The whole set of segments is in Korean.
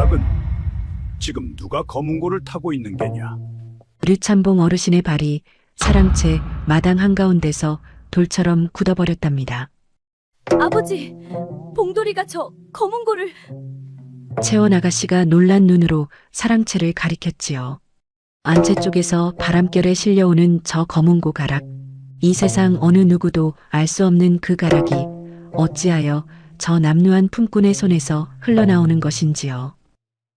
가락은 지금 누가 검은고를 타고 있는 게냐? 류참봉 어르신의 발이 사랑채 마당 한가운데서 돌처럼 굳어버렸답니다. 아버지, 봉돌이가 저 검은고를... 채원 아가씨가 놀란 눈으로 사랑채를 가리켰지요. 안채 쪽에서 바람결에 실려오는 저 검은고 가락. 이 세상 어느 누구도 알 수 없는 그 가락이 어찌하여 저 남루한 품꾼의 손에서 흘러나오는 것인지요.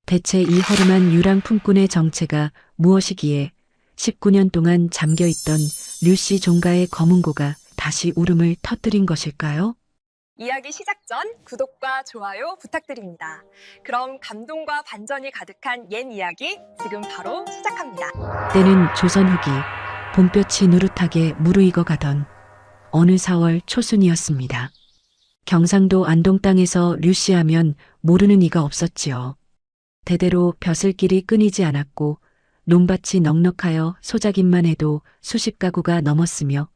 대체 이 허름한 유랑 품꾼의 정체가 무엇이기에 19년 동안 잠겨있던 류씨 종가의 검은고가 다시 울음을 터뜨린 것일까요? 이야기 시작 전 구독과 좋아요 부탁드립니다. 그럼 감동과 반전이 가득한 옛 이야기 지금 바로 시작합니다. 때는 조선 후기 봄볕이 누릇하게 무르익어 가던 어느 4월 초순이었습니다. 경상도 안동 땅에서 류씨 하면 모르는 이가 없었지요. 대대로 벼슬길이 끊이지 않았고 논밭이 넉넉하여 소작임만 해도 수십 가구가 넘었으며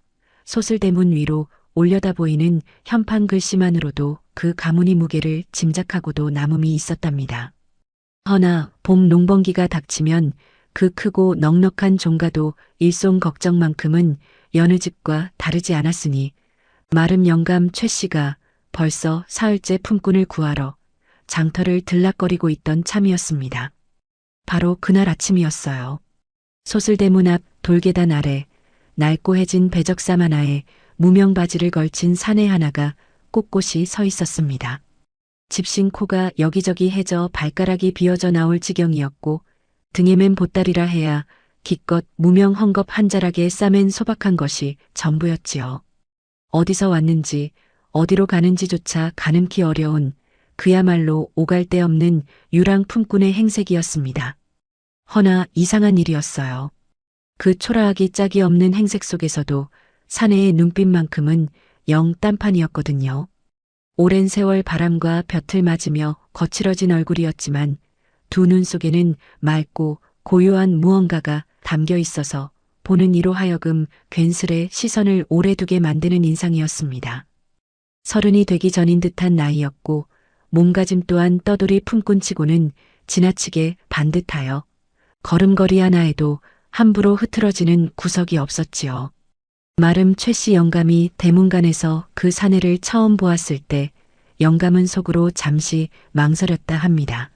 소슬대문 위로 올려다 보이는 현판 글씨만으로도 그 가문의 무게를 짐작하고도 남음이 있었답니다. 허나 봄 농번기가 닥치면 그 크고 넉넉한 종가도 일손 걱정만큼은 여느 집과 다르지 않았으니 마름 영감 최 씨가 벌써 사흘째 품꾼을 구하러 장터를 들락거리고 있던 참이었습니다. 바로 그날 아침이었어요. 소슬대문 앞 돌계단 아래 낡고해진 배적삼 하나에 무명 바지를 걸친 사내 하나가 꼿꼿이 서 있었습니다. 집신 코가 여기저기 해져 발가락이 비어져 나올 지경이었고 등에 맨 보따리라 해야 기껏 무명 헝겊 한 자락에 싸맨 소박한 것이 전부였지요. 어디서 왔는지 어디로 가는지조차 가늠기 어려운 그야말로 오갈 데 없는 유랑 품꾼의 행색이었습니다. 허나 이상한 일이었어요. 그 초라하기 짝이 없는 행색 속에서도 사내의 눈빛만큼은 영 딴판이었거든요. 오랜 세월 바람과 볕을 맞으며 거칠어진 얼굴이었지만 두 눈 속에는 맑고 고요한 무언가가 담겨 있어서 보는 이로 하여금 괜스레 시선을 오래 두게 만드는 인상이었습니다. 30이 되기 전인 듯한 나이였고 몸가짐 또한 떠돌이 품꾼치고는 지나치게 반듯하여 걸음걸이 하나에도 함부로 흐트러지는 구석이 없었지요. 마름 최 씨 영감이 대문간에서 그 사내를 처음 보았을 때 영감은 속으로 잠시 망설였다 합니다.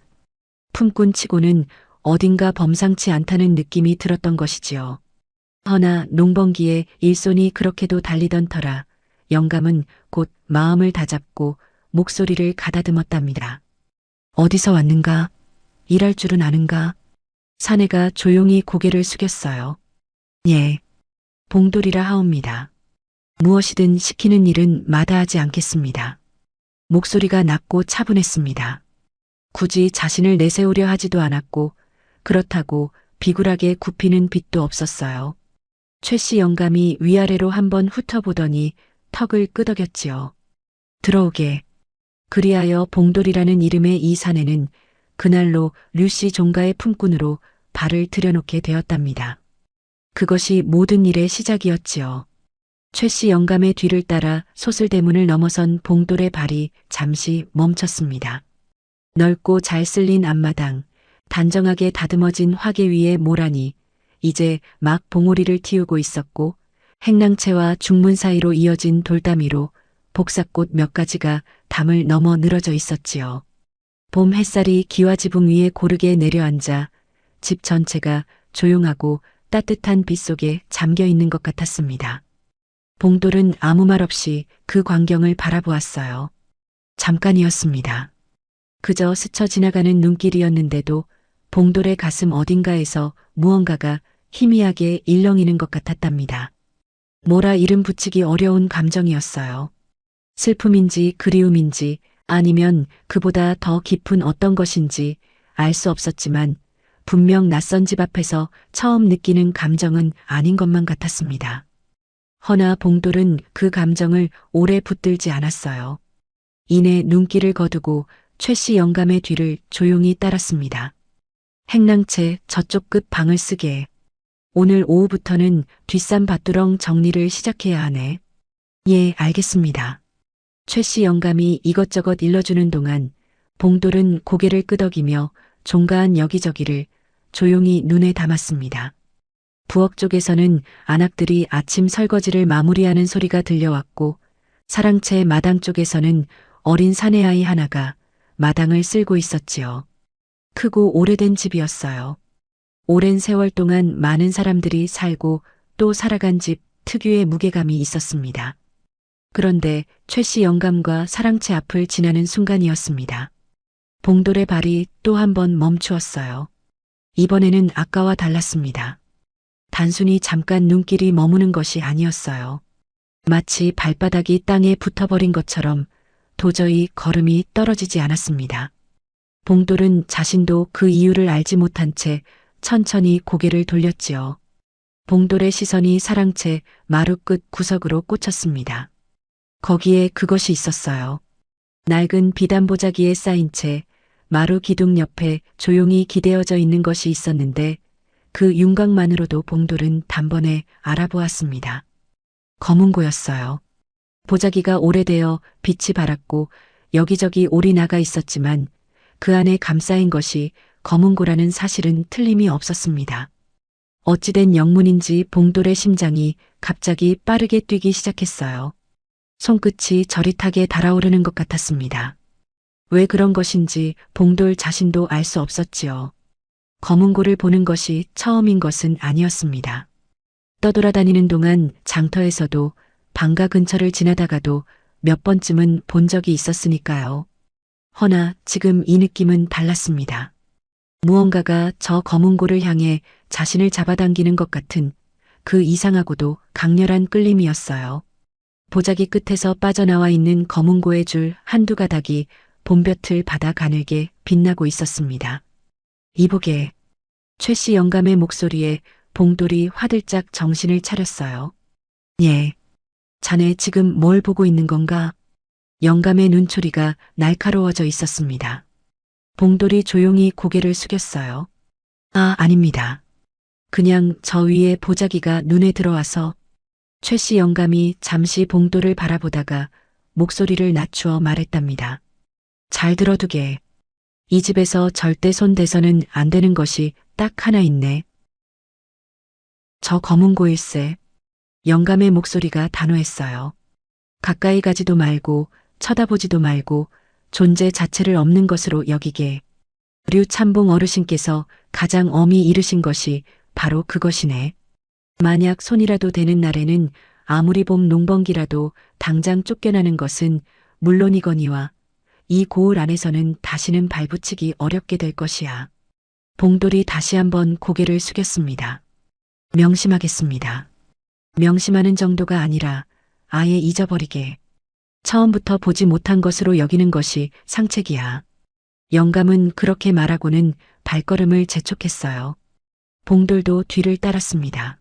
품꾼치고는 어딘가 범상치 않다는 느낌이 들었던 것이지요. 허나 농번기에 일손이 그렇게도 달리던 터라 영감은 곧 마음을 다잡고 목소리를 가다듬었답니다. 어디서 왔는가? 일할 줄은 아는가? 사내가 조용히 고개를 숙였어요. 예, 봉돌이라 하옵니다. 무엇이든 시키는 일은 마다하지 않겠습니다. 목소리가 낮고 차분했습니다. 굳이 자신을 내세우려 하지도 않았고 그렇다고 비굴하게 굽히는 빛도 없었어요. 최 씨 영감이 위아래로 한번 훑어보더니 턱을 끄덕였지요. 들어오게. 그리하여 봉돌이라는 이름의 이 사내는 그날로 류씨 종가의 품꾼으로 발을 들여놓게 되었답니다. 그것이 모든 일의 시작이었지요. 최 씨 영감의 뒤를 따라 소슬대문을 넘어선 봉돌의 발이 잠시 멈췄습니다. 넓고 잘 쓸린 앞마당, 단정하게 다듬어진 화계 위에 모란이 이제 막 봉오리를 틔우고 있었고 행랑채와 중문 사이로 이어진 돌담이로 복사꽃 몇 가지가 담을 넘어 늘어져 있었지요. 봄 햇살이 기와지붕 위에 고르게 내려앉아 집 전체가 조용하고 따뜻한 빛 속에 잠겨 있는 것 같았습니다. 봉돌은 아무 말 없이 그 광경을 바라보았어요. 잠깐이었습니다. 그저 스쳐 지나가는 눈길이었는데도 봉돌의 가슴 어딘가에서 무언가가 희미하게 일렁이는 것 같았답니다. 뭐라 이름 붙이기 어려운 감정이었어요. 슬픔인지 그리움인지 아니면 그보다 더 깊은 어떤 것인지 알 수 없었지만 분명 낯선 집 앞에서 처음 느끼는 감정은 아닌 것만 같았습니다. 허나 봉돌은 그 감정을 오래 붙들지 않았어요. 이내 눈길을 거두고 최 씨 영감의 뒤를 조용히 따랐습니다. 행랑채 저쪽 끝 방을 쓰게. 오늘 오후부터는 뒷산 밭두렁 정리를 시작해야 하네. 예, 알겠습니다. 최 씨 영감이 이것저것 일러주는 동안 봉돌은 고개를 끄덕이며 종가한 여기저기를 조용히 눈에 담았습니다. 부엌 쪽에서는 안악들이 아침 설거지를 마무리하는 소리가 들려왔고 사랑채 마당 쪽에서는 어린 사내아이 하나가 마당을 쓸고 있었지요. 크고 오래된 집이었어요. 오랜 세월 동안 많은 사람들이 살고 또 살아간 집 특유의 무게감이 있었습니다. 그런데 최 씨 영감과 사랑채 앞을 지나는 순간이었습니다. 봉돌의 발이 또 한 번 멈추었어요. 이번에는 아까와 달랐습니다. 단순히 잠깐 눈길이 머무는 것이 아니었어요. 마치 발바닥이 땅에 붙어버린 것처럼 도저히 걸음이 떨어지지 않았습니다. 봉돌은 자신도 그 이유를 알지 못한 채 천천히 고개를 돌렸지요. 봉돌의 시선이 사랑채 마루 끝 구석으로 꽂혔습니다. 거기에 그것이 있었어요. 낡은 비단 보자기에 쌓인 채 마루 기둥 옆에 조용히 기대어져 있는 것이 있었는데 그 윤곽만으로도 봉돌은 단번에 알아보았습니다. 검은고였어요. 보자기가 오래되어 빛이 발았고 여기저기 올이 나가 있었지만 그 안에 감싸인 것이 검은고라는 사실은 틀림이 없었습니다. 어찌된 영문인지 봉돌의 심장이 갑자기 빠르게 뛰기 시작했어요. 손끝이 저릿하게 달아오르는 것 같았습니다. 왜 그런 것인지 봉돌 자신도 알 수 없었지요. 검은고를 보는 것이 처음인 것은 아니었습니다. 떠돌아다니는 동안 장터에서도 방가 근처를 지나다가도 몇 번쯤은 본 적이 있었으니까요. 허나 지금 이 느낌은 달랐습니다. 무언가가 저 검은고를 향해 자신을 잡아당기는 것 같은 그 이상하고도 강렬한 끌림이었어요. 보자기 끝에서 빠져나와 있는 검은고의 줄 한두 가닥이 봄볕을 받아 가늘게 빛나고 있었습니다. 이보게. 최 씨 영감의 목소리에 봉돌이 화들짝 정신을 차렸어요. 예. 자네 지금 뭘 보고 있는 건가? 영감의 눈초리가 날카로워져 있었습니다. 봉돌이 조용히 고개를 숙였어요. 아, 아닙니다. 그냥 저 위에 보자기가 눈에 들어와서. 최 씨 영감이 잠시 봉돌을 바라보다가 목소리를 낮추어 말했답니다. 잘 들어두게. 이 집에서 절대 손 대서는 안 되는 것이 딱 하나 있네. 저 검은고일세. 영감의 목소리가 단호했어요. 가까이 가지도 말고 쳐다보지도 말고 존재 자체를 없는 것으로 여기게. 류참봉 어르신께서 가장 엄히 이르신 것이 바로 그것이네. 만약 손이라도 되는 날에는 아무리 봄 농번기라도 당장 쫓겨나는 것은 물론이거니와 이 고을 안에서는 다시는 발붙이기 어렵게 될 것이야. 봉돌이 다시 한번 고개를 숙였습니다. 명심하겠습니다. 명심하는 정도가 아니라 아예 잊어버리게. 처음부터 보지 못한 것으로 여기는 것이 상책이야. 영감은 그렇게 말하고는 발걸음을 재촉했어요. 봉돌도 뒤를 따랐습니다.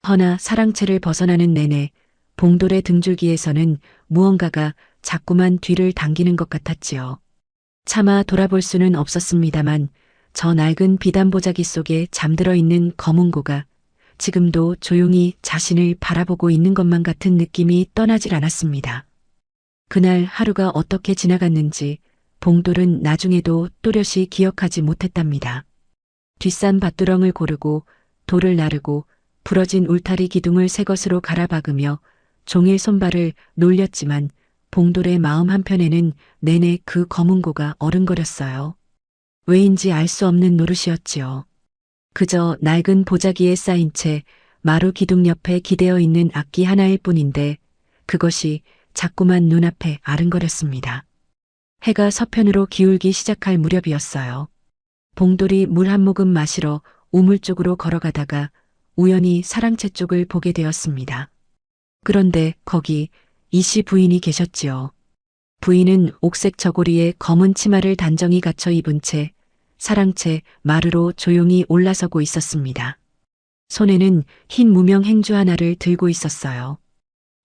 허나 사랑채를 벗어나는 내내 봉돌의 등줄기에서는 무언가가 자꾸만 뒤를 당기는 것 같았지요. 차마 돌아볼 수는 없었습니다만 저 낡은 비단 보자기 속에 잠들어 있는 검은고가 지금도 조용히 자신을 바라보고 있는 것만 같은 느낌이 떠나질 않았습니다. 그날 하루가 어떻게 지나갔는지 봉돌은 나중에도 또렷이 기억하지 못했답니다. 뒷산 밭두렁을 고르고 돌을 나르고 부러진 울타리 기둥을 새 것으로 갈아박으며 종일 손발을 놀렸지만 봉돌의 마음 한편에는 내내 그 검은고가 어른거렸어요. 왜인지 알 수 없는 노릇이었지요. 그저 낡은 보자기에 쌓인 채 마루 기둥 옆에 기대어 있는 악기 하나일 뿐인데 그것이 자꾸만 눈앞에 아른거렸습니다. 해가 서편으로 기울기 시작할 무렵이었어요. 봉돌이 물 한 모금 마시러 우물 쪽으로 걸어가다가 우연히 사랑채 쪽을 보게 되었습니다. 그런데 거기 이씨 부인이 계셨지요. 부인은 옥색 저고리에 검은 치마를 단정히 갖춰 입은 채 사랑채 마루로 조용히 올라서고 있었습니다. 손에는 흰 무명 행주 하나를 들고 있었어요.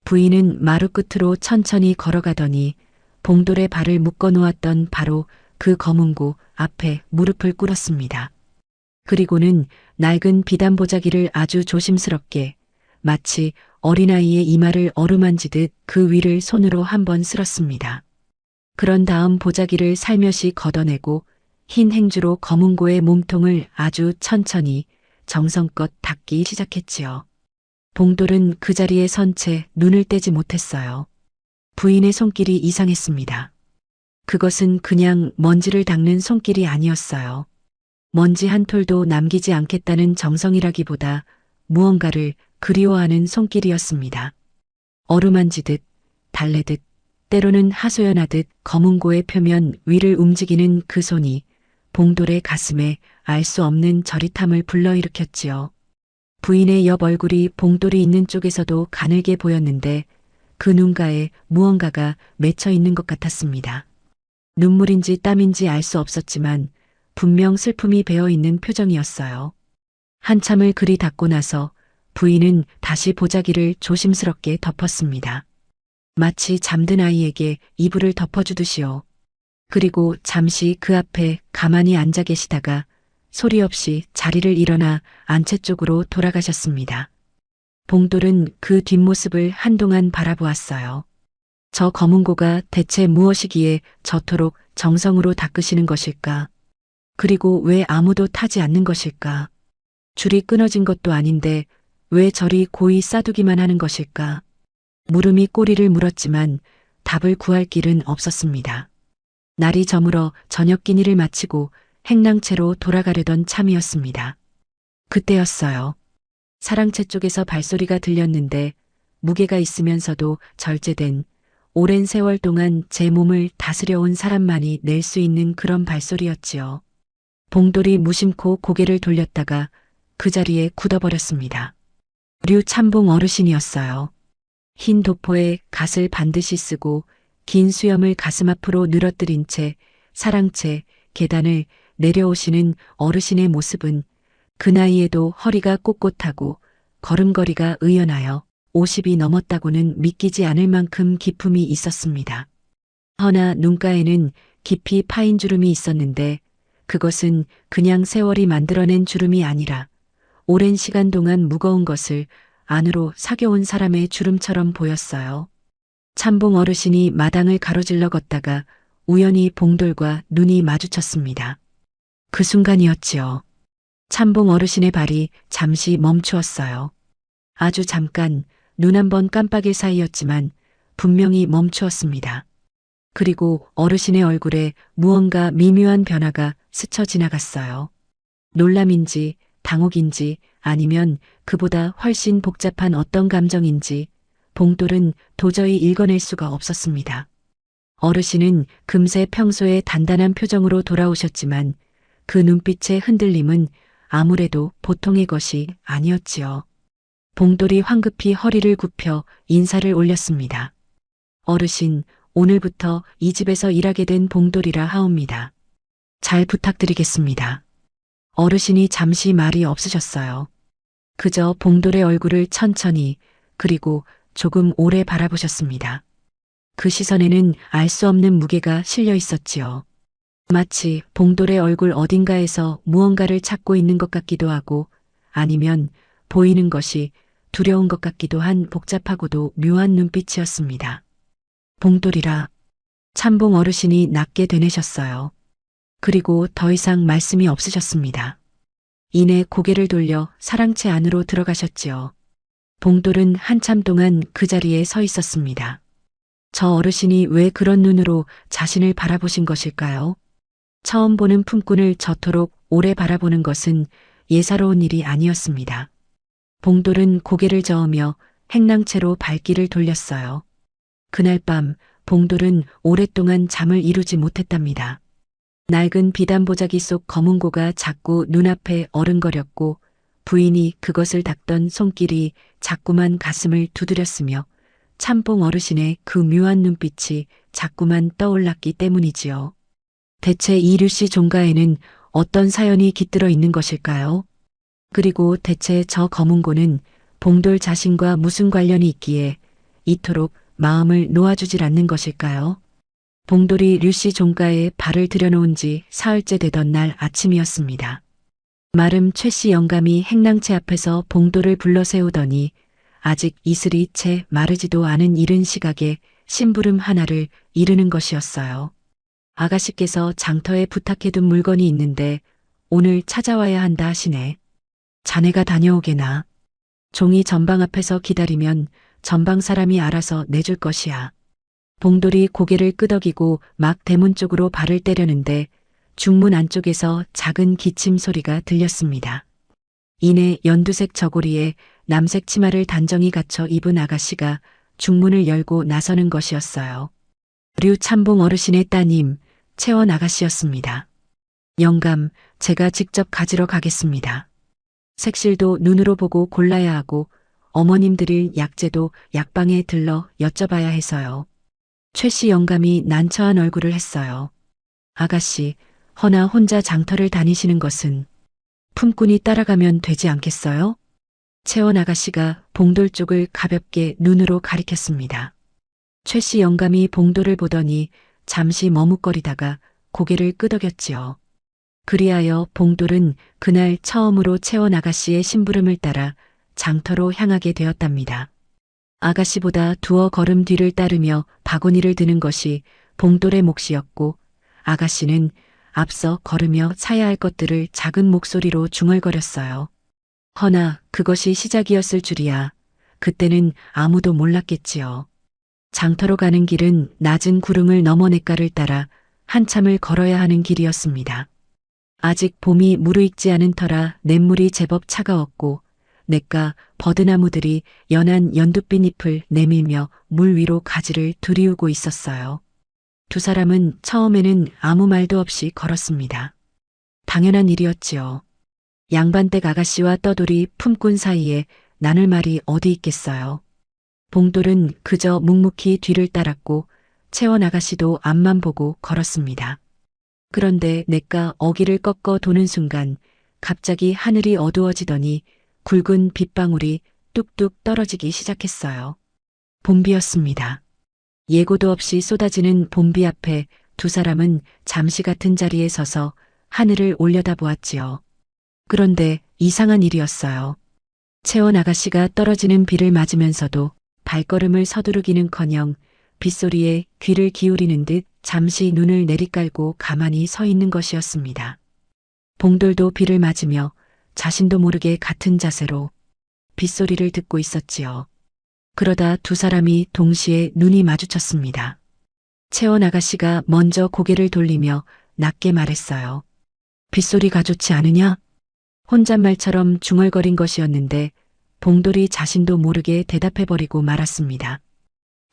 부인은 마루 끝으로 천천히 걸어가더니 봉돌의 발을 묶어 놓았던 바로 그 검은고 앞에 무릎을 꿇었습니다. 그리고는 낡은 비단 보자기를 아주 조심스럽게 마치 어린아이의 이마를 어루만지듯 그 위를 손으로 한번 쓸었습니다. 그런 다음 보자기를 살며시 걷어내고 흰 행주로 검은고의 몸통을 아주 천천히 정성껏 닦기 시작했지요. 봉돌은 그 자리에 선 채 눈을 떼지 못했어요. 부인의 손길이 이상했습니다. 그것은 그냥 먼지를 닦는 손길이 아니었어요. 먼지 한 톨도 남기지 않겠다는 정성이라기보다 무언가를 그리워하는 손길이었습니다. 어루만지듯, 달래듯, 때로는 하소연하듯 검은고의 표면 위를 움직이는 그 손이 봉돌의 가슴에 알 수 없는 저릿함을 불러일으켰지요. 부인의 옆 얼굴이 봉돌이 있는 쪽에서도 가늘게 보였는데 그 눈가에 무언가가 맺혀 있는 것 같았습니다. 눈물인지 땀인지 알 수 없었지만 분명 슬픔이 배어 있는 표정이었어요. 한참을 그리 닦고 나서 부인은 다시 보자기를 조심스럽게 덮었습니다. 마치 잠든 아이에게 이불을 덮어주듯이요. 그리고 잠시 그 앞에 가만히 앉아 계시다가 소리 없이 자리를 일어나 안채 쪽으로 돌아가셨습니다. 봉돌은 그 뒷모습을 한동안 바라보았어요. 저 검은고가 대체 무엇이기에 저토록 정성으로 닦으시는 것일까? 그리고 왜 아무도 타지 않는 것일까? 줄이 끊어진 것도 아닌데 왜 저리 고이 싸두기만 하는 것일까? 물음이 꼬리를 물었지만 답을 구할 길은 없었습니다. 날이 저물어 저녁 끼니를 마치고 행랑채로 돌아가려던 참이었습니다. 그때였어요. 사랑채 쪽에서 발소리가 들렸는데 무게가 있으면서도 절제된 오랜 세월 동안 제 몸을 다스려온 사람만이 낼 수 있는 그런 발소리였지요. 봉돌이 무심코 고개를 돌렸다가 그 자리에 굳어버렸습니다. 류참봉 어르신이었어요. 흰 도포에 갓을 반드시 쓰고 긴 수염을 가슴 앞으로 늘어뜨린 채 사랑채 계단을 내려오시는 어르신의 모습은 그 나이에도 허리가 꼿꼿하고 걸음걸이가 의연하여 50이 넘었다고는 믿기지 않을 만큼 기품이 있었습니다. 허나 눈가에는 깊이 파인 주름이 있었는데 그것은 그냥 세월이 만들어낸 주름이 아니라 오랜 시간 동안 무거운 것을 안으로 사겨온 사람의 주름처럼 보였어요. 참봉 어르신이 마당을 가로질러 걷다가 우연히 봉돌과 눈이 마주쳤습니다. 그 순간이었지요. 참봉 어르신의 발이 잠시 멈추었어요. 아주 잠깐 눈 한 번 깜빡일 사이였지만 분명히 멈추었습니다. 그리고 어르신의 얼굴에 무언가 미묘한 변화가 스쳐 지나갔어요. 놀람인지 당혹인지 아니면 그보다 훨씬 복잡한 어떤 감정인지 봉돌은 도저히 읽어낼 수가 없었습니다. 어르신은 금세 평소의 단단한 표정으로 돌아오셨지만 그 눈빛의 흔들림은 아무래도 보통의 것이 아니었지요. 봉돌이 황급히 허리를 굽혀 인사를 올렸습니다. 어르신, 오늘부터 이 집에서 일하게 된 봉돌이라 하옵니다. 잘 부탁드리겠습니다. 어르신이 잠시 말이 없으셨어요. 그저 봉돌의 얼굴을 천천히 그리고 조금 오래 바라보셨습니다. 그 시선에는 알 수 없는 무게가 실려 있었지요. 마치 봉돌의 얼굴 어딘가에서 무언가를 찾고 있는 것 같기도 하고 아니면 보이는 것이 두려운 것 같기도 한 복잡하고도 묘한 눈빛이었습니다. 봉돌이라 참봉 어르신이 낮게 되뇌셨어요. 그리고 더 이상 말씀이 없으셨습니다. 이내 고개를 돌려 사랑채 안으로 들어가셨지요. 봉돌은 한참 동안 그 자리에 서 있었습니다. 저 어르신이 왜 그런 눈으로 자신을 바라보신 것일까요? 처음 보는 품꾼을 저토록 오래 바라보는 것은 예사로운 일이 아니었습니다. 봉돌은 고개를 저으며 행랑채로 발길을 돌렸어요. 그날 밤 봉돌은 오랫동안 잠을 이루지 못했답니다. 낡은 비단보자기 속 검은고가 자꾸 눈앞에 어른거렸고 부인이 그것을 닦던 손길이 자꾸만 가슴을 두드렸으며 참봉 어르신의 그 묘한 눈빛이 자꾸만 떠올랐기 때문이지요. 대체 이 류씨 종가에는 어떤 사연이 깃들어 있는 것일까요? 그리고 대체 저 검은고는 봉돌 자신과 무슨 관련이 있기에 이토록 마음을 놓아주질 않는 것일까요? 봉돌이 류씨 종가에 발을 들여놓은 지 사흘째 되던 날 아침이었습니다. 마름 최씨 영감이 행랑채 앞에서 봉돌을 불러 세우더니 아직 이슬이 채 마르지도 않은 이른 시각에 심부름 하나를 이르는 것이었어요. 아가씨께서 장터에 부탁해둔 물건이 있는데 오늘 찾아와야 한다 하시네. 자네가 다녀오게나. 종이 전방 앞에서 기다리면 전방 사람이 알아서 내줄 것이야. 봉돌이 고개를 끄덕이고 막 대문 쪽으로 발을 때려는데 중문 안쪽에서 작은 기침 소리가 들렸습니다. 이내 연두색 저고리에 남색 치마를 단정히 갖춰 입은 아가씨가 중문을 열고 나서는 것이었어요. 류 참봉 어르신의 따님, 채원 아가씨였습니다. 영감, 제가 직접 가지러 가겠습니다. 색실도 눈으로 보고 골라야 하고 어머님 드릴 약재도 약방에 들러 여쭤봐야 해서요. 최 씨 영감이 난처한 얼굴을 했어요. 아가씨, 허나 혼자 장터를 다니시는 것은 품꾼이 따라가면 되지 않겠어요? 채원 아가씨가 봉돌 쪽을 가볍게 눈으로 가리켰습니다. 최 씨 영감이 봉돌을 보더니 잠시 머뭇거리다가 고개를 끄덕였지요. 그리하여 봉돌은 그날 처음으로 채원 아가씨의 심부름을 따라 장터로 향하게 되었답니다. 아가씨보다 두어 걸음 뒤를 따르며 바구니를 드는 것이 봉돌의 몫이었고 아가씨는 앞서 걸으며 사야 할 것들을 작은 목소리로 중얼거렸어요. 허나 그것이 시작이었을 줄이야. 그때는 아무도 몰랐겠지요. 장터로 가는 길은 낮은 구릉을 넘어 냇가를 따라 한참을 걸어야 하는 길이었습니다. 아직 봄이 무르익지 않은 터라 냇물이 제법 차가웠고 냇가 버드나무들이 연한 연두빛 잎을 내밀며 물 위로 가지를 들이우고 있었어요. 두 사람은 처음에는 아무 말도 없이 걸었습니다. 당연한 일이었지요. 양반댁 아가씨와 떠돌이 품꾼 사이에 나눌 말이 어디 있겠어요. 봉돌은 그저 묵묵히 뒤를 따랐고 채원 아가씨도 앞만 보고 걸었습니다. 그런데 냇가 어귀를 꺾어 도는 순간 갑자기 하늘이 어두워지더니 굵은 빗방울이 뚝뚝 떨어지기 시작했어요. 봄비였습니다. 예고도 없이 쏟아지는 봄비 앞에 두 사람은 잠시 같은 자리에 서서 하늘을 올려다보았지요. 그런데 이상한 일이었어요. 채원 아가씨가 떨어지는 비를 맞으면서도 발걸음을 서두르기는커녕 빗소리에 귀를 기울이는 듯 잠시 눈을 내리깔고 가만히 서 있는 것이었습니다. 봉돌도 비를 맞으며 자신도 모르게 같은 자세로 빗소리를 듣고 있었지요. 그러다 두 사람이 동시에 눈이 마주쳤습니다. 채원 아가씨가 먼저 고개를 돌리며 낮게 말했어요. 빗소리가 좋지 않으냐? 혼잣말처럼 중얼거린 것이었는데 봉돌이 자신도 모르게 대답해버리고 말았습니다.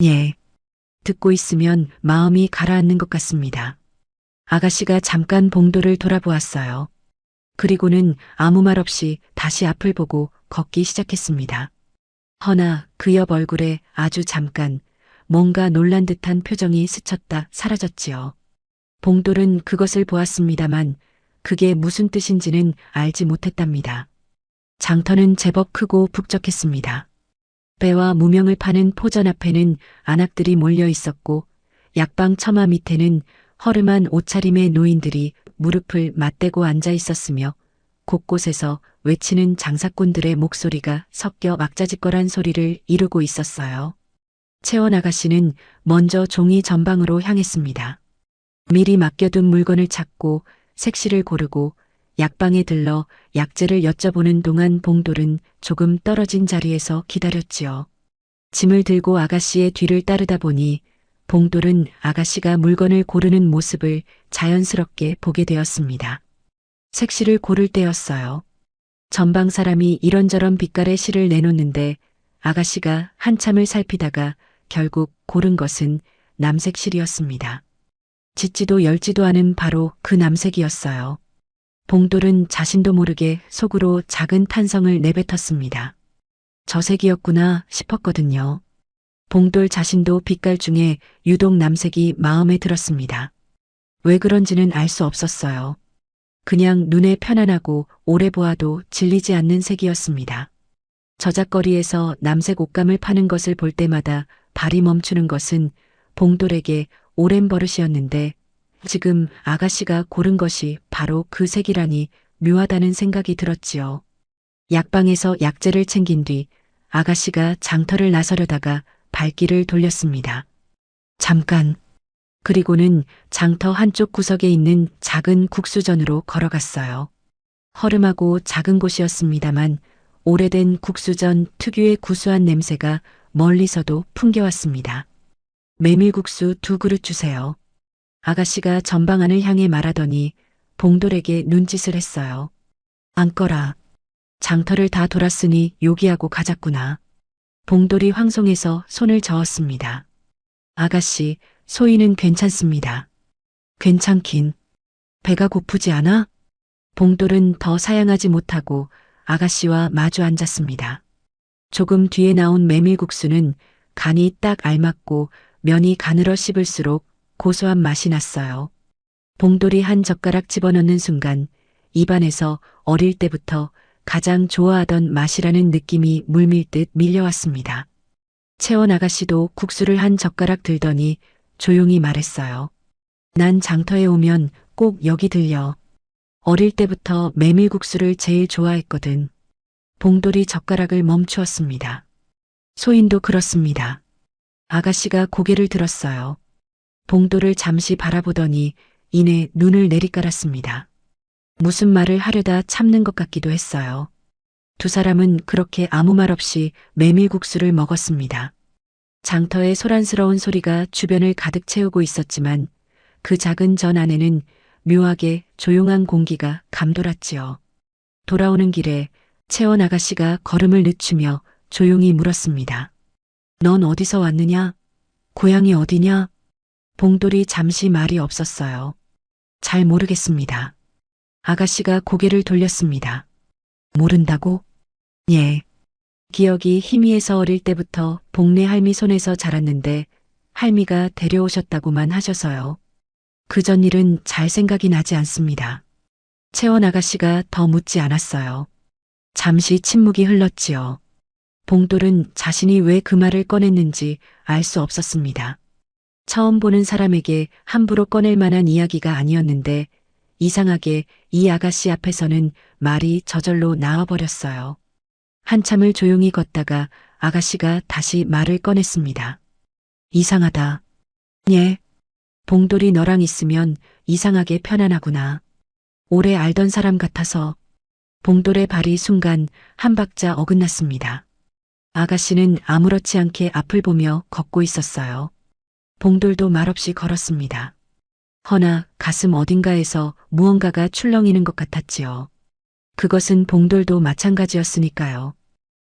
예. 듣고 있으면 마음이 가라앉는 것 같습니다. 아가씨가 잠깐 봉돌을 돌아보았어요. 그리고는 아무 말 없이 다시 앞을 보고 걷기 시작했습니다. 허나 그 옆 얼굴에 아주 잠깐 뭔가 놀란 듯한 표정이 스쳤다 사라졌지요. 봉돌은 그것을 보았습니다만 그게 무슨 뜻인지는 알지 못했답니다. 장터는 제법 크고 북적했습니다. 배와 무명을 파는 포전 앞에는 안악들이 몰려 있었고 약방 처마 밑에는 허름한 옷차림의 노인들이 무릎을 맞대고 앉아 있었으며 곳곳에서 외치는 장사꾼들의 목소리가 섞여 왁자지껄한 소리를 이루고 있었어요. 채원 아가씨는 먼저 종이 전방으로 향했습니다. 미리 맡겨둔 물건을 찾고 색시를 고르고 약방에 들러 약재를 여쭤보는 동안 봉돌은 조금 떨어진 자리에서 기다렸지요. 짐을 들고 아가씨의 뒤를 따르다 보니 봉돌은 아가씨가 물건을 고르는 모습을 자연스럽게 보게 되었습니다. 색시를 고를 때였어요. 전방 사람이 이런저런 빛깔의 실을 내놓는데 아가씨가 한참을 살피다가 결국 고른 것은 남색 실이었습니다. 짖지도 열지도 않은 바로 그 남색이었어요. 봉돌은 자신도 모르게 속으로 작은 탄성을 내뱉었습니다. 저 색이었구나 싶었거든요. 봉돌 자신도 빛깔 중에 유독 남색이 마음에 들었습니다. 왜 그런지는 알 수 없었어요. 그냥 눈에 편안하고 오래 보아도 질리지 않는 색이었습니다. 저작거리에서 남색 옷감을 파는 것을 볼 때마다 발이 멈추는 것은 봉돌에게 오랜 버릇이었는데 지금 아가씨가 고른 것이 바로 그 색이라니 묘하다는 생각이 들었지요. 약방에서 약재를 챙긴 뒤 아가씨가 장터를 나서려다가 발길을 돌렸습니다. 잠깐, 그리고는 장터 한쪽 구석에 있는 작은 국수전으로 걸어갔어요. 허름하고 작은 곳이었습니다만 오래된 국수전 특유의 구수한 냄새가 멀리서도 풍겨왔습니다. 메밀국수 2그릇 주세요. 아가씨가 전방안을 향해 말하더니 봉돌에게 눈짓을 했어요. 앉거라. 장터를 다 돌았으니 요기하고 가자꾸나. 봉돌이 황송해서 손을 저었습니다. 아가씨, 소희는 괜찮습니다. 괜찮긴. 배가 고프지 않아? 봉돌은 더 사양하지 못하고 아가씨와 마주 앉았습니다. 조금 뒤에 나온 메밀국수는 간이 딱 알맞고 면이 가늘어 씹을수록 고소한 맛이 났어요. 봉돌이 한 젓가락 집어넣는 순간 입안에서 어릴 때부터 가장 좋아하던 맛이라는 느낌이 물밀듯 밀려왔습니다. 채원 아가씨도 국수를 한 젓가락 들더니 조용히 말했어요. 난 장터에 오면 꼭 여기 들려. 어릴 때부터 메밀국수를 제일 좋아했거든. 봉돌이 젓가락을 멈추었습니다. 소인도 그렇습니다. 아가씨가 고개를 들었어요. 봉돌을 잠시 바라보더니 이내 눈을 내리깔았습니다. 무슨 말을 하려다 참는 것 같기도 했어요. 두 사람은 그렇게 아무 말 없이 메밀국수를 먹었습니다. 장터의 소란스러운 소리가 주변을 가득 채우고 있었지만 그 작은 전 안에는 묘하게 조용한 공기가 감돌았지요. 돌아오는 길에 채원 아가씨가 걸음을 늦추며 조용히 물었습니다. 넌 어디서 왔느냐? 고향이 어디냐? 봉돌이 잠시 말이 없었어요. 잘 모르겠습니다. 아가씨가 고개를 돌렸습니다. 모른다고? 예. 기억이 희미해서 어릴 때부터 복내 할미 손에서 자랐는데 할미가 데려오셨다고만 하셔서요. 그전 일은 잘 생각이 나지 않습니다. 채원 아가씨가 더 묻지 않았어요. 잠시 침묵이 흘렀지요. 봉돌은 자신이 왜 그 말을 꺼냈는지 알 수 없었습니다. 처음 보는 사람에게 함부로 꺼낼 만한 이야기가 아니었는데 이상하게 이 아가씨 앞에서는 말이 저절로 나와버렸어요. 한참을 조용히 걷다가 아가씨가 다시 말을 꺼냈습니다. 이상하다. 예. 봉돌이 너랑 있으면 이상하게 편안하구나. 오래 알던 사람 같아서. 봉돌의 발이 순간 한 박자 어긋났습니다. 아가씨는 아무렇지 않게 앞을 보며 걷고 있었어요. 봉돌도 말없이 걸었습니다. 허나 가슴 어딘가에서 무언가가 출렁이는 것 같았지요. 그것은 봉돌도 마찬가지였으니까요.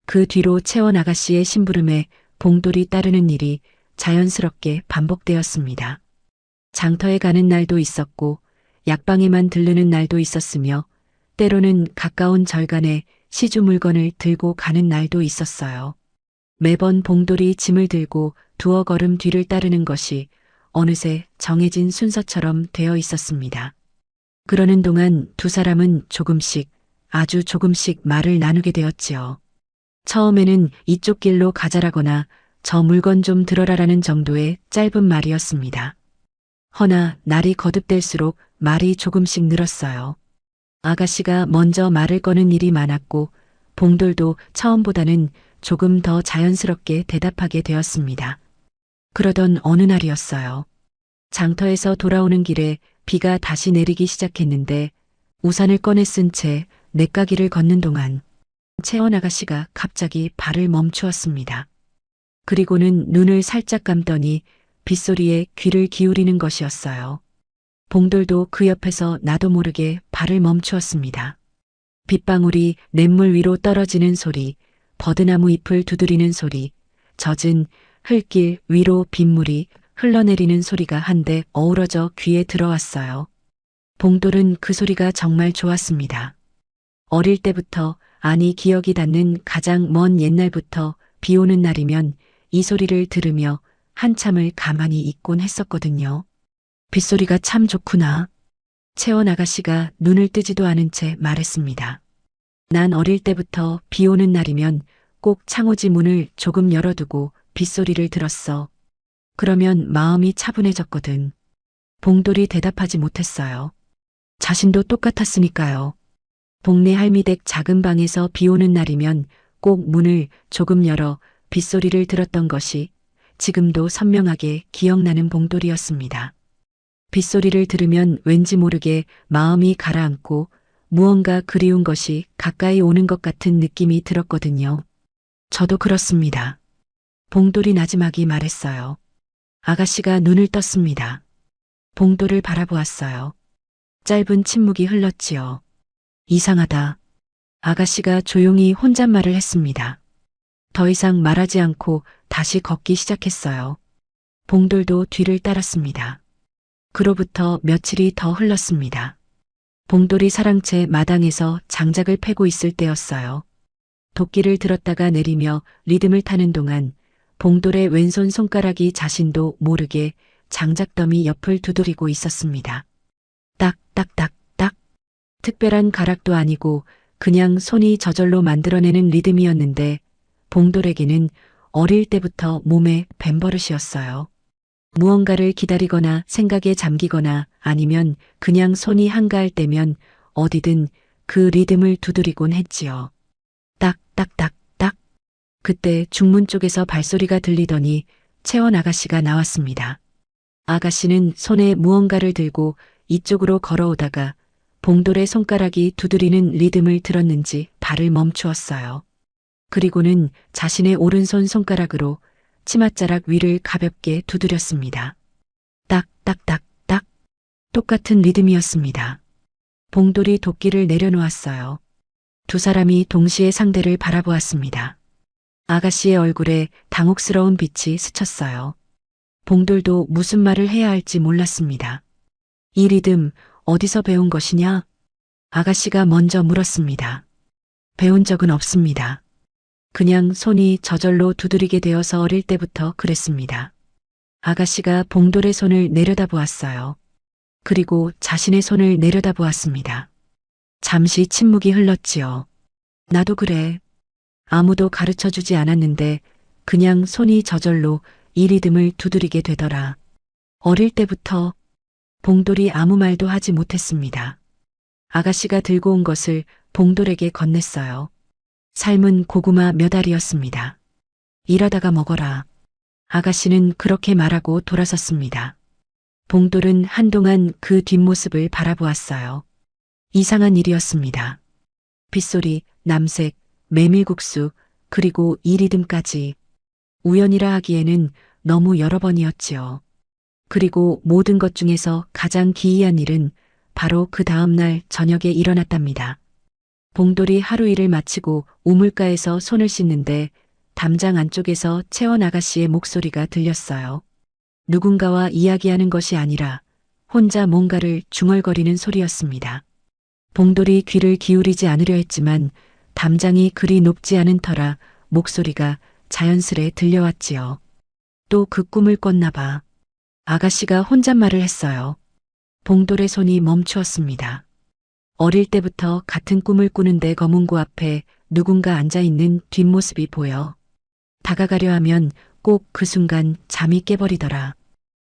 그 뒤로 채원 아가씨의 심부름에 봉돌이 따르는 일이 자연스럽게 반복되었습니다. 장터에 가는 날도 있었고 약방에만 들르는 날도 있었으며 때로는 가까운 절간에 시주 물건을 들고 가는 날도 있었어요. 매번 봉돌이 짐을 들고 두어 걸음 뒤를 따르는 것이 어느새 정해진 순서처럼 되어 있었습니다. 그러는 동안 두 사람은 조금씩, 아주 조금씩 말을 나누게 되었지요. 처음에는 이쪽 길로 가자라거나 저 물건 좀 들어라라는 정도의 짧은 말이었습니다. 허나 날이 거듭될수록 말이 조금씩 늘었어요. 아가씨가 먼저 말을 거는 일이 많았고 봉돌도 처음보다는 조금 더 자연스럽게 대답하게 되었습니다. 그러던 어느 날이었어요. 장터에서 돌아오는 길에 비가 다시 내리기 시작했는데 우산을 꺼내 쓴 채 냇가길을 걷는 동안 채원 아가씨가 갑자기 발을 멈추었습니다. 그리고는 눈을 살짝 감더니 빗소리에 귀를 기울이는 것이었어요. 봉돌도 그 옆에서 나도 모르게 발을 멈추었습니다. 빗방울이 냇물 위로 떨어지는 소리, 버드나무 잎을 두드리는 소리, 젖은 흘길 위로 빗물이 흘러내리는 소리가 한데 어우러져 귀에 들어왔어요. 봉돌은 그 소리가 정말 좋았습니다. 어릴 때부터, 아니 기억이 닿는 가장 먼 옛날부터 비 오는 날이면 이 소리를 들으며 한참을 가만히 있곤 했었거든요. 빗소리가 참 좋구나. 채원 아가씨가 눈을 뜨지도 않은 채 말했습니다. 난 어릴 때부터 비 오는 날이면 꼭 창호지 문을 조금 열어두고 빗소리를 들었어. 그러면 마음이 차분해졌거든. 봉돌이 대답하지 못했어요. 자신도 똑같았으니까요. 동네 할미댁 작은 방에서 비 오는 날이면 꼭 문을 조금 열어 빗소리를 들었던 것이 지금도 선명하게 기억나는 봉돌이었습니다. 빗소리를 들으면 왠지 모르게 마음이 가라앉고 무언가 그리운 것이 가까이 오는 것 같은 느낌이 들었거든요. 저도 그렇습니다. 봉돌이 나지막이 말했어요. 아가씨가 눈을 떴습니다. 봉돌을 바라보았어요. 짧은 침묵이 흘렀지요. 이상하다. 아가씨가 조용히 혼잣말을 했습니다. 더 이상 말하지 않고 다시 걷기 시작했어요. 봉돌도 뒤를 따랐습니다. 그로부터 며칠이 더 흘렀습니다. 봉돌이 사랑채 마당에서 장작을 패고 있을 때였어요. 도끼를 들었다가 내리며 리듬을 타는 동안 봉돌의 왼손 손가락이 자신도 모르게 장작더미 옆을 두드리고 있었습니다. 딱딱딱딱. 특별한 가락도 아니고 그냥 손이 저절로 만들어내는 리듬이었는데 봉돌에게는 어릴 때부터 몸에 뱀버릇이었어요. 무언가를 기다리거나 생각에 잠기거나 아니면 그냥 손이 한가할 때면 어디든 그 리듬을 두드리곤 했지요. 딱딱딱딱. 그때 중문 쪽에서 발소리가 들리더니 채원 아가씨가 나왔습니다. 아가씨는 손에 무언가를 들고 이쪽으로 걸어오다가 봉돌의 손가락이 두드리는 리듬을 들었는지 발을 멈추었어요. 그리고는 자신의 오른손 손가락으로 치맛자락 위를 가볍게 두드렸습니다. 딱딱딱딱. 똑같은 리듬이었습니다. 봉돌이 도끼를 내려놓았어요. 두 사람이 동시에 상대를 바라보았습니다. 아가씨의 얼굴에 당혹스러운 빛이 스쳤어요. 봉돌도 무슨 말을 해야 할지 몰랐습니다. 이 리듬 어디서 배운 것이냐? 아가씨가 먼저 물었습니다. 배운 적은 없습니다. 그냥 손이 저절로 두드리게 되어서 어릴 때부터 그랬습니다. 아가씨가 봉돌의 손을 내려다보았어요. 그리고 자신의 손을 내려다보았습니다. 잠시 침묵이 흘렀지요. 나도 그래. 아무도 가르쳐주지 않았는데 그냥 손이 저절로 이 리듬을 두드리게 되더라. 어릴 때부터. 봉돌이 아무 말도 하지 못했습니다. 아가씨가 들고 온 것을 봉돌에게 건넸어요. 삶은 고구마 몇 알이었습니다. 일하다가 먹어라. 아가씨는 그렇게 말하고 돌아섰습니다. 봉돌은 한동안 그 뒷모습을 바라보았어요. 이상한 일이었습니다. 빗소리, 남색, 메밀국수, 그리고 이 리듬까지. 우연이라 하기에는 너무 여러 번이었지요. 그리고 모든 것 중에서 가장 기이한 일은 바로 그 다음날 저녁에 일어났답니다. 봉돌이 하루 일을 마치고 우물가에서 손을 씻는데 담장 안쪽에서 채원 아가씨의 목소리가 들렸어요. 누군가와 이야기하는 것이 아니라 혼자 뭔가를 중얼거리는 소리였습니다. 봉돌이 귀를 기울이지 않으려 했지만 담장이 그리 높지 않은 터라 목소리가 자연스레 들려왔지요. 또 그 꿈을 꿨나 봐. 아가씨가 혼잣말을 했어요. 봉돌의 손이 멈추었습니다. 어릴 때부터 같은 꿈을 꾸는데 거문고 앞에 누군가 앉아있는 뒷모습이 보여. 다가가려 하면 꼭 그 순간 잠이 깨버리더라.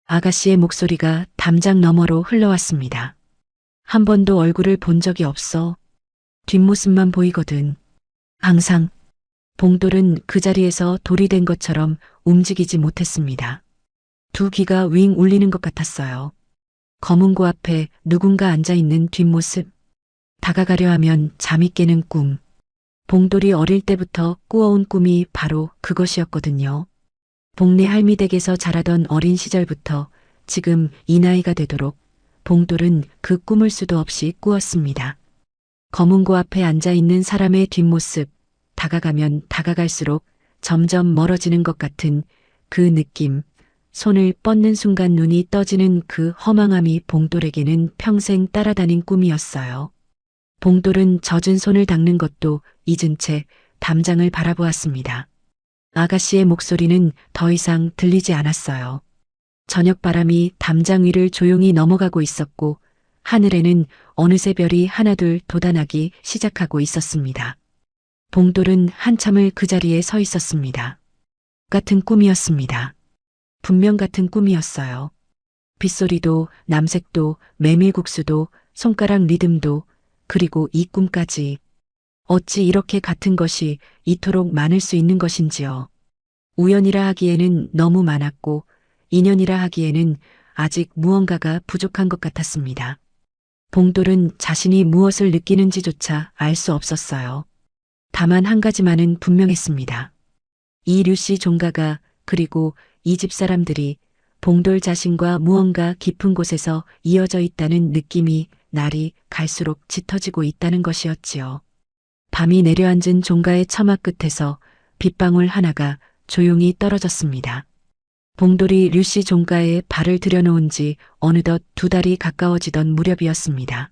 아가씨의 목소리가 담장 너머로 흘러왔습니다. 한 번도 얼굴을 본 적이 없어. 뒷모습만 보이거든. 항상. 봉돌은 그 자리에서 돌이 된 것처럼 움직이지 못했습니다. 두 귀가 윙 울리는 것 같았어요. 거문고 앞에 누군가 앉아있는 뒷모습. 다가가려 하면 잠이 깨는 꿈. 봉돌이 어릴 때부터 꾸어온 꿈이 바로 그것이었거든요. 동네 할미 댁에서 자라던 어린 시절부터 지금 이 나이가 되도록 봉돌은 그 꿈을 수도 없이 꾸었습니다. 거문고 앞에 앉아있는 사람의 뒷모습, 다가가면 다가갈수록 점점 멀어지는 것 같은 그 느낌, 손을 뻗는 순간 눈이 떠지는 그 허망함이 봉돌에게는 평생 따라다닌 꿈이었어요. 봉돌은 젖은 손을 닦는 것도 잊은 채 담장을 바라보았습니다. 아가씨의 목소리는 더 이상 들리지 않았어요. 저녁바람이 담장 위를 조용히 넘어가고 있었고 하늘에는 어느새 별이 하나둘 돋아나기 시작하고 있었습니다. 봉돌은 한참을 그 자리에 서 있었습니다. 같은 꿈이었습니다. 분명 같은 꿈이었어요. 빗소리도 남색도 메밀국수도 손가락 리듬도 그리고 이 꿈까지. 어찌 이렇게 같은 것이 이토록 많을 수 있는 것인지요. 우연이라 하기에는 너무 많았고 인연이라 하기에는 아직 무언가가 부족한 것 같았습니다. 봉돌은 자신이 무엇을 느끼는지조차 알 수 없었어요. 다만 한 가지만은 분명했습니다. 이 류씨 종가가 그리고 이 집 사람들이 봉돌 자신과 무언가 깊은 곳에서 이어져 있다는 느낌이 날이 갈수록 짙어지고 있다는 것이었지요. 밤이 내려앉은 종가의 처마 끝에서 빗방울 하나가 조용히 떨어졌습니다. 봉돌이 류씨 종가에 발을 들여놓은 지 어느덧 2달이 가까워지던 무렵이었습니다.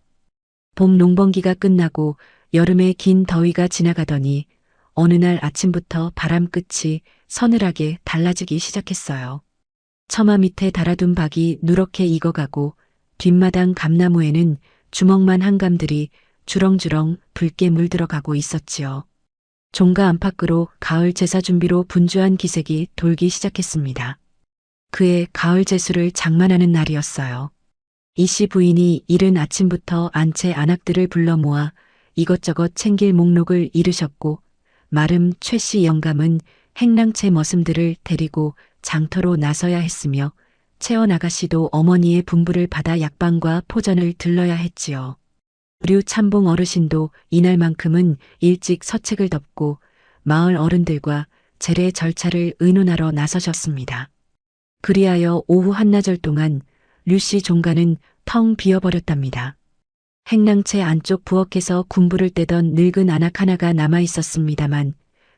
봄 농번기가 끝나고 여름의 긴 더위가 지나가더니 어느 날 아침부터 바람 끝이 서늘하게 달라지기 시작했어요. 처마 밑에 달아둔 박이 누렇게 익어가고 뒷마당 감나무에는 주먹만 한 감들이 주렁주렁 붉게 물들어가고 있었지요. 종가 안팎으로 가을 제사 준비로 분주한 기색이 돌기 시작했습니다. 그의 가을 제수를 장만하는 날이었어요. 이씨 부인이 이른 아침부터 안채 안악들을 불러 모아 이것저것 챙길 목록을 이르셨고 마름 최씨 영감은 행랑채 머슴들을 데리고 장터로 나서야 했으며 채원 아가씨도 어머니의 분부를 받아 약방과 포전을 들러야 했지요. 류 참봉 어르신도 이날만큼은 일찍 서책을 덮고 마을 어른들과 제례 절차를 의논하러 나서셨습니다. 그리하여 오후 한나절 동안 류씨 종가는 텅 비어버렸답니다. 행랑채 안쪽 부엌에서 군부를 떼던 늙은 안악 하나가 남아 있었습니다만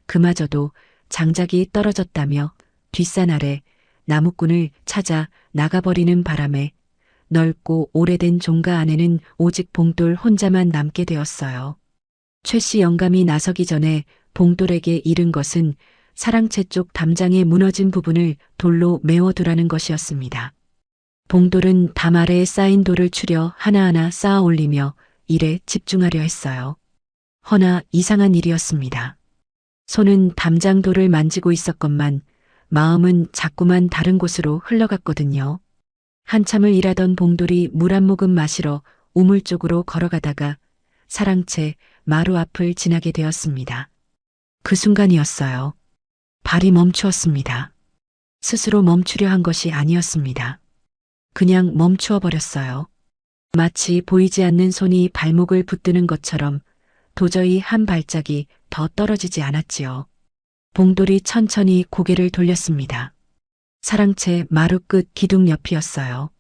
그마저도 장작이 떨어졌다며 뒷산 아래 나무꾼을 찾아 나가버리는 바람에 넓고 오래된 종가 안에는 오직 봉돌 혼자만 남게 되었어요. 최씨 영감이 나서기 전에 봉돌에게 이른 것은 사랑채 쪽 담장에 무너진 부분을 돌로 메워두라는 것이었습니다. 봉돌은 담 아래에 쌓인 돌을 추려 하나하나 쌓아 올리며 일에 집중하려 했어요. 허나 이상한 일이었습니다. 손은 담장돌을 만지고 있었건만 마음은 자꾸만 다른 곳으로 흘러갔거든요. 한참을 일하던 봉돌이 물 한 모금 마시러 우물 쪽으로 걸어가다가 사랑채 마루 앞을 지나게 되었습니다. 그 순간이었어요. 발이 멈추었습니다. 스스로 멈추려 한 것이 아니었습니다. 그냥 멈추어 버렸어요. 마치 보이지 않는 손이 발목을 붙드는 것처럼 도저히 한 발짝이 더 떨어지지 않았지요. 봉돌이 천천히 고개를 돌렸습니다. 사랑채 마루 끝 기둥 옆이었어요.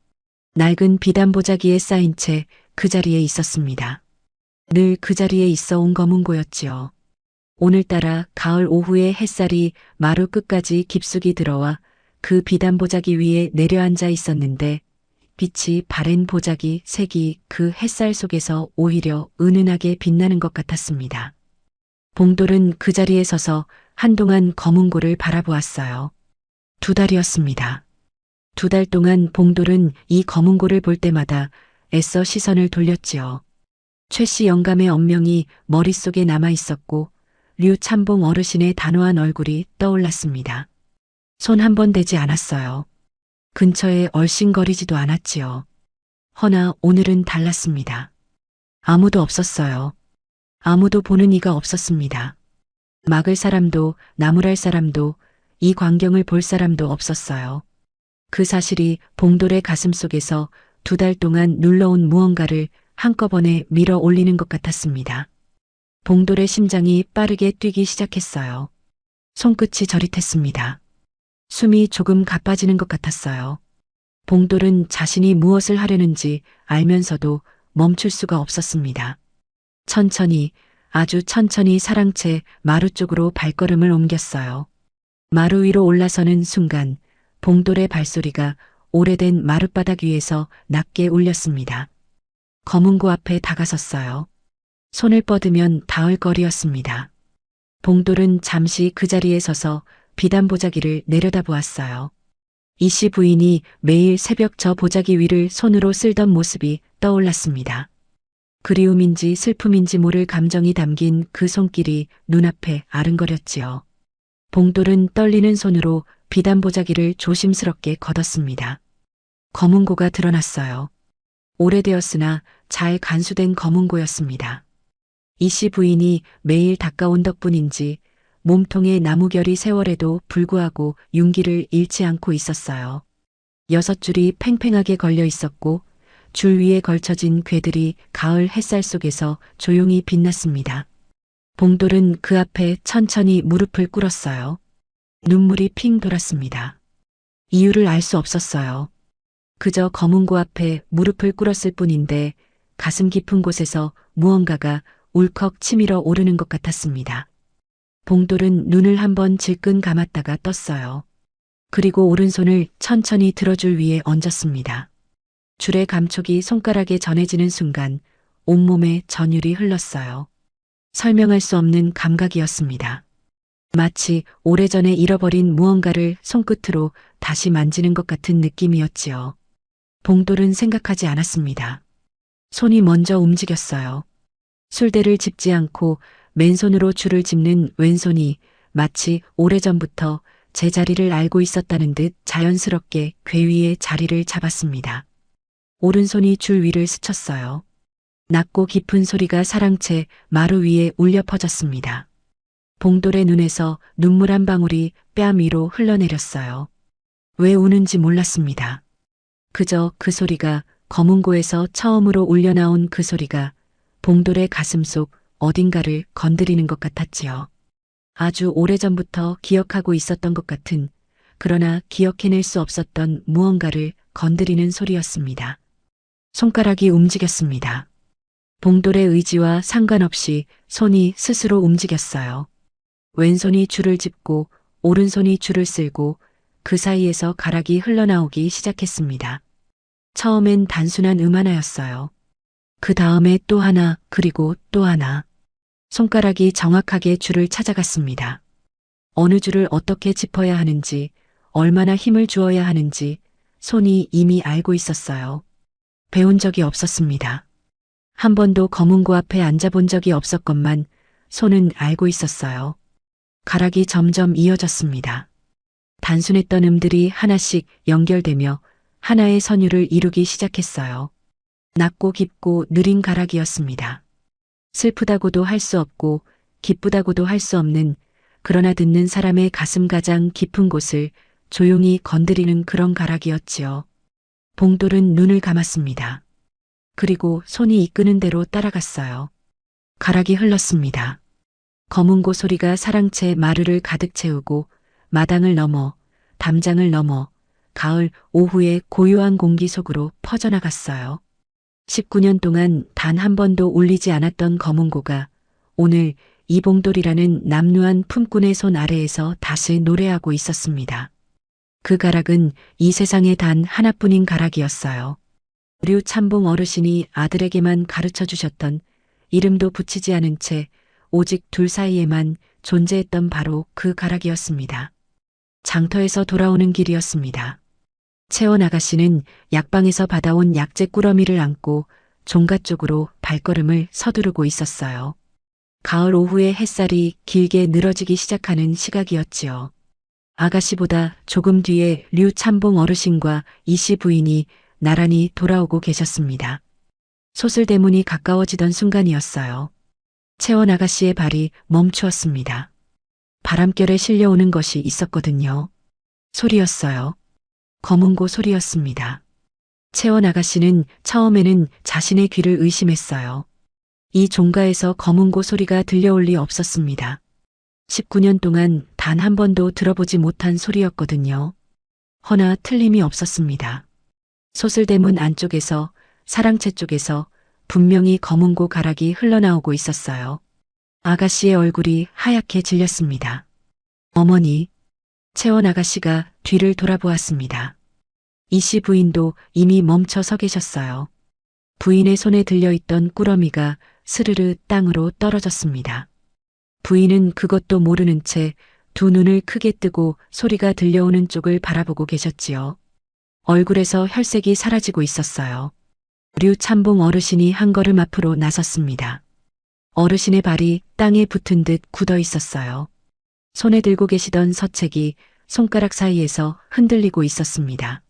낡은 비단보자기에 쌓인 채 그 자리에 있었습니다. 늘 그 자리에 있어 온 검은고였지요. 오늘따라 가을 오후에 햇살이 마루 끝까지 깊숙이 들어와 그 비단보자기 위에 내려앉아 있었는데 빛이 바랜 보자기 색이 그 햇살 속에서 오히려 은은하게 빛나는 것 같았습니다. 봉돌은 그 자리에 서서 한동안 검은고를 바라보았어요. 2달이었습니다. 2달 동안 봉돌은 이 검은고를 볼 때마다 애써 시선을 돌렸지요. 최씨 영감의 언명이 머릿속에 남아 있었고 류 참봉 어르신의 단호한 얼굴이 떠올랐습니다. 손 한 번 대지 않았어요. 근처에 얼씬거리지도 않았지요. 허나 오늘은 달랐습니다. 아무도 없었어요. 아무도 보는 이가 없었습니다. 막을 사람도 나무랄 사람도 이 광경을 볼 사람도 없었어요. 그 사실이 봉돌의 가슴 속에서 2달 동안 눌러온 무언가를 한꺼번에 밀어 올리는 것 같았습니다. 봉돌의 심장이 빠르게 뛰기 시작했어요. 손끝이 저릿했습니다. 숨이 조금 가빠지는 것 같았어요. 봉돌은 자신이 무엇을 하려는지 알면서도 멈출 수가 없었습니다. 천천히, 아주 천천히 사랑채 마루 쪽으로 발걸음을 옮겼어요. 마루 위로 올라서는 순간 봉돌의 발소리가 오래된 마룻바닥 위에서 낮게 울렸습니다. 검은고 앞에 다가섰어요. 손을 뻗으면 닿을 거리였습니다. 봉돌은 잠시 그 자리에 서서 비단보자기를 내려다보았어요. 이씨 부인이 매일 새벽 저 보자기 위를 손으로 쓸던 모습이 떠올랐습니다. 그리움인지 슬픔인지 모를 감정이 담긴 그 손길이 눈앞에 아른거렸지요. 봉돌은 떨리는 손으로 비단보자기를 조심스럽게 걷었습니다. 검은고가 드러났어요. 오래되었으나 잘 간수된 검은고였습니다. 이씨 부인이 매일 닦아온 덕분인지 몸통에 나무결이 세월에도 불구하고 윤기를 잃지 않고 있었어요. 6줄이 팽팽하게 걸려 있었고 줄 위에 걸쳐진 궤들이 가을 햇살 속에서 조용히 빛났습니다. 봉돌은 그 앞에 천천히 무릎을 꿇었어요. 눈물이 핑 돌았습니다. 이유를 알 수 없었어요. 그저 검은고 앞에 무릎을 꿇었을 뿐인데 가슴 깊은 곳에서 무언가가 울컥 치밀어 오르는 것 같았습니다. 봉돌은 눈을 한번 질끈 감았다가 떴어요. 그리고 오른손을 천천히 들어줄 위에 얹었습니다. 줄의 감촉이 손가락에 전해지는 순간 온몸에 전율이 흘렀어요. 설명할 수 없는 감각이었습니다. 마치 오래전에 잃어버린 무언가를 손끝으로 다시 만지는 것 같은 느낌이었지요. 봉돌은 생각하지 않았습니다. 손이 먼저 움직였어요. 술대를 짚지 않고 맨손으로 줄을 짚는 왼손이 마치 오래전부터 제자리를 알고 있었다는 듯 자연스럽게 궤 위에 자리를 잡았습니다. 오른손이 줄 위를 스쳤어요. 낮고 깊은 소리가 사랑채 마루 위에 울려 퍼졌습니다. 봉돌의 눈에서 눈물 한 방울이 뺨 위로 흘러내렸어요. 왜 우는지 몰랐습니다. 그저 그 소리가 검은고에서 처음으로 울려나온 그 소리가 봉돌의 가슴 속 어딘가를 건드리는 것 같았지요. 아주 오래전부터 기억하고 있었던 것 같은, 그러나 기억해낼 수 없었던 무언가를 건드리는 소리였습니다. 손가락이 움직였습니다. 봉돌의 의지와 상관없이 손이 스스로 움직였어요. 왼손이 줄을 짚고 오른손이 줄을 쓸고 그 사이에서 가락이 흘러나오기 시작했습니다. 처음엔 단순한 하나였어요. 그 다음에 또 하나, 그리고 또 하나. 손가락이 정확하게 줄을 찾아갔습니다. 어느 줄을 어떻게 짚어야 하는지, 얼마나 힘을 주어야 하는지 손이 이미 알고 있었어요. 배운 적이 없었습니다. 한 번도 검은고 앞에 앉아본 적이 없었건만 손은 알고 있었어요. 가락이 점점 이어졌습니다. 단순했던 음들이 하나씩 연결되며 하나의 선율을 이루기 시작했어요. 낮고 깊고 느린 가락이었습니다. 슬프다고도 할 수 없고 기쁘다고도 할 수 없는, 그러나 듣는 사람의 가슴 가장 깊은 곳을 조용히 건드리는 그런 가락이었지요. 봉돌은 눈을 감았습니다. 그리고 손이 이끄는 대로 따라갔어요. 가락이 흘렀습니다. 검은고 소리가 사랑채 마루를 가득 채우고 마당을 넘어 담장을 넘어 가을 오후의 고요한 공기 속으로 퍼져나갔어요. 19년 동안 단 한 번도 울리지 않았던 검은고가 오늘 이봉돌이라는 남루한 품꾼의 손 아래에서 다시 노래하고 있었습니다. 그 가락은 이 세상에 단 하나뿐인 가락이었어요. 류참봉 어르신이 아들에게만 가르쳐 주셨던, 이름도 붙이지 않은 채 오직 둘 사이에만 존재했던 바로 그 가락이었습니다. 장터에서 돌아오는 길이었습니다. 채원 아가씨는 약방에서 받아온 약재 꾸러미를 안고 종가 쪽으로 발걸음을 서두르고 있었어요. 가을 오후의 햇살이 길게 늘어지기 시작하는 시각이었지요. 아가씨보다 조금 뒤에 류참봉 어르신과 이씨 부인이 나란히 돌아오고 계셨습니다. 소슬대문이 가까워지던 순간이었어요. 채원 아가씨의 발이 멈추었습니다. 바람결에 실려오는 것이 있었거든요. 소리였어요. 검은고 소리였습니다. 채원 아가씨는 처음에는 자신의 귀를 의심했어요. 이 종가에서 검은고 소리가 들려올 리 없었습니다. 19년 동안 단 한 번도 들어보지 못한 소리였거든요. 허나 틀림이 없었습니다. 소슬대문 안쪽에서, 사랑채 쪽에서 분명히 검은고 가락이 흘러나오고 있었어요. 아가씨의 얼굴이 하얗게 질렸습니다. 어머니. 채원 아가씨가 뒤를 돌아보았습니다. 이씨 부인도 이미 멈춰 서 계셨어요. 부인의 손에 들려있던 꾸러미가 스르르 땅으로 떨어졌습니다. 부인은 그것도 모르는 채 두 눈을 크게 뜨고 소리가 들려오는 쪽을 바라보고 계셨지요. 얼굴에서 혈색이 사라지고 있었어요. 류참봉 어르신이 한 걸음 앞으로 나섰습니다. 어르신의 발이 땅에 붙은 듯 굳어 있었어요. 손에 들고 계시던 서책이 손가락 사이에서 흔들리고 있었습니다.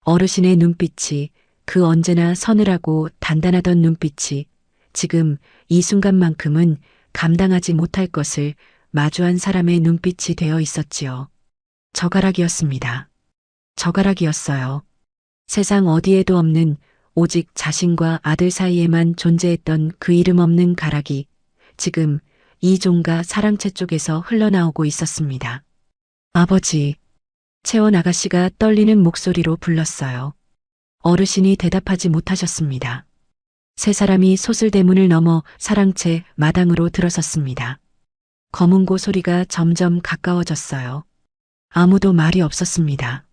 어르신의 눈빛이, 그 언제나 서늘하고 단단하던 눈빛이 지금 이 순간만큼은 감당하지 못할 것을 마주한 사람의 눈빛이 되어 있었지요. 저가락이었습니다. 저가락이었어요. 세상 어디에도 없는 오직 자신과 아들 사이에만 존재했던 그 이름 없는 가락이 지금 이종가 사랑채 쪽에서 흘러나오고 있었습니다. 아버지, 채원 아가씨가 떨리는 목소리로 불렀어요. 어르신이 대답하지 못하셨습니다. 세 사람이 소슬대문을 넘어 사랑채 마당으로 들어섰습니다. 검은고 소리가 점점 가까워졌어요. 아무도 말이 없었습니다.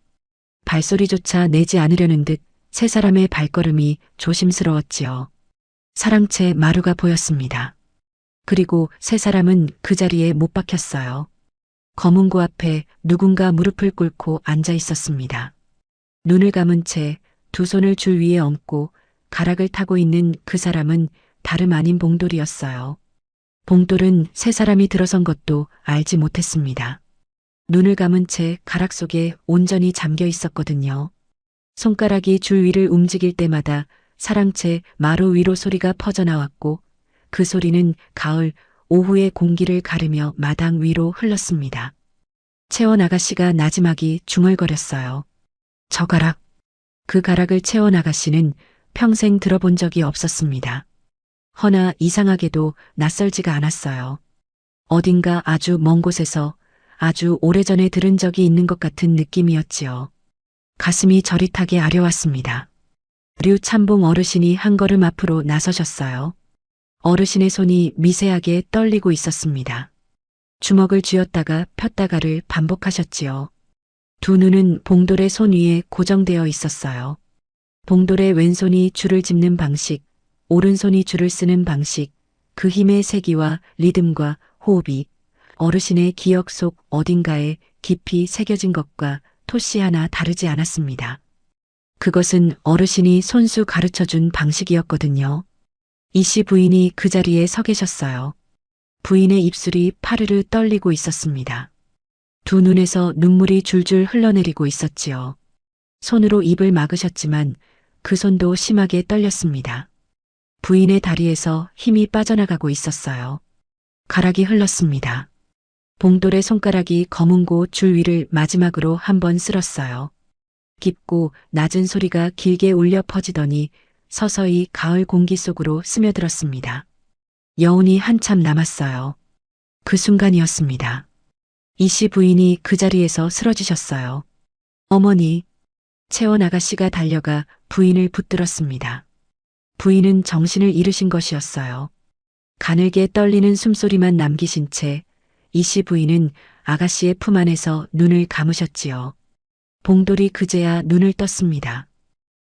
발소리조차 내지 않으려는 듯 세 사람의 발걸음이 조심스러웠지요. 사랑채 마루가 보였습니다. 그리고 세 사람은 그 자리에 못 박혔어요. 검은고 앞에 누군가 무릎을 꿇고 앉아 있었습니다. 눈을 감은 채 두 손을 줄 위에 얹고 가락을 타고 있는 그 사람은 다름 아닌 봉돌이었어요. 봉돌은 세 사람이 들어선 것도 알지 못했습니다. 눈을 감은 채 가락 속에 온전히 잠겨 있었거든요. 손가락이 줄 위를 움직일 때마다 사랑채 마루 위로 소리가 퍼져나왔고 그 소리는 가을 오후의 공기를 가르며 마당 위로 흘렀습니다. 채원 아가씨가 나지막이 중얼거렸어요. 저 가락. 그 가락을 채원 아가씨는 평생 들어본 적이 없었습니다. 허나 이상하게도 낯설지가 않았어요. 어딘가 아주 먼 곳에서 아주 오래전에 들은 적이 있는 것 같은 느낌이었지요. 가슴이 저릿하게 아려왔습니다. 류참봉 어르신이 한 걸음 앞으로 나서셨어요. 어르신의 손이 미세하게 떨리고 있었습니다. 주먹을 쥐었다가 폈다가를 반복하셨지요. 두 눈은 봉돌의 손 위에 고정되어 있었어요. 봉돌의 왼손이 줄을 짚는 방식, 오른손이 줄을 쓰는 방식, 그 힘의 세기와 리듬과 호흡이 어르신의 기억 속 어딘가에 깊이 새겨진 것과 토씨 하나 다르지 않았습니다. 그것은 어르신이 손수 가르쳐준 방식이었거든요. 이씨 부인이 그 자리에 서 계셨어요. 부인의 입술이 파르르 떨리고 있었습니다. 두 눈에서 눈물이 줄줄 흘러내리고 있었지요. 손으로 입을 막으셨지만 그 손도 심하게 떨렸습니다. 부인의 다리에서 힘이 빠져나가고 있었어요. 가락이 흘렀습니다. 봉돌의 손가락이 검은고 줄 위를 마지막으로 한번 쓸었어요. 깊고 낮은 소리가 길게 울려 퍼지더니 서서히 가을 공기 속으로 스며들었습니다. 여운이 한참 남았어요. 그 순간이었습니다. 이씨 부인이 그 자리에서 쓰러지셨어요. 어머니, 채원 아가씨가 달려가 부인을 붙들었습니다. 부인은 정신을 잃으신 것이었어요. 가늘게 떨리는 숨소리만 남기신 채 이씨 부인은 아가씨의 품 안에서 눈을 감으셨지요. 봉돌이 그제야 눈을 떴습니다.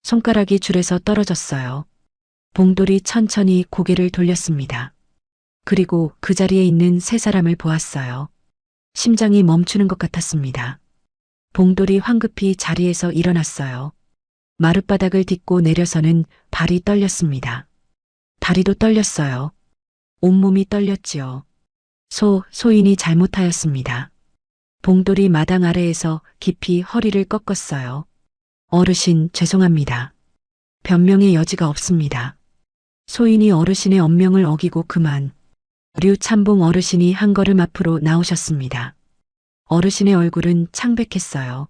손가락이 줄에서 떨어졌어요. 봉돌이 천천히 고개를 돌렸습니다. 그리고 그 자리에 있는 세 사람을 보았어요. 심장이 멈추는 것 같았습니다. 봉돌이 황급히 자리에서 일어났어요. 마룻바닥을 딛고 내려서는 발이 떨렸습니다. 다리도 떨렸어요. 온몸이 떨렸지요. 소인이 잘못하였습니다. 봉돌이 마당 아래에서 깊이 허리를 꺾었어요. 어르신, 죄송합니다. 변명의 여지가 없습니다. 소인이 어르신의 엄명을 어기고 그만. 류참봉 어르신이 한 걸음 앞으로 나오셨습니다. 어르신의 얼굴은 창백했어요.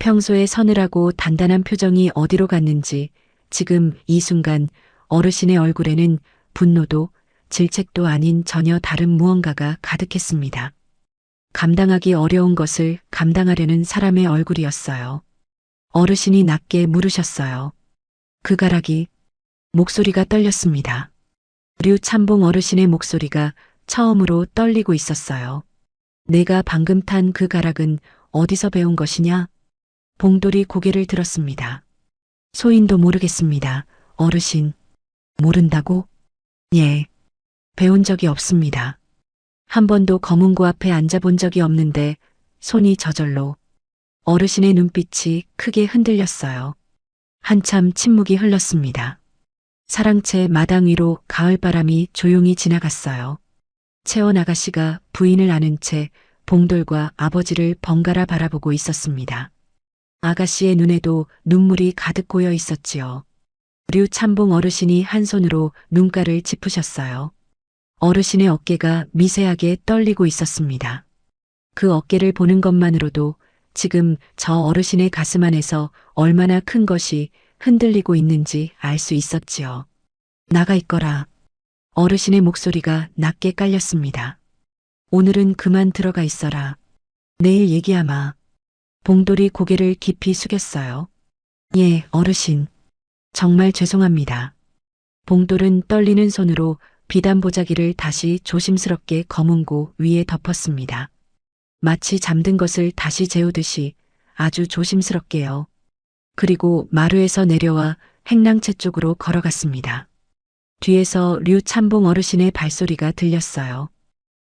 평소에 서늘하고 단단한 표정이 어디로 갔는지 지금 이 순간 어르신의 얼굴에는 분노도 질책도 아닌 전혀 다른 무언가가 가득했습니다. 감당하기 어려운 것을 감당하려는 사람의 얼굴이었어요. 어르신이 낮게 물으셨어요. 그 가락이. 목소리가 떨렸습니다. 류참봉 어르신의 목소리가 처음으로 떨리고 있었어요. 내가 방금 탄 그 가락은 어디서 배운 것이냐? 봉돌이 고개를 들었습니다. 소인도 모르겠습니다. 어르신. 모른다고? 예. 배운 적이 없습니다. 한 번도 검은고 앞에 앉아본 적이 없는데 손이 저절로. 어르신의 눈빛이 크게 흔들렸어요. 한참 침묵이 흘렀습니다. 사랑채 마당 위로 가을바람이 조용히 지나갔어요. 채원 아가씨가 부인을 안은 채 봉돌과 아버지를 번갈아 바라보고 있었습니다. 아가씨의 눈에도 눈물이 가득 고여 있었지요. 류참봉 어르신이 한 손으로 눈가를 짚으셨어요. 어르신의 어깨가 미세하게 떨리고 있었습니다. 그 어깨를 보는 것만으로도 지금 저 어르신의 가슴 안에서 얼마나 큰 것이 흔들리고 있는지 알 수 있었지요. 나가 있거라. 어르신의 목소리가 낮게 깔렸습니다. 오늘은 그만 들어가 있어라. 내일 얘기하마. 봉돌이 고개를 깊이 숙였어요. 예, 어르신. 정말 죄송합니다. 봉돌은 떨리는 손으로 비단 보자기를 다시 조심스럽게 검은고 위에 덮었습니다. 마치 잠든 것을 다시 재우듯이 아주 조심스럽게요. 그리고 마루에서 내려와 행랑채 쪽으로 걸어갔습니다. 뒤에서 류참봉 어르신의 발소리가 들렸어요.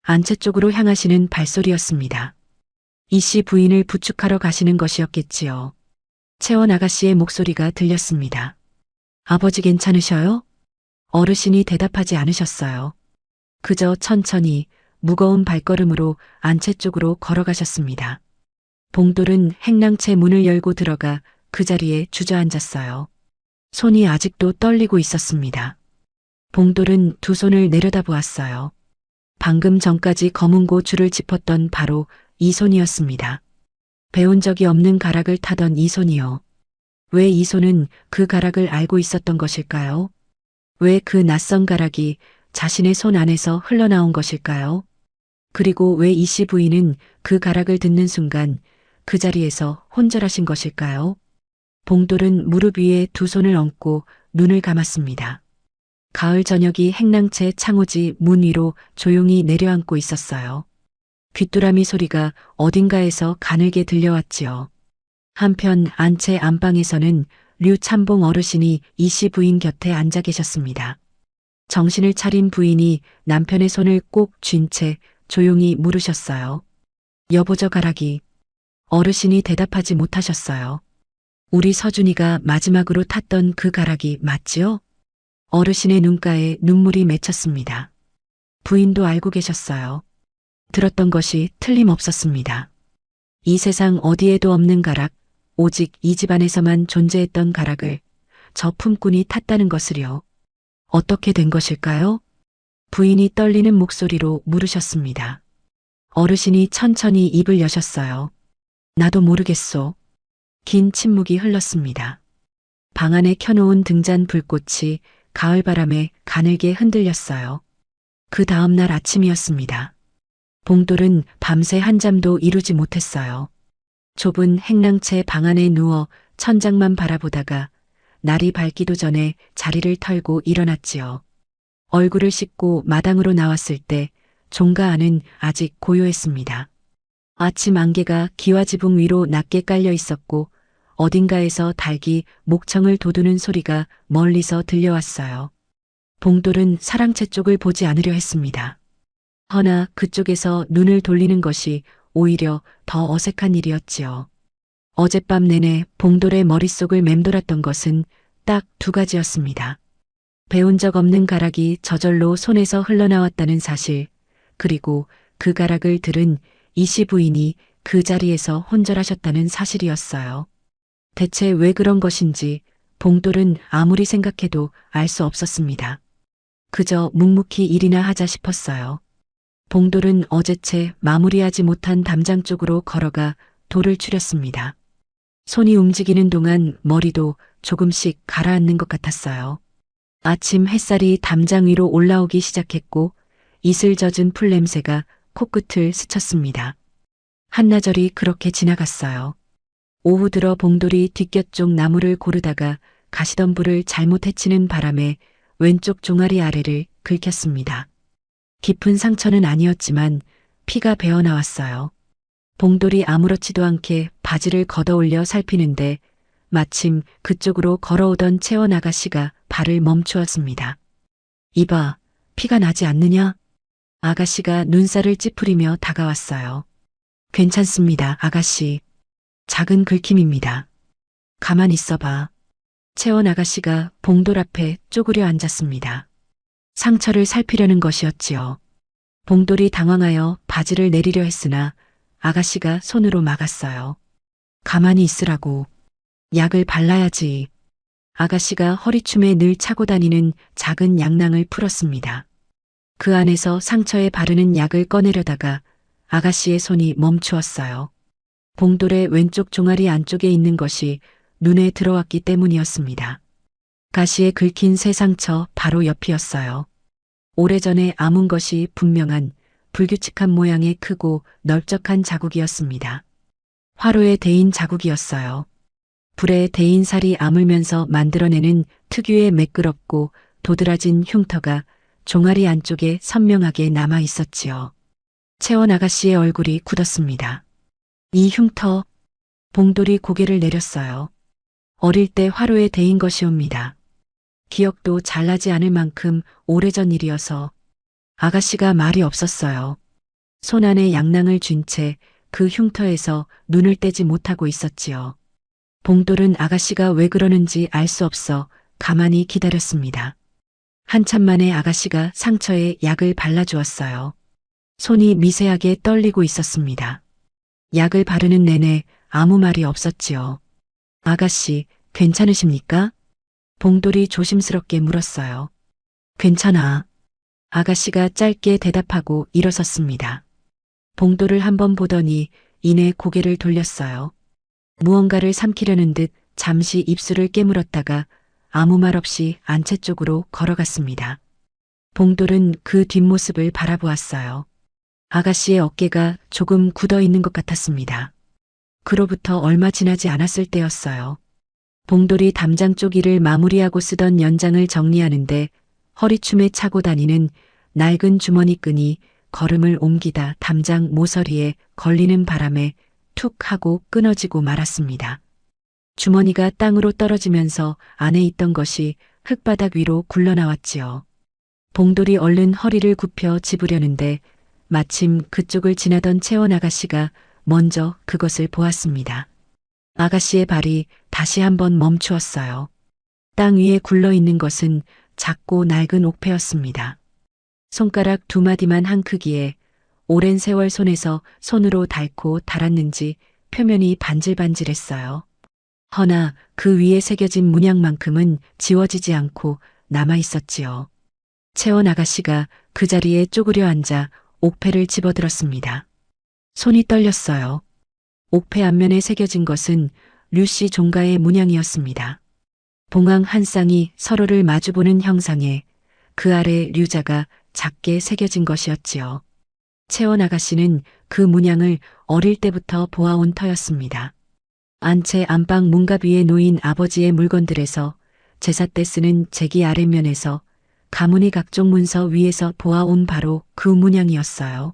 안채 쪽으로 향하시는 발소리였습니다. 이 씨 부인을 부축하러 가시는 것이었겠지요. 채원 아가씨의 목소리가 들렸습니다. 아버지 괜찮으셔요? 어르신이 대답하지 않으셨어요. 그저 천천히 무거운 발걸음으로 안채 쪽으로 걸어가셨습니다. 봉돌은 행랑채 문을 열고 들어가 그 자리에 주저앉았어요. 손이 아직도 떨리고 있었습니다. 봉돌은 두 손을 내려다보았어요. 방금 전까지 검은고 줄을 짚었던 바로 이 손이었습니다. 배운 적이 없는 가락을 타던 이 손이요. 왜 이 손은 그 가락을 알고 있었던 것일까요? 왜 그 낯선 가락이 자신의 손 안에서 흘러나온 것일까요? 그리고 왜 이 씨 부인은 그 가락을 듣는 순간 그 자리에서 혼절하신 것일까요? 봉돌은 무릎 위에 두 손을 얹고 눈을 감았습니다. 가을 저녁이 행랑채 창호지 문 위로 조용히 내려앉고 있었어요. 귀뚜라미 소리가 어딘가에서 가늘게 들려왔지요. 한편 안채 안방에서는 류참봉 어르신이 이 씨 부인 곁에 앉아 계셨습니다. 정신을 차린 부인이 남편의 손을 꼭 쥔 채 조용히 물으셨어요. 여보 저 가락이. 어르신이 대답하지 못하셨어요. 우리 서준이가 마지막으로 탔던 그 가락이 맞지요? 어르신의 눈가에 눈물이 맺혔습니다. 부인도 알고 계셨어요. 들었던 것이 틀림없었습니다. 이 세상 어디에도 없는 가락, 오직 이 집안에서만 존재했던 가락을 저 품꾼이 탔다는 것을요. 어떻게 된 것일까요? 부인이 떨리는 목소리로 물으셨습니다. 어르신이 천천히 입을 여셨어요. 나도 모르겠소. 긴 침묵이 흘렀습니다. 방 안에 켜놓은 등잔 불꽃이 가을바람에 가늘게 흔들렸어요. 그 다음 날 아침이었습니다. 봉돌은 밤새 한잠도 이루지 못했어요. 좁은 행랑채 방 안에 누워 천장만 바라보다가 날이 밝기도 전에 자리를 털고 일어났지요. 얼굴을 씻고 마당으로 나왔을 때 종가 안은 아직 고요했습니다. 아침 안개가 기와지붕 위로 낮게 깔려 있었고 어딘가에서 닭이 목청을 돋우는 소리가 멀리서 들려왔어요. 봉돌은 사랑채 쪽을 보지 않으려 했습니다. 허나 그쪽에서 눈을 돌리는 것이 오히려 더 어색한 일이었지요. 어젯밤 내내 봉돌의 머릿속을 맴돌았던 것은 딱 두 가지였습니다. 배운 적 없는 가락이 저절로 손에서 흘러나왔다는 사실, 그리고 그 가락을 들은 이 씨 부인이 그 자리에서 혼절하셨다는 사실이었어요. 대체 왜 그런 것인지 봉돌은 아무리 생각해도 알 수 없었습니다. 그저 묵묵히 일이나 하자 싶었어요. 봉돌은 어제채 마무리하지 못한 담장 쪽으로 걸어가 돌을 추렸습니다. 손이 움직이는 동안 머리도 조금씩 가라앉는 것 같았어요. 아침 햇살이 담장 위로 올라오기 시작했고 이슬 젖은 풀 냄새가 코끝을 스쳤습니다. 한나절이 그렇게 지나갔어요. 오후 들어 봉돌이 뒷곁 쪽 나무를 고르다가 가시덤불을 잘못 헤치는 바람에 왼쪽 종아리 아래를 긁혔습니다. 깊은 상처는 아니었지만 피가 배어 나왔어요. 봉돌이 아무렇지도 않게 바지를 걷어올려 살피는데 마침 그쪽으로 걸어오던 채원 아가씨가 발을 멈추었습니다. 이봐, 피가 나지 않느냐? 아가씨가 눈살을 찌푸리며 다가왔어요. 괜찮습니다, 아가씨. 작은 긁힘입니다. 가만 있어봐. 채원 아가씨가 봉돌 앞에 쪼그려 앉았습니다. 상처를 살피려는 것이었지요. 봉돌이 당황하여 바지를 내리려 했으나 아가씨가 손으로 막았어요. 가만히 있으라고. 약을 발라야지. 아가씨가 허리춤에 늘 차고 다니는 작은 양낭을 풀었습니다. 그 안에서 상처에 바르는 약을 꺼내려다가 아가씨의 손이 멈추었어요. 봉돌의 왼쪽 종아리 안쪽에 있는 것이 눈에 들어왔기 때문이었습니다. 가시에 긁힌 새 상처 바로 옆이었어요. 오래전에 아문 것이 분명한 불규칙한 모양의 크고 넓적한 자국이었습니다. 화로에 데인 자국이었어요. 불에 데인 살이 아물면서 만들어내는 특유의 매끄럽고 도드라진 흉터가 종아리 안쪽에 선명하게 남아 있었지요. 채원 아가씨의 얼굴이 굳었습니다. 이 흉터, 봉돌이 고개를 내렸어요. 어릴 때 화로에 데인 것이옵니다. 기억도 잘 나지 않을 만큼 오래전 일이어서 아가씨가 말이 없었어요. 손 안에 양낭을 쥔 채 그 흉터에서 눈을 떼지 못하고 있었지요. 봉돌은 아가씨가 왜 그러는지 알 수 없어 가만히 기다렸습니다. 한참 만에 아가씨가 상처에 약을 발라주었어요. 손이 미세하게 떨리고 있었습니다. 약을 바르는 내내 아무 말이 없었지요. 아가씨, 괜찮으십니까? 봉돌이 조심스럽게 물었어요. 괜찮아. 아가씨가 짧게 대답하고 일어섰습니다. 봉돌을 한번 보더니 이내 고개를 돌렸어요. 무언가를 삼키려는 듯 잠시 입술을 깨물었다가 아무 말 없이 안채 쪽으로 걸어갔습니다. 봉돌은 그 뒷모습을 바라보았어요. 아가씨의 어깨가 조금 굳어 있는 것 같았습니다. 그로부터 얼마 지나지 않았을 때였어요. 봉돌이 담장 쪽 일을 마무리하고 쓰던 연장을 정리하는데 허리춤에 차고 다니는 낡은 주머니 끈이 걸음을 옮기다 담장 모서리에 걸리는 바람에 툭 하고 끊어지고 말았습니다. 주머니가 땅으로 떨어지면서 안에 있던 것이 흙바닥 위로 굴러나왔지요. 봉돌이 얼른 허리를 굽혀 집으려는데 마침 그쪽을 지나던 채원 아가씨가 먼저 그것을 보았습니다. 아가씨의 발이 다시 한번 멈추었어요. 땅 위에 굴러있는 것은 작고 낡은 옥패였습니다. 손가락 두 마디만 한 크기에 오랜 세월 손에서 손으로 닳고 닳았는지 표면이 반질반질했어요. 허나 그 위에 새겨진 문양만큼은 지워지지 않고 남아있었지요. 채원 아가씨가 그 자리에 쪼그려 앉아 옥패를 집어들었습니다. 손이 떨렸어요. 옥패 앞면에 새겨진 것은 류씨 종가의 문양이었습니다. 봉황 한 쌍이 서로를 마주보는 형상에 그 아래 류자가 작게 새겨진 것이었지요. 채원 아가씨는 그 문양을 어릴 때부터 보아온 터였습니다. 안채 안방 문갑 위에 놓인 아버지의 물건들에서 제사 때 쓰는 제기 아랫면에서 가문의 각종 문서 위에서 보아온 바로 그 문양이었어요.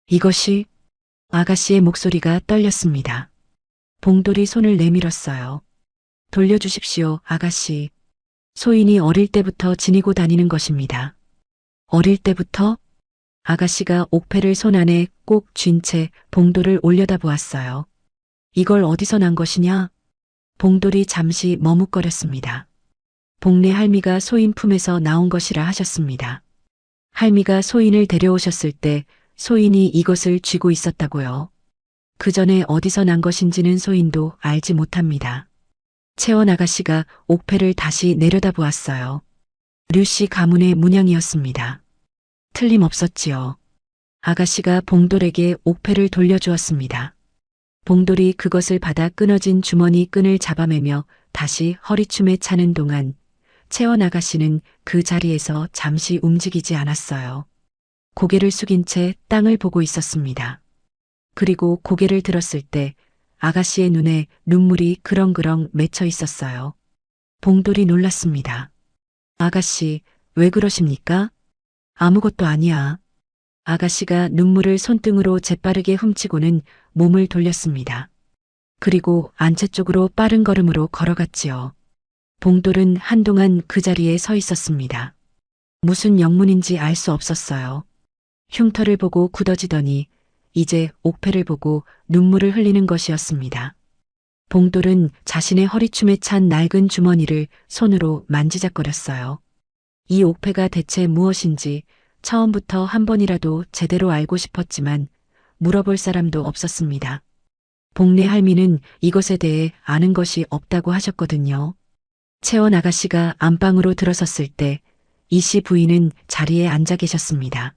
이것이 아가씨의 목소리가 떨렸습니다. 봉돌이 손을 내밀었어요. 돌려주십시오, 아가씨. 소인이 어릴 때부터 지니고 다니는 것입니다. 어릴 때부터? 아가씨가 옥패를 손 안에 꼭 쥔 채 봉돌을 올려다보았어요. 이걸 어디서 난 것이냐? 봉돌이 잠시 머뭇거렸습니다. 복내 할미가 소인 품에서 나온 것이라 하셨습니다. 할미가 소인을 데려오셨을 때 소인이 이것을 쥐고 있었다고요. 그 전에 어디서 난 것인지는 소인도 알지 못합니다. 채원 아가씨가 옥패를 다시 내려다보았어요. 류씨 가문의 문양이었습니다. 틀림없었지요. 아가씨가 봉돌에게 옥패를 돌려주었습니다. 봉돌이 그것을 받아 끊어진 주머니 끈을 잡아매며 다시 허리춤에 차는 동안 채원 아가씨는 그 자리에서 잠시 움직이지 않았어요. 고개를 숙인 채 땅을 보고 있었습니다. 그리고 고개를 들었을 때 아가씨의 눈에 눈물이 그렁그렁 맺혀 있었어요. 봉돌이 놀랐습니다. 아가씨, 왜 그러십니까? 아무것도 아니야. 아가씨가 눈물을 손등으로 재빠르게 훔치고는 몸을 돌렸습니다. 그리고 안채 쪽으로 빠른 걸음으로 걸어갔지요. 봉돌은 한동안 그 자리에 서 있었습니다. 무슨 영문인지 알 수 없었어요. 흉터를 보고 굳어지더니 이제 옥패를 보고 눈물을 흘리는 것이었습니다. 봉돌은 자신의 허리춤에 찬 낡은 주머니를 손으로 만지작거렸어요. 이 옥패가 대체 무엇인지 처음부터 한 번이라도 제대로 알고 싶었지만 물어볼 사람도 없었습니다. 복내 할미는 이것에 대해 아는 것이 없다고 하셨거든요. 채원 아가씨가 안방으로 들어섰을 때 이 씨 부인은 자리에 앉아 계셨습니다.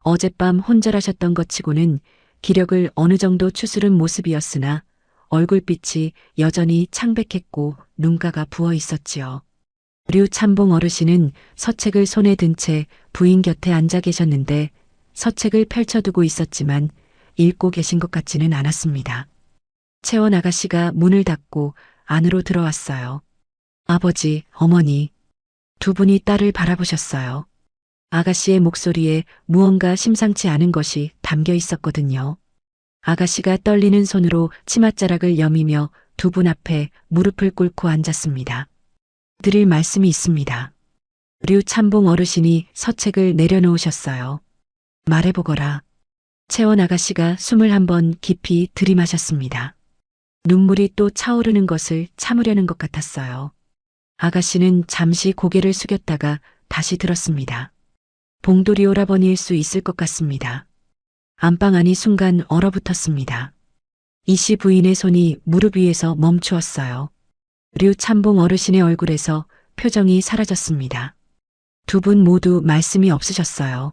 어젯밤 혼절하셨던 것 치고는 기력을 어느 정도 추스른 모습이었으나 얼굴빛이 여전히 창백했고 눈가가 부어 있었지요. 류참봉 어르신은 서책을 손에 든 채 부인 곁에 앉아 계셨는데 서책을 펼쳐두고 있었지만 읽고 계신 것 같지는 않았습니다. 채원 아가씨가 문을 닫고 안으로 들어왔어요. 아버지, 어머니, 두 분이 딸을 바라보셨어요. 아가씨의 목소리에 무언가 심상치 않은 것이 담겨 있었거든요. 아가씨가 떨리는 손으로 치맛자락을 여미며 두 분 앞에 무릎을 꿇고 앉았습니다. 드릴 말씀이 있습니다. 류참봉 어르신이 서책을 내려놓으셨어요. 말해보거라. 채원 아가씨가 숨을 한번 깊이 들이마셨습니다. 눈물이 또 차오르는 것을 참으려는 것 같았어요. 아가씨는 잠시 고개를 숙였다가 다시 들었습니다. 봉돌이 오라버니일 수 있을 것 같습니다. 안방 안이 순간 얼어붙었습니다. 이 씨 부인의 손이 무릎 위에서 멈추었어요. 류참봉 어르신의 얼굴에서 표정이 사라졌습니다. 두 분 모두 말씀이 없으셨어요.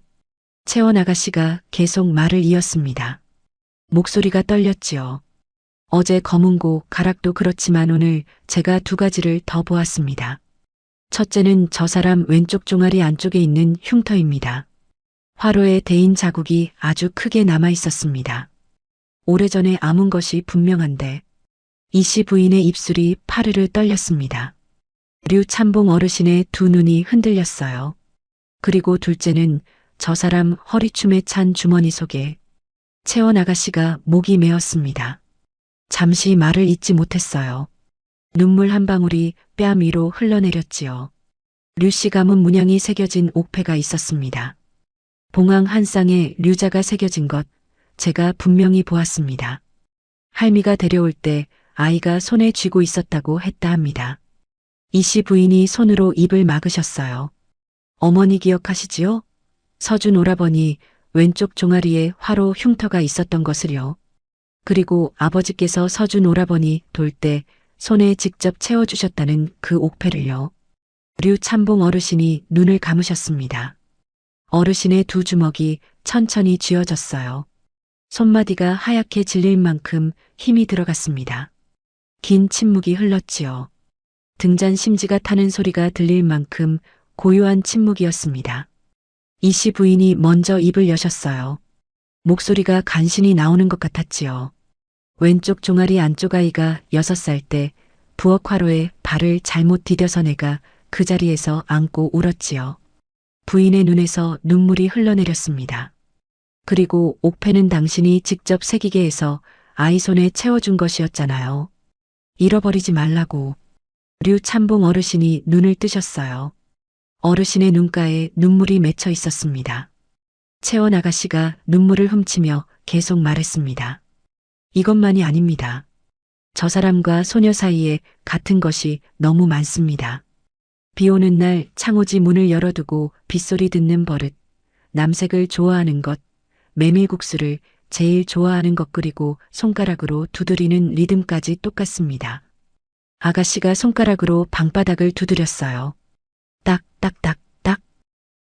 채원 아가씨가 계속 말을 이었습니다. 목소리가 떨렸지요. 어제 검은고 가락도 그렇지만 오늘 제가 두 가지를 더 보았습니다. 첫째는 저 사람 왼쪽 종아리 안쪽에 있는 흉터입니다. 화로에 대인 자국이 아주 크게 남아 있었습니다. 오래전에 아문 것이 분명한데 이 씨 부인의 입술이 파르르 떨렸습니다. 류참봉 어르신의 두 눈이 흔들렸어요. 그리고 둘째는 저 사람 허리춤에 찬 주머니 속에 채원 아가씨가 목이 메었습니다. 잠시 말을 잇지 못했어요. 눈물 한 방울이 뺨 위로 흘러내렸지요. 류씨 가문 문양이 새겨진 옥패가 있었습니다. 봉황 한 쌍에 류자가 새겨진 것 제가 분명히 보았습니다. 할미가 데려올 때 아이가 손에 쥐고 있었다고 했다 합니다. 이 씨 부인이 손으로 입을 막으셨어요. 어머니 기억하시지요? 서준 오라버니 왼쪽 종아리에 화로 흉터가 있었던 것을요. 그리고 아버지께서 서준 오라버니 돌 때 손에 직접 채워주셨다는 그 옥패를요. 류참봉 어르신이 눈을 감으셨습니다. 어르신의 두 주먹이 천천히 쥐어졌어요. 손마디가 하얗게 질릴 만큼 힘이 들어갔습니다. 긴 침묵이 흘렀지요. 등잔 심지가 타는 소리가 들릴 만큼 고요한 침묵이었습니다. 이 씨 부인이 먼저 입을 여셨어요. 목소리가 간신히 나오는 것 같았지요. 왼쪽 종아리 안쪽 아이가 6살 때 부엌 화로에 발을 잘못 디뎌서 내가 그 자리에서 안고 울었지요. 부인의 눈에서 눈물이 흘러내렸습니다. 그리고 옥패는 당신이 직접 새기게 해서 아이 손에 채워준 것이었잖아요. 잃어버리지 말라고. 류참봉 어르신이 눈을 뜨셨어요. 어르신의 눈가에 눈물이 맺혀 있었습니다. 채원 아가씨가 눈물을 훔치며 계속 말했습니다. 이것만이 아닙니다. 저 사람과 소녀 사이에 같은 것이 너무 많습니다. 비 오는 날 창호지 문을 열어두고 빗소리 듣는 버릇, 남색을 좋아하는 것, 메밀국수를 제일 좋아하는 것 그리고 손가락으로 두드리는 리듬까지 똑같습니다. 아가씨가 손가락으로 방바닥을 두드렸어요. 딱, 딱, 딱, 딱.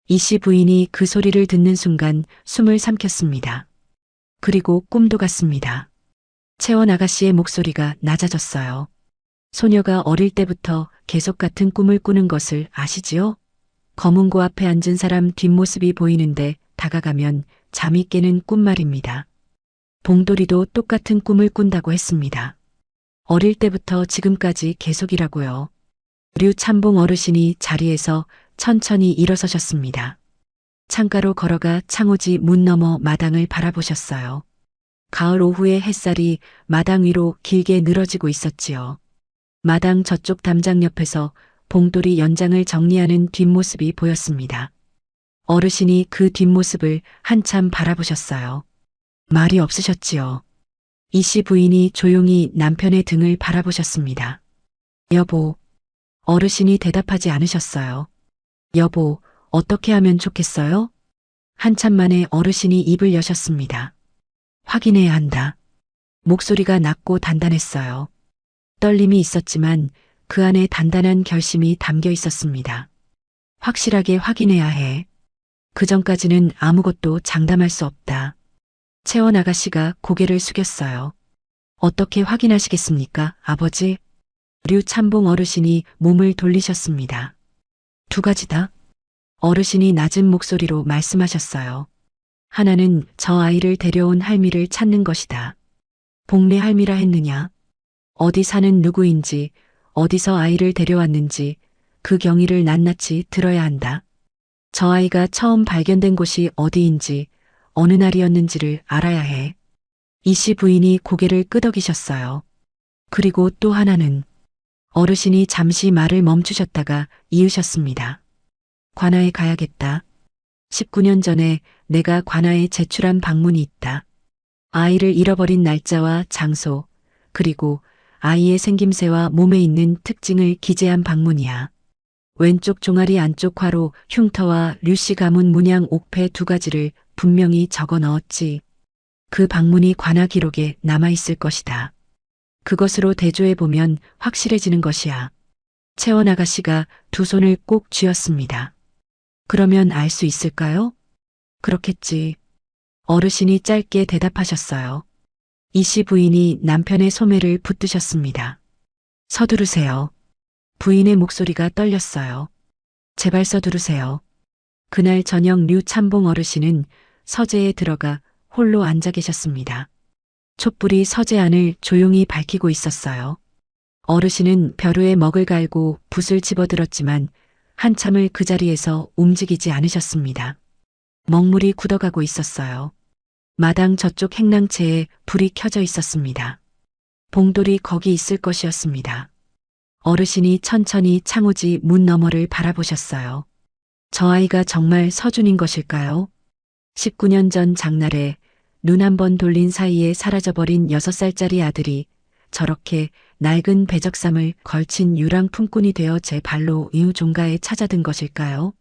이 씨 부인이 그 소리를 듣는 순간 숨을 삼켰습니다. 그리고 꿈도 같습니다. 채원 아가씨의 목소리가 낮아졌어요. 소녀가 어릴 때부터 계속 같은 꿈을 꾸는 것을 아시지요? 검은고 앞에 앉은 사람 뒷모습이 보이는데 다가가면 잠이 깨는 꿈 말입니다. 봉돌이도 똑같은 꿈을 꾼다고 했습니다. 어릴 때부터 지금까지 계속이라고요. 류참봉 어르신이 자리에서 천천히 일어서셨습니다. 창가로 걸어가 창호지 문 너머 마당을 바라보셨어요. 가을 오후의 햇살이 마당 위로 길게 늘어지고 있었지요. 마당 저쪽 담장 옆에서 봉돌이 연장을 정리하는 뒷모습이 보였습니다. 어르신이 그 뒷모습을 한참 바라보셨어요. 말이 없으셨지요. 이 씨 부인이 조용히 남편의 등을 바라보셨습니다. 여보. 어르신이 대답하지 않으셨어요. 여보, 어떻게 하면 좋겠어요? 한참 만에 어르신이 입을 여셨습니다. 확인해야 한다. 목소리가 낮고 단단했어요. 떨림이 있었지만 그 안에 단단한 결심이 담겨 있었습니다. 확실하게 확인해야 해. 그 전까지는 아무것도 장담할 수 없다. 채원 아가씨가 고개를 숙였어요. 어떻게 확인하시겠습니까, 아버지? 류참봉 어르신이 몸을 돌리셨습니다. 두 가지다. 어르신이 낮은 목소리로 말씀하셨어요. 하나는 저 아이를 데려온 할미를 찾는 것이다. 복례 할미라 했느냐? 어디 사는 누구인지, 어디서 아이를 데려왔는지 그 경위를 낱낱이 들어야 한다. 저 아이가 처음 발견된 곳이 어디인지, 어느 날이었는지를 알아야 해. 이씨 부인이 고개를 끄덕이셨어요. 그리고 또 하나는 어르신이 잠시 말을 멈추셨다가 이으셨습니다. 관아에 가야겠다. 19년 전에 내가 관아에 제출한 방문이 있다. 아이를 잃어버린 날짜와 장소, 그리고 아이의 생김새와 몸에 있는 특징을 기재한 방문이야. 왼쪽 종아리 안쪽 괄호 흉터와 류씨 가문 문양 옥패 두 가지를 분명히 적어 넣었지. 그 방문이 관아 기록에 남아있을 것이다. 그것으로 대조해보면 확실해지는 것이야. 채원 아가씨가 두 손을 꼭 쥐었습니다. 그러면 알 수 있을까요? 그렇겠지. 어르신이 짧게 대답하셨어요. 이씨 부인이 남편의 소매를 붙드셨습니다. 서두르세요. 부인의 목소리가 떨렸어요. 제발 서두르세요. 그날 저녁 류참봉 어르신은 서재에 들어가 홀로 앉아 계셨습니다. 촛불이 서재 안을 조용히 밝히고 있었어요. 어르신은 벼루에 먹을 갈고 붓을 집어들었지만 한참을 그 자리에서 움직이지 않으셨습니다. 먹물이 굳어가고 있었어요. 마당 저쪽 행랑채에 불이 켜져 있었습니다. 봉돌이 거기 있을 것이었습니다. 어르신이 천천히 창호지 문 너머를 바라보셨어요. 저 아이가 정말 서준인 것일까요? 19년 전 장날에 눈 한 번 돌린 사이에 사라져버린 6살짜리 아들이 저렇게 낡은 배적삼을 걸친 유랑 품꾼이 되어 제 발로 이웃 종가에 찾아든 것일까요?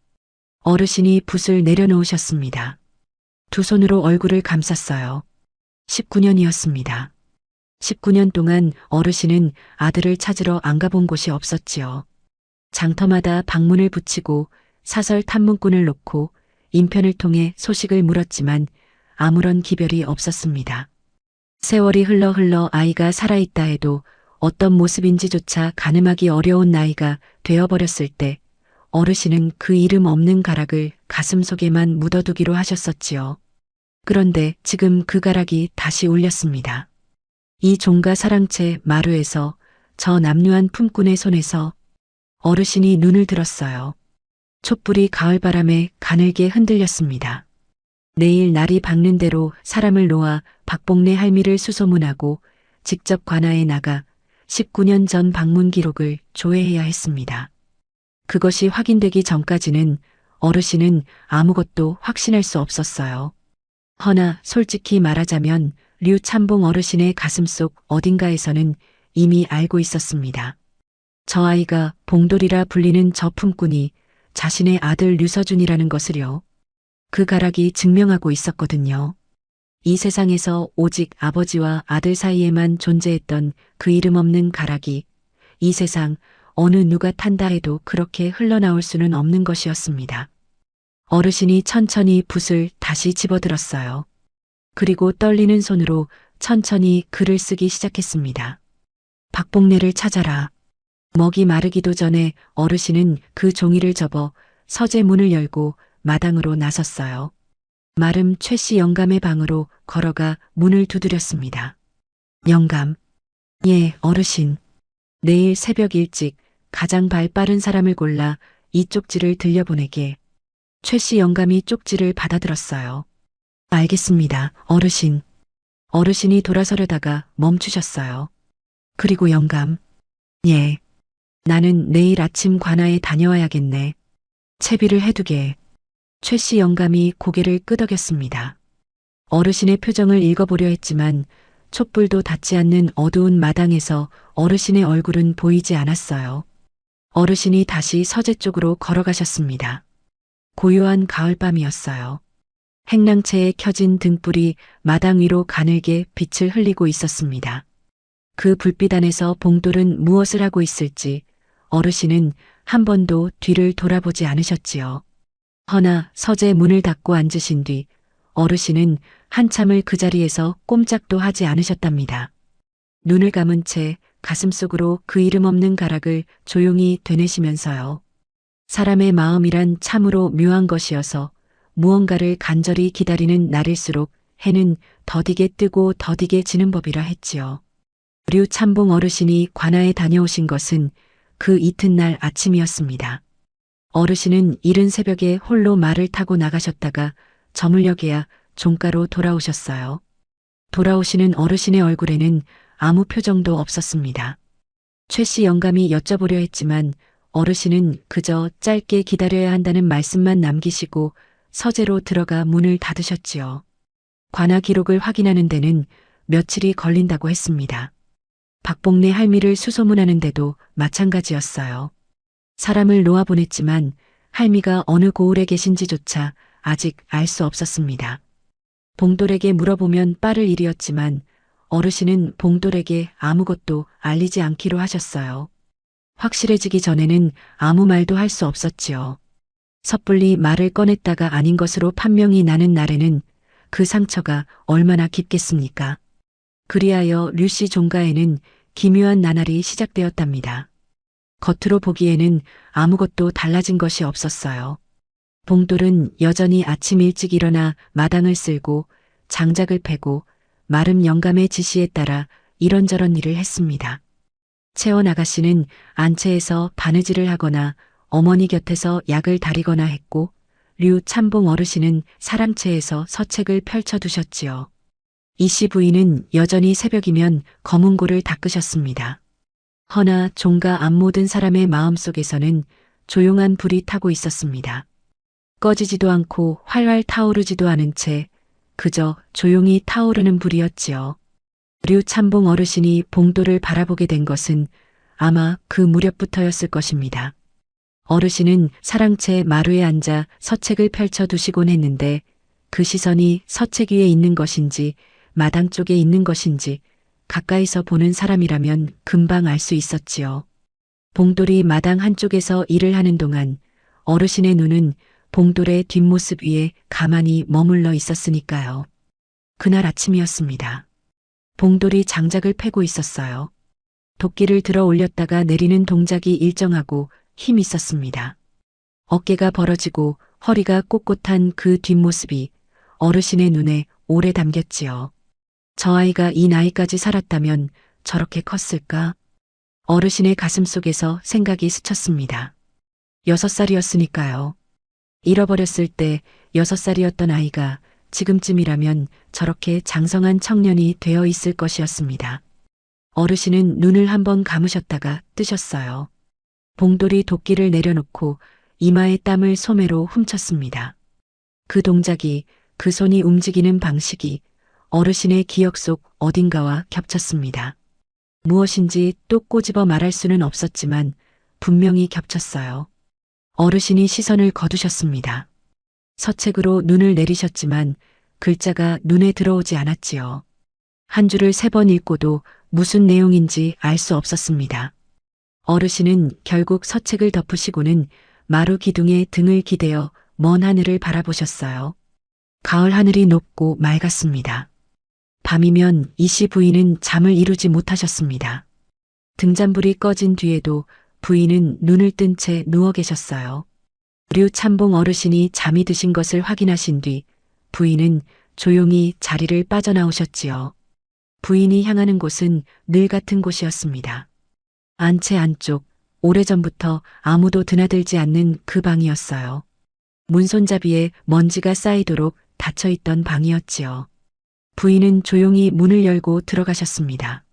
어르신이 붓을 내려놓으셨습니다. 두 손으로 얼굴을 감쌌어요. 19년이었습니다. 19년 동안 어르신은 아들을 찾으러 안 가본 곳이 없었지요. 장터마다 방문을 붙이고 사설 탐문꾼을 놓고 인편을 통해 소식을 물었지만 아무런 기별이 없었습니다. 세월이 흘러 아이가 살아있다 해도 어떤 모습인지조차 가늠하기 어려운 나이가 되어버렸을 때 어르신은 그 이름 없는 가락을 가슴속에만 묻어두기로 하셨었지요. 그런데 지금 그 가락이 다시 울렸습니다. 이 종가 사랑채 마루에서 저 남루한 품꾼의 손에서 어르신이 눈을 들었어요. 촛불이 가을바람에 가늘게 흔들렸습니다. 내일 날이 밝는 대로 사람을 놓아 박복례 할미를 수소문하고 직접 관아에 나가 19년 전 방문 기록을 조회해야 했습니다. 그것이 확인되기 전까지는 어르신은 아무것도 확신할 수 없었어요. 허나 솔직히 말하자면 류참봉 어르신의 가슴속 어딘가에서는 이미 알고 있었습니다. 저 아이가 봉돌이라 불리는 저 품꾼이 자신의 아들 류서준이라는 것을요. 그 가락이 증명하고 있었거든요. 이 세상에서 오직 아버지와 아들 사이에만 존재했던 그 이름 없는 가락이 이 세상 어느 누가 탄다 해도 그렇게 흘러나올 수는 없는 것이었습니다. 어르신이 천천히 붓을 다시 집어들었어요. 그리고 떨리는 손으로 천천히 글을 쓰기 시작했습니다. 박복례를 찾아라. 먹이 마르기도 전에 어르신은 그 종이를 접어 서재 문을 열고 마당으로 나섰어요. 마름 최씨 영감의 방으로 걸어가 문을 두드렸습니다. 영감. 예, 어르신. 내일 새벽 일찍 가장 발 빠른 사람을 골라 이 쪽지를 들려보내게. 최씨 영감이 쪽지를 받아들었어요. 알겠습니다, 어르신. 어르신이 돌아서려다가 멈추셨어요. 그리고 영감. 예. 나는 내일 아침 관아에 다녀와야겠네. 채비를 해두게. 최씨 영감이 고개를 끄덕였습니다. 어르신의 표정을 읽어보려 했지만 촛불도 닿지 않는 어두운 마당에서 어르신의 얼굴은 보이지 않았어요. 어르신이 다시 서재 쪽으로 걸어가셨습니다. 고요한 가을밤이었어요. 행랑채에 켜진 등불이 마당 위로 가늘게 빛을 흘리고 있었습니다. 그 불빛 안에서 봉돌은 무엇을 하고 있을지 어르신은 한 번도 뒤를 돌아보지 않으셨지요. 허나 서재 문을 닫고 앉으신 뒤 어르신은 한참을 그 자리에서 꼼짝도 하지 않으셨답니다. 눈을 감은 채 가슴속으로 그 이름 없는 가락을 조용히 되뇌시면서요. 사람의 마음이란 참으로 묘한 것이어서 무언가를 간절히 기다리는 날일수록 해는 더디게 뜨고 더디게 지는 법이라 했지요. 류참봉 어르신이 관아에 다녀오신 것은 그 이튿날 아침이었습니다. 어르신은 이른 새벽에 홀로 말을 타고 나가셨다가 저물녘에야 종가로 돌아오셨어요. 돌아오시는 어르신의 얼굴에는 아무 표정도 없었습니다. 최 씨 영감이 여쭤보려 했지만 어르신은 그저 짧게 기다려야 한다는 말씀만 남기시고 서재로 들어가 문을 닫으셨지요. 관아 기록을 확인하는 데는 며칠이 걸린다고 했습니다. 박복래 할미를 수소문하는데도 마찬가지였어요. 사람을 놓아보냈지만 할미가 어느 고을에 계신지조차 아직 알 수 없었습니다. 봉돌에게 물어보면 빠를 일이었지만 어르신은 봉돌에게 아무것도 알리지 않기로 하셨어요. 확실해지기 전에는 아무 말도 할 수 없었지요. 섣불리 말을 꺼냈다가 아닌 것으로 판명이 나는 날에는 그 상처가 얼마나 깊겠습니까? 그리하여 류씨 종가에는 기묘한 나날이 시작되었답니다. 겉으로 보기에는 아무것도 달라진 것이 없었어요. 봉돌은 여전히 아침 일찍 일어나 마당을 쓸고 장작을 패고 마름 영감의 지시에 따라 이런저런 일을 했습니다. 채원 아가씨는 안채에서 바느질을 하거나 어머니 곁에서 약을 다리거나 했고 류 참봉 어르신은 사랑채에서 서책을 펼쳐두셨지요. 이씨 부인은 여전히 새벽이면 검은고를 닦으셨습니다. 허나 종가 안 모든 사람의 마음속에서는 조용한 불이 타고 있었습니다. 꺼지지도 않고 활활 타오르지도 않은 채 그저 조용히 타오르는 불이었지요. 류 참봉 어르신이 봉돌을 바라보게 된 것은 아마 그 무렵부터였을 것입니다. 어르신은 사랑채 마루에 앉아 서책을 펼쳐두시곤 했는데 그 시선이 서책 위에 있는 것인지 마당 쪽에 있는 것인지 가까이서 보는 사람이라면 금방 알 수 있었지요. 봉돌이 마당 한쪽에서 일을 하는 동안 어르신의 눈은 봉돌의 뒷모습 위에 가만히 머물러 있었으니까요. 그날 아침이었습니다. 봉돌이 장작을 패고 있었어요. 도끼를 들어 올렸다가 내리는 동작이 일정하고 힘 있었습니다. 어깨가 벌어지고 허리가 꼿꼿한 그 뒷모습이 어르신의 눈에 오래 담겼지요. 저 아이가 이 나이까지 살았다면 저렇게 컸을까? 어르신의 가슴 속에서 생각이 스쳤습니다. 6살이었으니까요. 잃어버렸을 때 6살이었던 아이가 지금쯤이라면 저렇게 장성한 청년이 되어 있을 것이었습니다. 어르신은 눈을 한번 감으셨다가 뜨셨어요. 봉돌이 도끼를 내려놓고 이마에 땀을 소매로 훔쳤습니다. 그 동작이, 그 손이 움직이는 방식이 어르신의 기억 속 어딘가와 겹쳤습니다. 무엇인지 또 꼬집어 말할 수는 없었지만 분명히 겹쳤어요. 어르신이 시선을 거두셨습니다. 서책으로 눈을 내리셨지만 글자가 눈에 들어오지 않았지요. 한 줄을 3번 읽고도 무슨 내용인지 알 수 없었습니다. 어르신은 결국 서책을 덮으시고는 마루 기둥에 등을 기대어 먼 하늘을 바라보셨어요. 가을 하늘이 높고 맑았습니다. 밤이면 이씨 부인은 잠을 이루지 못하셨습니다. 등잔불이 꺼진 뒤에도 부인은 눈을 뜬 채 누워 계셨어요. 류 참봉 어르신이 잠이 드신 것을 확인하신 뒤 부인은 조용히 자리를 빠져나오셨지요. 부인이 향하는 곳은 늘 같은 곳이었습니다. 안채 안쪽, 오래전부터 아무도 드나들지 않는 그 방이었어요. 문손잡이에 먼지가 쌓이도록 닫혀있던 방이었지요. 부인은 조용히 문을 열고 들어가셨습니다.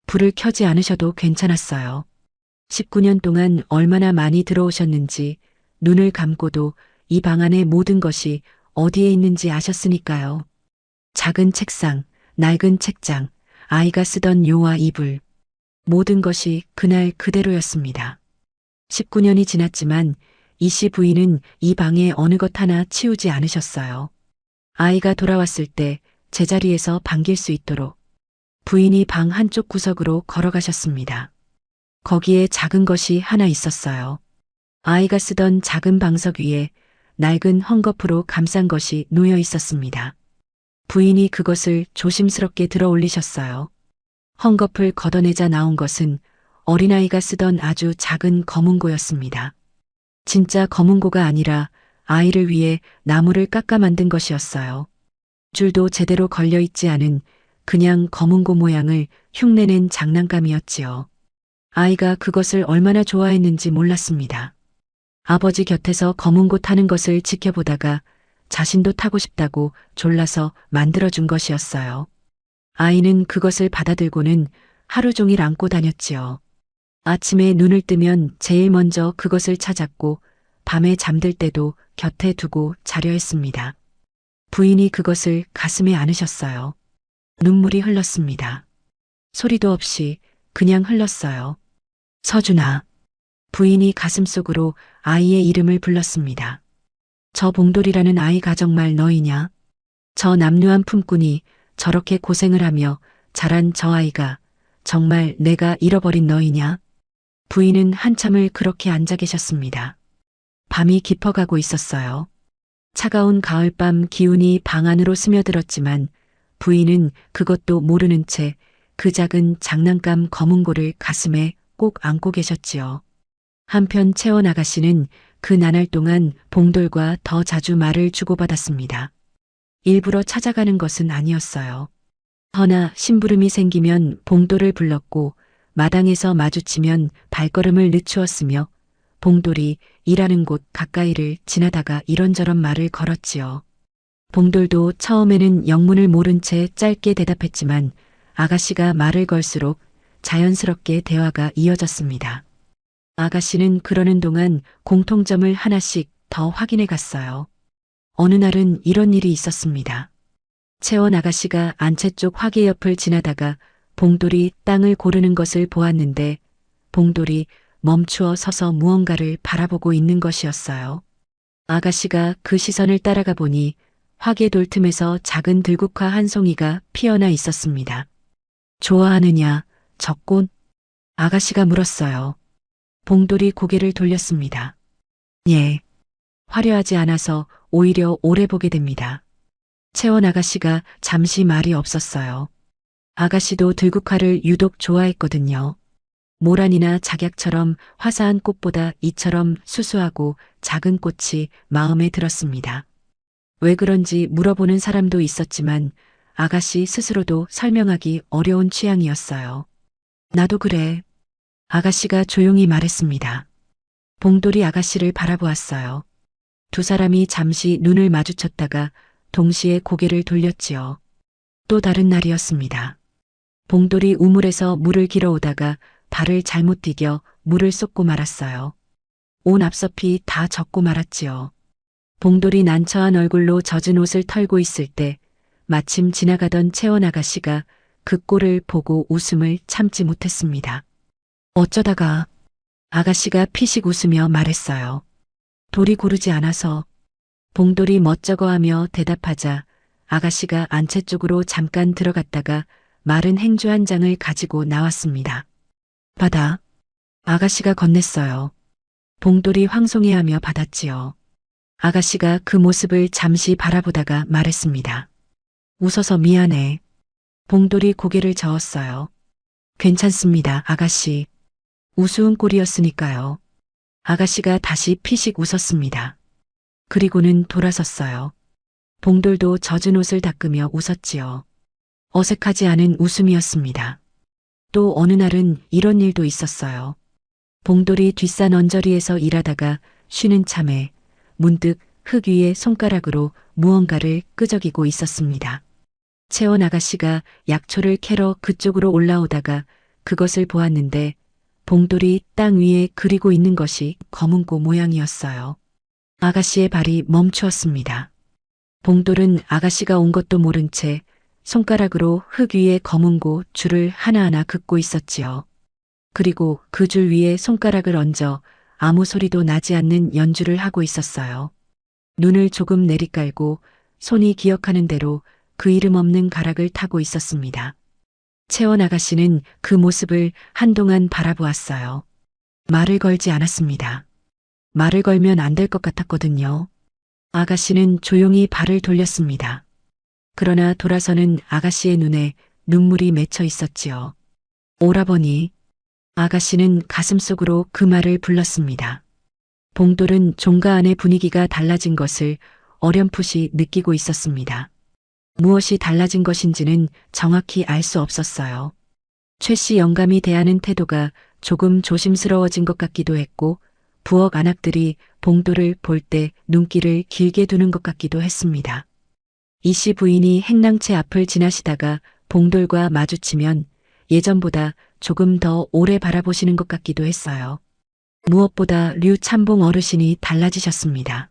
불을 켜지 않으셔도 괜찮았어요. 19년 동안 얼마나 많이 들어오셨는지 눈을 감고도 이 방 안의 모든 것이 어디에 있는지 아셨으니까요. 작은 책상, 낡은 책장, 아이가 쓰던 요와 이불, 모든 것이 그날 그대로였습니다. 19년이 지났지만 이씨 부인은 이 방에 어느 것 하나 치우지 않으셨어요. 아이가 돌아왔을 때 제자리에서 반길 수 있도록 부인이 방 한쪽 구석으로 걸어가셨습니다. 거기에 작은 것이 하나 있었어요. 아이가 쓰던 작은 방석 위에 낡은 헝겊으로 감싼 것이 놓여 있었습니다. 부인이 그것을 조심스럽게 들어 올리셨어요. 헝겊을 걷어내자 나온 것은 어린아이가 쓰던 아주 작은 거문고였습니다. 진짜 거문고가 아니라 아이를 위해 나무를 깎아 만든 것이었어요. 줄도 제대로 걸려 있지 않은 그냥 거문고 모양을 흉내낸 장난감이었지요. 아이가 그것을 얼마나 좋아했는지 몰랐습니다. 아버지 곁에서 거문고 타는 것을 지켜보다가 자신도 타고 싶다고 졸라서 만들어준 것이었어요. 아이는 그것을 받아들고는 하루 종일 안고 다녔지요. 아침에 눈을 뜨면 제일 먼저 그것을 찾았고 밤에 잠들 때도 곁에 두고 자려 했습니다. 부인이 그것을 가슴에 안으셨어요. 눈물이 흘렀습니다. 소리도 없이 그냥 흘렀어요. 서준아. 부인이 가슴속으로 아이의 이름을 불렀습니다. 저 봉돌이라는 아이가 정말 너희냐? 저 남루한 품꾼이 저렇게 고생을 하며 자란 저 아이가 정말 내가 잃어버린 너희냐? 부인은 한참을 그렇게 앉아 계셨습니다. 밤이 깊어가고 있었어요. 차가운 가을밤 기운이 방 안으로 스며들었지만 부인은 그것도 모르는 채 그 작은 장난감 거문고를 가슴에 꼭 안고 계셨지요. 한편 채원 아가씨는 그 나날 동안 봉돌과 더 자주 말을 주고받았습니다. 일부러 찾아가는 것은 아니었어요. 허나 심부름이 생기면 봉돌을 불렀고 마당에서 마주치면 발걸음을 늦추었으며 봉돌이 일하는 곳 가까이를 지나다가 이런저런 말을 걸었지요. 봉돌도 처음에는 영문을 모른 채 짧게 대답했지만 아가씨가 말을 걸수록 자연스럽게 대화가 이어졌습니다. 아가씨는 그러는 동안 공통점을 하나씩 더 확인해 갔어요. 어느 날은 이런 일이 있었습니다. 채원 아가씨가 안채 쪽 화계 옆을 지나다가 봉돌이 땅을 고르는 것을 보았는데 봉돌이 멈추어 서서 무언가를 바라보고 있는 것이었어요. 아가씨가 그 시선을 따라가 보니 화계 돌틈에서 작은 들국화 한 송이가 피어나 있었습니다. 좋아하느냐, 저 꽃? 아가씨가 물었어요. 봉돌이 고개를 돌렸습니다. 예. 화려하지 않아서 오히려 오래 보게 됩니다. 채원 아가씨가 잠시 말이 없었어요. 아가씨도 들국화를 유독 좋아했거든요. 모란이나 작약처럼 화사한 꽃보다 이처럼 수수하고 작은 꽃이 마음에 들었습니다. 왜 그런지 물어보는 사람도 있었지만 아가씨 스스로도 설명하기 어려운 취향이었어요. 나도 그래. 아가씨가 조용히 말했습니다. 봉돌이 아가씨를 바라보았어요. 두 사람이 잠시 눈을 마주쳤다가 동시에 고개를 돌렸지요. 또 다른 날이었습니다. 봉돌이 우물에서 물을 길어오다가 발을 잘못 디뎌 물을 쏟고 말았어요. 온 앞섭이 다 젖고 말았지요. 봉돌이 난처한 얼굴로 젖은 옷을 털고 있을 때 마침 지나가던 채원 아가씨가 그 꼴을 보고 웃음을 참지 못했습니다. 어쩌다가 아가씨가 피식 웃으며 말했어요. 돌이 고르지 않아서. 봉돌이 멋쩍어하며 대답하자 아가씨가 안채 쪽으로 잠깐 들어갔다가 마른 행주 한 장을 가지고 나왔습니다. 받아. 아가씨가 건넸어요. 봉돌이 황송해하며 받았지요. 아가씨가 그 모습을 잠시 바라보다가 말했습니다. 웃어서 미안해. 봉돌이 고개를 저었어요. 괜찮습니다, 아가씨. 우스운 꼴이었으니까요. 아가씨가 다시 피식 웃었습니다. 그리고는 돌아섰어요. 봉돌도 젖은 옷을 닦으며 웃었지요. 어색하지 않은 웃음이었습니다. 또 어느 날은 이런 일도 있었어요. 봉돌이 뒷산 언저리에서 일하다가 쉬는 참에 문득 흙 위에 손가락으로 무언가를 끄적이고 있었습니다. 채원 아가씨가 약초를 캐러 그쪽으로 올라오다가 그것을 보았는데 봉돌이 땅 위에 그리고 있는 것이 거문고 모양이었어요. 아가씨의 발이 멈추었습니다. 봉돌은 아가씨가 온 것도 모른 채 손가락으로 흙 위에 거문고 줄을 하나하나 긋고 있었지요. 그리고 그 줄 위에 손가락을 얹어 아무 소리도 나지 않는 연주를 하고 있었어요. 눈을 조금 내리깔고 손이 기억하는 대로 그 이름 없는 가락을 타고 있었습니다. 채원 아가씨는 그 모습을 한동안 바라보았어요. 말을 걸지 않았습니다. 말을 걸면 안 될 것 같았거든요. 아가씨는 조용히 발을 돌렸습니다. 그러나 돌아서는 아가씨의 눈에 눈물이 맺혀 있었지요. 오라버니. 아가씨는 가슴속으로 그 말을 불렀습니다. 봉돌은 종가 안의 분위기가 달라진 것을 어렴풋이 느끼고 있었습니다. 무엇이 달라진 것인지는 정확히 알 수 없었어요. 최 씨 영감이 대하는 태도가 조금 조심스러워진 것 같기도 했고 부엌 안악들이 봉돌을 볼 때 눈길을 길게 두는 것 같기도 했습니다. 이 씨 부인이 행랑채 앞을 지나시다가 봉돌과 마주치면 예전보다 조금 더 오래 바라보시는 것 같기도 했어요. 무엇보다 류 참봉 어르신이 달라지셨습니다.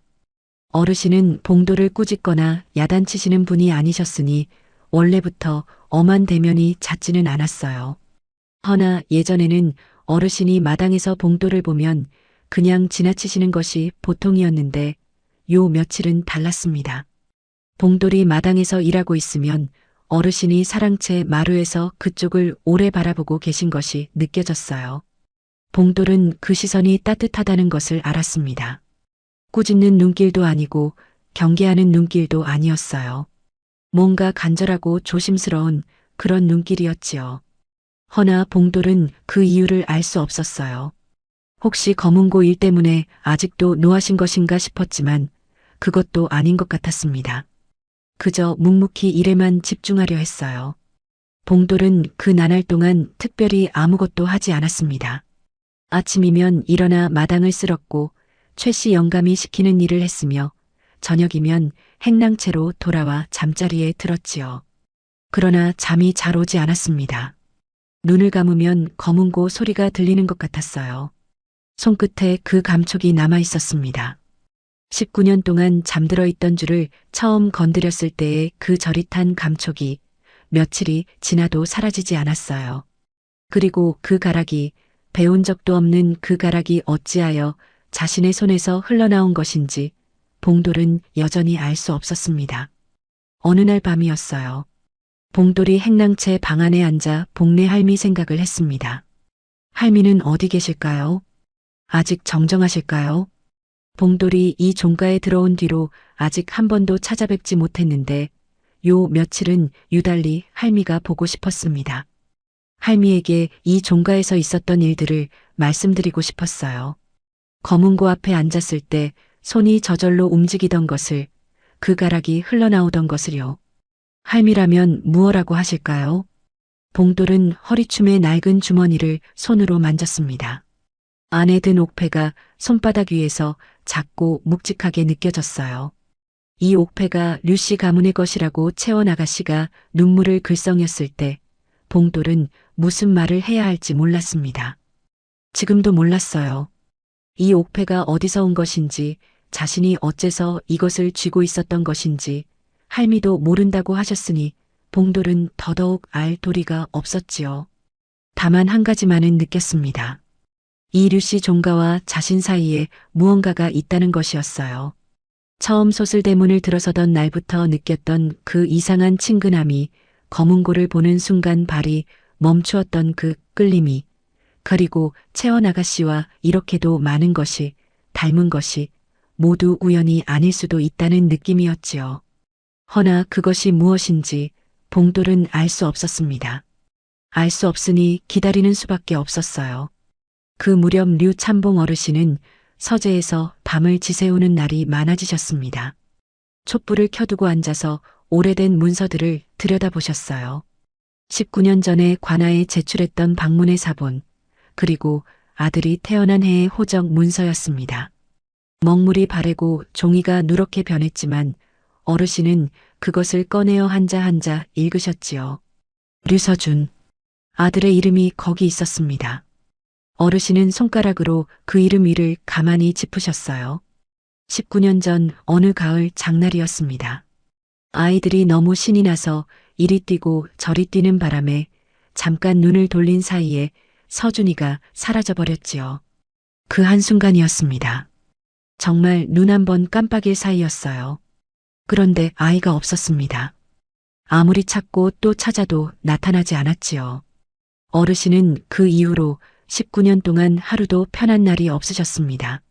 어르신은 봉돌을 꾸짖거나 야단치시는 분이 아니셨으니 원래부터 엄한 대면이 잦지는 않았어요. 허나 예전에는 어르신이 마당에서 봉돌을 보면 그냥 지나치시는 것이 보통이었는데 요 며칠은 달랐습니다. 봉돌이 마당에서 일하고 있으면 어르신이 사랑채 마루에서 그쪽을 오래 바라보고 계신 것이 느껴졌어요. 봉돌은 그 시선이 따뜻하다는 것을 알았습니다. 꾸짖는 눈길도 아니고 경계하는 눈길도 아니었어요. 뭔가 간절하고 조심스러운 그런 눈길이었지요. 허나 봉돌은 그 이유를 알 수 없었어요. 혹시 검은고 일 때문에 아직도 노하신 것인가 싶었지만 그것도 아닌 것 같았습니다. 그저 묵묵히 일에만 집중하려 했어요. 봉돌은 그 나날 동안 특별히 아무것도 하지 않았습니다. 아침이면 일어나 마당을 쓸었고 최 씨 영감이 시키는 일을 했으며 저녁이면 행랑채로 돌아와 잠자리에 들었지요. 그러나 잠이 잘 오지 않았습니다. 눈을 감으면 검은고 소리가 들리는 것 같았어요. 손끝에 그 감촉이 남아 있었습니다. 19년 동안 잠들어 있던 줄을 처음 건드렸을 때의 그 저릿한 감촉이 며칠이 지나도 사라지지 않았어요. 그리고 그 가락이 배운 적도 없는 그 가락이 어찌하여 자신의 손에서 흘러나온 것인지 봉돌은 여전히 알 수 없었습니다. 어느 날 밤이었어요. 봉돌이 행랑채 방 안에 앉아 복내 할미 생각을 했습니다. 할미는 어디 계실까요? 아직 정정하실까요? 봉돌이 이 종가에 들어온 뒤로 아직 한 번도 찾아뵙지 못했는데 요 며칠은 유달리 할미가 보고 싶었습니다. 할미에게 이 종가에서 있었던 일들을 말씀드리고 싶었어요. 검은고 앞에 앉았을 때 손이 저절로 움직이던 것을, 그 가락이 흘러나오던 것을요. 할미라면 무엇라고 하실까요? 봉돌은 허리춤의 낡은 주머니를 손으로 만졌습니다. 안에 든 옥패가 손바닥 위에서 작고 묵직하게 느껴졌어요. 이 옥패가 류씨 가문의 것이라고 채원 아가씨가 눈물을 글썽였을 때 봉돌은 무슨 말을 해야 할지 몰랐습니다. 지금도 몰랐어요. 이 옥패가 어디서 온 것인지, 자신이 어째서 이것을 쥐고 있었던 것인지 할미도 모른다고 하셨으니 봉돌은 더더욱 알 도리가 없었지요. 다만 한 가지만은 느꼈습니다. 이 류씨 종가와 자신 사이에 무언가가 있다는 것이었어요. 처음 소슬대문을 들어서던 날부터 느꼈던 그 이상한 친근함이, 검은고를 보는 순간 발이 멈추었던 그 끌림이, 그리고 채원 아가씨와 이렇게도 많은 것이, 닮은 것이 모두 우연이 아닐 수도 있다는 느낌이었지요. 허나 그것이 무엇인지 봉돌은 알 수 없었습니다. 알 수 없으니 기다리는 수밖에 없었어요. 그 무렵 류 참봉 어르신은 서재에서 밤을 지새우는 날이 많아지셨습니다. 촛불을 켜두고 앉아서 오래된 문서들을 들여다보셨어요. 19년 전에 관아에 제출했던 방문의 사본, 그리고 아들이 태어난 해의 호적 문서였습니다. 먹물이 바래고 종이가 누렇게 변했지만 어르신은 그것을 꺼내어 한자 한자 읽으셨지요. 류서준. 아들의 이름이 거기 있었습니다. 어르신은 손가락으로 그 이름 위를 가만히 짚으셨어요. 19년 전 어느 가을 장날이었습니다. 아이들이 너무 신이 나서 이리 뛰고 저리 뛰는 바람에 잠깐 눈을 돌린 사이에 서준이가 사라져버렸지요. 그 한순간이었습니다. 정말 눈 한 번 깜빡일 사이였어요. 그런데 아이가 없었습니다. 아무리 찾고 또 찾아도 나타나지 않았지요. 어르신은 그 이후로 19년 동안 하루도 편한 날이 없으셨습니다.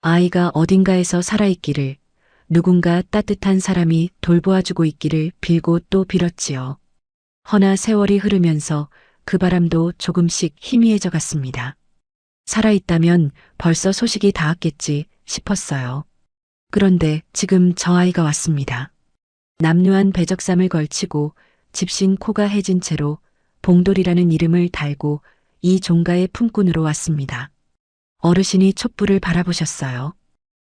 아이가 어딘가에서 살아있기를, 누군가 따뜻한 사람이 돌보아주고 있기를 빌고 또 빌었지요. 허나 세월이 흐르면서 그 바람도 조금씩 희미해져 갔습니다. 살아있다면 벌써 소식이 닿았겠지 싶었어요. 그런데 지금 저 아이가 왔습니다. 남루한 배적삼을 걸치고 집신 코가 해진 채로 봉돌이라는 이름을 달고 이 종가의 품꾼으로 왔습니다. 어르신이 촛불을 바라보셨어요.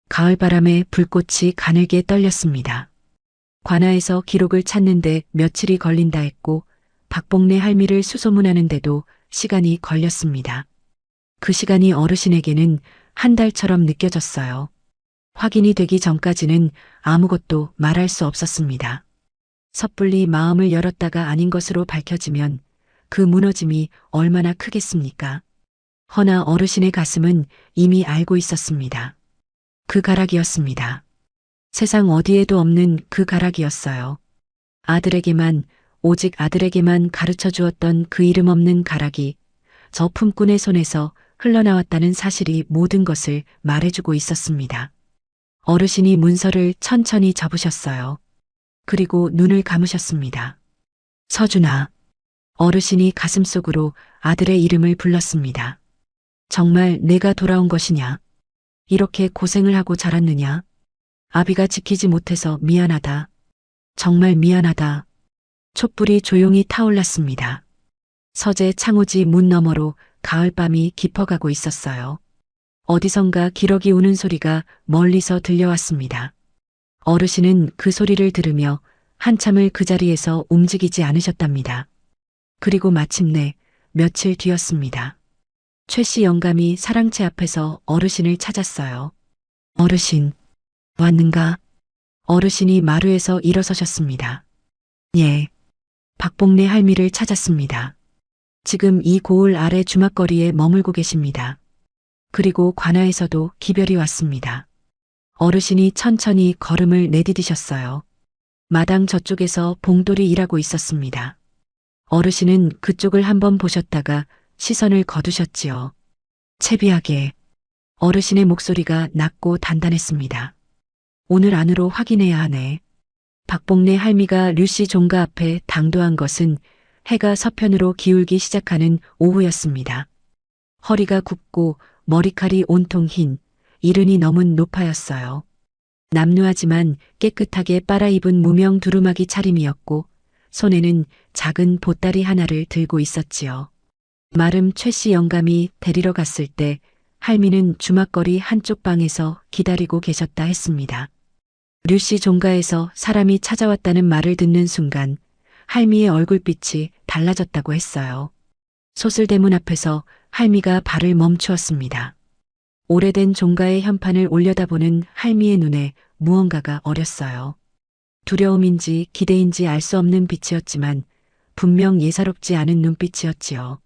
가을바람에 불꽃이 가늘게 떨렸습니다. 관아에서 기록을 찾는데 며칠이 걸린다 했고 박복래 할미를 수소문하는데도 시간이 걸렸습니다. 그 시간이 어르신에게는 한 달처럼 느껴졌어요. 확인이 되기 전까지는 아무것도 말할 수 없었습니다. 섣불리 마음을 열었다가 아닌 것으로 밝혀지면 그 무너짐이 얼마나 크겠습니까? 허나 어르신의 가슴은 이미 알고 있었습니다. 그 가락이었습니다. 세상 어디에도 없는 그 가락이었어요. 아들에게만, 오직 아들에게만 가르쳐 주었던 그 이름 없는 가락이 저 품꾼의 손에서 흘러나왔다는 사실이 모든 것을 말해주고 있었습니다. 어르신이 문서를 천천히 접으셨어요. 그리고 눈을 감으셨습니다. 서준아. 어르신이 가슴속으로 아들의 이름을 불렀습니다. 정말 내가 돌아온 것이냐? 이렇게 고생을 하고 자랐느냐? 아비가 지키지 못해서 미안하다. 정말 미안하다. 촛불이 조용히 타올랐습니다. 서재 창호지 문 너머로 가을밤이 깊어가고 있었어요. 어디선가 기러기 우는 소리가 멀리서 들려왔습니다. 어르신은 그 소리를 들으며 한참을 그 자리에서 움직이지 않으셨답니다. 그리고 마침내 며칠 뒤였습니다. 최 씨 영감이 사랑채 앞에서 어르신을 찾았어요. 어르신, 왔는가? 어르신이 마루에서 일어서셨습니다. 예. 박복래 할미를 찾았습니다. 지금 이 고을 아래 주막거리에 머물고 계십니다. 그리고 관아에서도 기별이 왔습니다. 어르신이 천천히 걸음을 내디디셨어요. 마당 저쪽에서 봉돌이 일하고 있었습니다. 어르신은 그쪽을 한번 보셨다가 시선을 거두셨지요. 채비하게. 어르신의 목소리가 낮고 단단했습니다. 오늘 안으로 확인해야 하네. 박복래 할미가 류씨 종가 앞에 당도한 것은 해가 서편으로 기울기 시작하는 오후였습니다. 허리가 굽고 머리칼이 온통 흰, 이른이 넘은 노파였어요. 남루하지만 깨끗하게 빨아입은 무명 두루마기 차림이었고 손에는 작은 보따리 하나를 들고 있었지요. 마름 최 씨 영감이 데리러 갔을 때 할미는 주막거리 한쪽 방에서 기다리고 계셨다 했습니다. 류씨 종가에서 사람이 찾아왔다는 말을 듣는 순간 할미의 얼굴빛이 달라졌다고 했어요. 소슬대문 앞에서 할미가 발을 멈추었습니다. 오래된 종가의 현판을 올려다보는 할미의 눈에 무언가가 어렸어요. 두려움인지 기대인지 알 수 없는 빛이었지만 분명 예사롭지 않은 눈빛이었지요.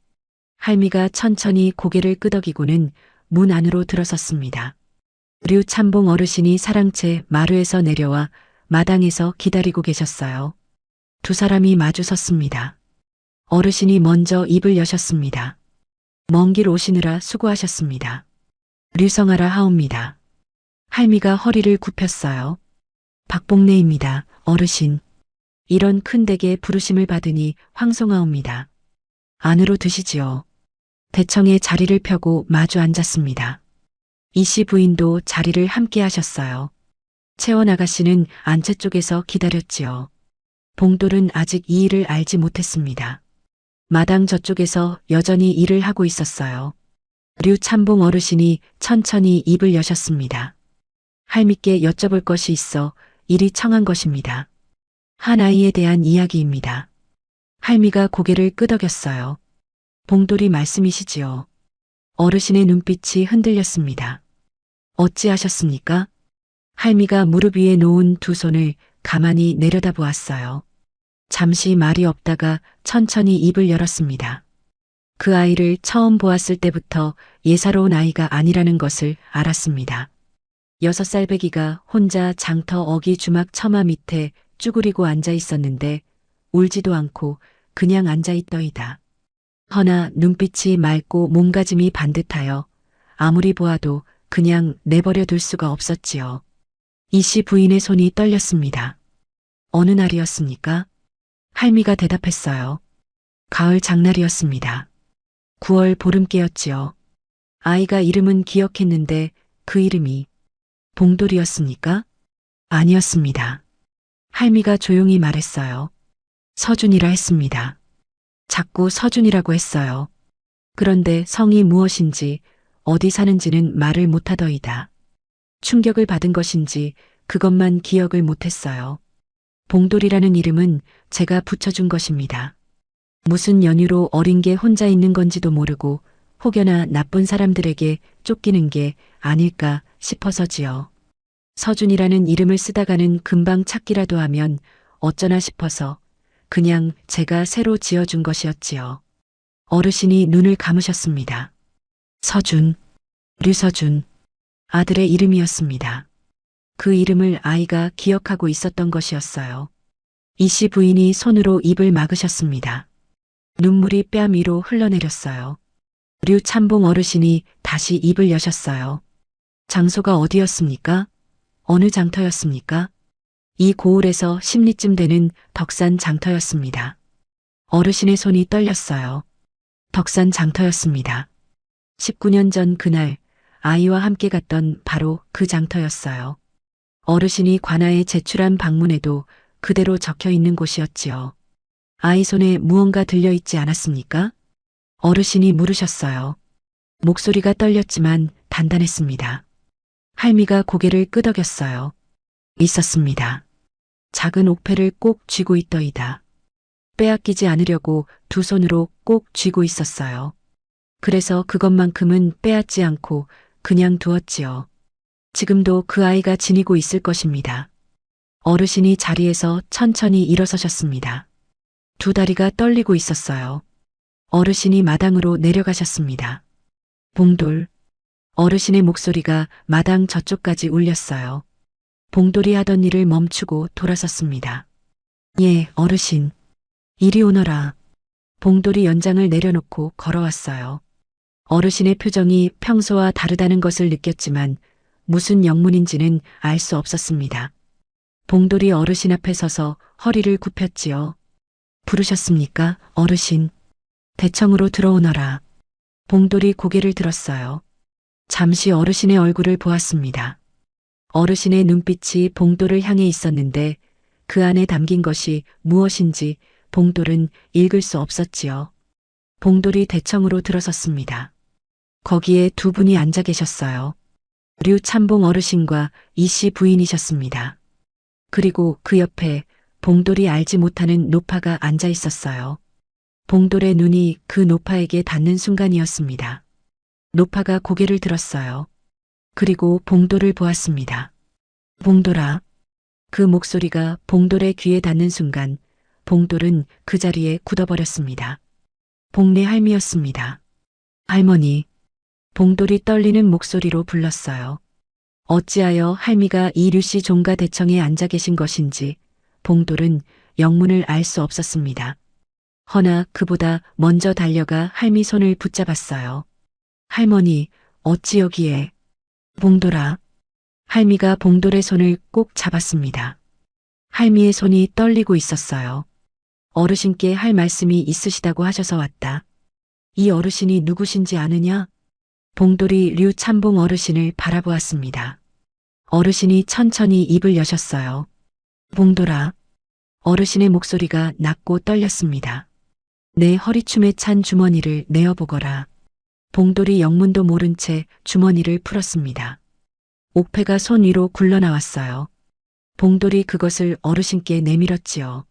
할미가 천천히 고개를 끄덕이고는 문 안으로 들어섰습니다. 류 참봉 어르신이 사랑채 마루에서 내려와 마당에서 기다리고 계셨어요. 두 사람이 마주 섰습니다. 어르신이 먼저 입을 여셨습니다. 먼 길 오시느라 수고하셨습니다. 류성하라 하옵니다. 할미가 허리를 굽혔어요. 박복래입니다, 어르신. 이런 큰 댁에 부르심을 받으니 황송하옵니다. 안으로 드시지요. 대청에 자리를 펴고 마주 앉았습니다. 이씨 부인도 자리를 함께 하셨어요. 채원 아가씨는 안채 쪽에서 기다렸지요. 봉돌은 아직 이 일을 알지 못했습니다. 마당 저쪽에서 여전히 일을 하고 있었어요. 류 참봉 어르신이 천천히 입을 여셨습니다. 할미께 여쭤볼 것이 있어 이리 청한 것입니다. 한 아이에 대한 이야기입니다. 할미가 고개를 끄덕였어요. 봉돌이 말씀이시지요. 어르신의 눈빛이 흔들렸습니다. 어찌하셨습니까? 할미가 무릎 위에 놓은 두 손을 가만히 내려다보았어요. 잠시 말이 없다가 천천히 입을 열었습니다. 그 아이를 처음 보았을 때부터 예사로운 아이가 아니라는 것을 알았습니다. 6살 배기가 혼자 장터 어기 주막 처마 밑에 쭈그리고 앉아 있었는데 울지도 않고 그냥 앉아 있더이다. 허나 눈빛이 맑고 몸가짐이 반듯하여 아무리 보아도 그냥 내버려 둘 수가 없었지요. 이씨 부인의 손이 떨렸습니다. 어느 날이었습니까? 할미가 대답했어요. 가을 장날이었습니다. 9월 보름께였지요. 아이가 이름은 기억했는데 그 이름이 봉돌이었습니까? 아니었습니다. 할미가 조용히 말했어요. 서준이라 했습니다. 자꾸 서준이라고 했어요. 그런데 성이 무엇인지 어디 사는지는 말을 못하더이다. 충격을 받은 것인지 그것만 기억을 못했어요. 봉돌이라는 이름은 제가 붙여준 것입니다. 무슨 연유로 어린 게 혼자 있는 건지도 모르고 혹여나 나쁜 사람들에게 쫓기는 게 아닐까 싶어서지요. 서준이라는 이름을 쓰다가는 금방 찾기라도 하면 어쩌나 싶어서 그냥 제가 새로 지어준 것이었지요. 어르신이 눈을 감으셨습니다. 서준, 류서준, 아들의 이름이었습니다. 그 이름을 아이가 기억하고 있었던 것이었어요. 이씨 부인이 손으로 입을 막으셨습니다. 눈물이 뺨 위로 흘러내렸어요. 류참봉 어르신이 다시 입을 여셨어요. 장소가 어디였습니까? 어느 장터였습니까? 이 고을에서 십리쯤 되는 덕산 장터였습니다. 어르신의 손이 떨렸어요. 덕산 장터였습니다. 19년 전 그날 아이와 함께 갔던 바로 그 장터였어요. 어르신이 관아에 제출한 방문에도 그대로 적혀 있는 곳이었지요. 아이 손에 무언가 들려있지 않았습니까? 어르신이 물으셨어요. 목소리가 떨렸지만 단단했습니다. 할미가 고개를 끄덕였어요. 있었습니다. 작은 옥패를 꼭 쥐고 있더이다. 빼앗기지 않으려고 두 손으로 꼭 쥐고 있었어요. 그래서 그것만큼은 빼앗지 않고 그냥 두었지요. 지금도 그 아이가 지니고 있을 것입니다. 어르신이 자리에서 천천히 일어서셨습니다. 두 다리가 떨리고 있었어요. 어르신이 마당으로 내려가셨습니다. 봉돌. 어르신의 목소리가 마당 저쪽까지 울렸어요. 봉돌이 하던 일을 멈추고 돌아섰습니다. 예, 어르신. 이리 오너라. 봉돌이 연장을 내려놓고 걸어왔어요. 어르신의 표정이 평소와 다르다는 것을 느꼈지만 무슨 영문인지는 알 수 없었습니다. 봉돌이 어르신 앞에 서서 허리를 굽혔지요. 부르셨습니까, 어르신? 대청으로 들어오너라. 봉돌이 고개를 들었어요. 잠시 어르신의 얼굴을 보았습니다. 어르신의 눈빛이 봉돌을 향해 있었는데 그 안에 담긴 것이 무엇인지 봉돌은 읽을 수 없었지요. 봉돌이 대청으로 들어섰습니다. 거기에 두 분이 앉아 계셨어요. 류참봉 어르신과 이씨 부인이셨습니다. 그리고 그 옆에 봉돌이 알지 못하는 노파가 앉아 있었어요. 봉돌의 눈이 그 노파에게 닿는 순간이었습니다. 노파가 고개를 들었어요. 그리고 봉돌을 보았습니다. 봉돌아. 그 목소리가 봉돌의 귀에 닿는 순간 봉돌은 그 자리에 굳어버렸습니다. 봉내 할미였습니다. 할머니. 봉돌이 떨리는 목소리로 불렀어요. 어찌하여 할미가 이 류씨 종가 대청에 앉아 계신 것인지 봉돌은 영문을 알 수 없었습니다. 허나 그보다 먼저 달려가 할미 손을 붙잡았어요. 할머니, 어찌 여기에? 봉돌아. 할미가 봉돌의 손을 꼭 잡았습니다. 할미의 손이 떨리고 있었어요. 어르신께 할 말씀이 있으시다고 하셔서 왔다. 이 어르신이 누구신지 아느냐? 봉돌이 류참봉 어르신을 바라보았습니다. 어르신이 천천히 입을 여셨어요. 봉돌아. 어르신의 목소리가 낮고 떨렸습니다. 내 허리춤에 찬 주머니를 내어보거라. 봉돌이 영문도 모른 채 주머니를 풀었습니다. 옥패가 손 위로 굴러나왔어요. 봉돌이 그것을 어르신께 내밀었지요.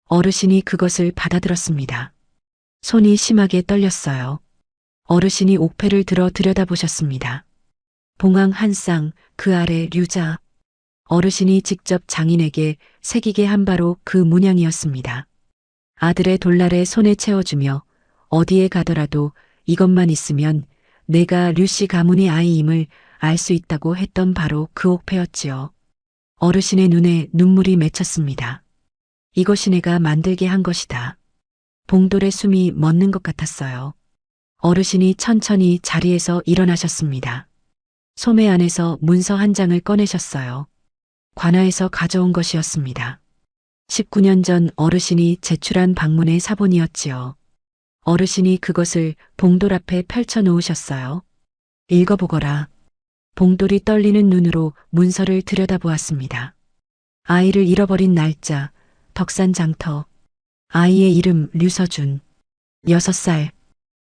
어르신이 그것을 받아들었습니다. 손이 심하게 떨렸어요. 어르신이 옥패를 들어 들여다보셨습니다. 봉황 한 쌍, 그 아래 류자. 어르신이 직접 장인에게 새기게 한 바로 그 문양이었습니다. 아들의 돌날에 손에 채워주며 어디에 가더라도 이것만 있으면 내가 류씨 가문의 아이임을 알 수 있다고 했던 바로 그 옥패였지요. 어르신의 눈에 눈물이 맺혔습니다. 이것이 내가 만들게 한 것이다. 봉돌의 숨이 멎는 것 같았어요. 어르신이 천천히 자리에서 일어나셨습니다. 소매 안에서 문서 한 장을 꺼내셨어요. 관아에서 가져온 것이었습니다. 19년 전 어르신이 제출한 방문의 사본이었지요. 어르신이 그것을 봉돌 앞에 펼쳐 놓으셨어요. 읽어보거라. 봉돌이 떨리는 눈으로 문서를 들여다보았습니다. 아이를 잃어버린 날짜, 덕산 장터. 아이의 이름 류서준. 6살.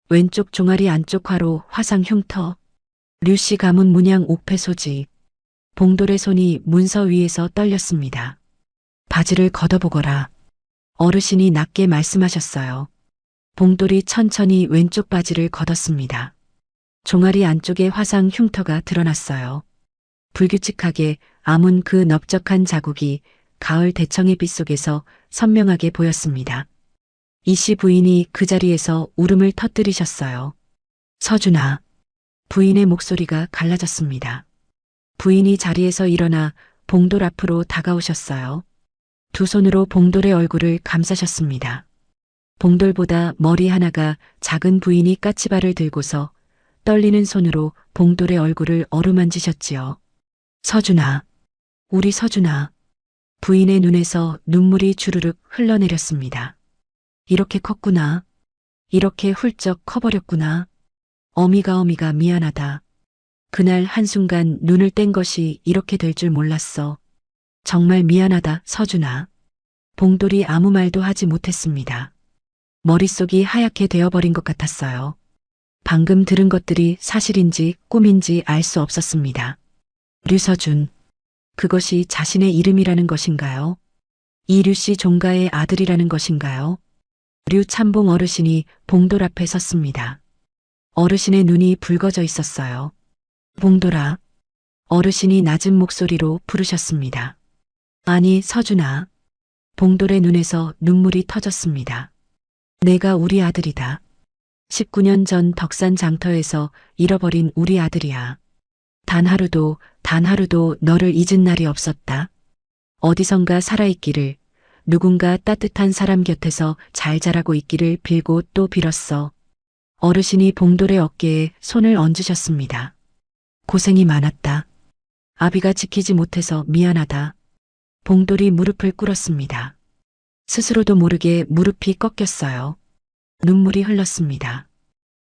왼쪽 종아리 안쪽 화로 화상 흉터. 류씨 가문 문양 옥패 소지. 봉돌의 손이 문서 위에서 떨렸습니다. 바지를 걷어보거라. 어르신이 낮게 말씀하셨어요. 봉돌이 천천히 왼쪽 바지를 걷었습니다. 종아리 안쪽에 화상 흉터가 드러났어요. 불규칙하게 아문 그 넓적한 자국이 가을 대청의 빛 속에서 선명하게 보였습니다. 이씨 부인이 그 자리에서 울음을 터뜨리셨어요. 서준아. 부인의 목소리가 갈라졌습니다. 부인이 자리에서 일어나 봉돌 앞으로 다가오셨어요. 두 손으로 봉돌의 얼굴을 감싸셨습니다. 봉돌보다 머리 하나가 작은 부인이 까치발을 들고서 떨리는 손으로 봉돌의 얼굴을 어루만지셨지요. 서준아. 우리 서준아. 부인의 눈에서 눈물이 주르륵 흘러내렸습니다. 이렇게 컸구나. 이렇게 훌쩍 커버렸구나. 어미가 미안하다. 그날 한순간 눈을 뗀 것이 이렇게 될 줄 몰랐어. 정말 미안하다, 서준아. 봉돌이 아무 말도 하지 못했습니다. 머릿속이 하얗게 되어버린 것 같았어요. 방금 들은 것들이 사실인지 꿈인지 알 수 없었습니다. 류서준. 그것이 자신의 이름이라는 것인가요? 이 류씨 종가의 아들이라는 것인가요? 류 참봉 어르신이 봉돌 앞에 섰습니다. 어르신의 눈이 붉어져 있었어요. 봉돌아. 어르신이 낮은 목소리로 부르셨습니다. 아니, 서준아. 봉돌의 눈에서 눈물이 터졌습니다. 내가 우리 아들이다. 19년 전 덕산 장터에서 잃어버린 우리 아들이야. 단 하루도 너를 잊은 날이 없었다. 어디선가 살아있기를, 누군가 따뜻한 사람 곁에서 잘 자라고 있기를 빌고 또 빌었어. 어르신이 봉돌의 어깨에 손을 얹으셨습니다. 고생이 많았다. 아비가 지키지 못해서 미안하다. 봉돌이 무릎을 꿇었습니다. 스스로도 모르게 무릎이 꺾였어요. 눈물이 흘렀습니다.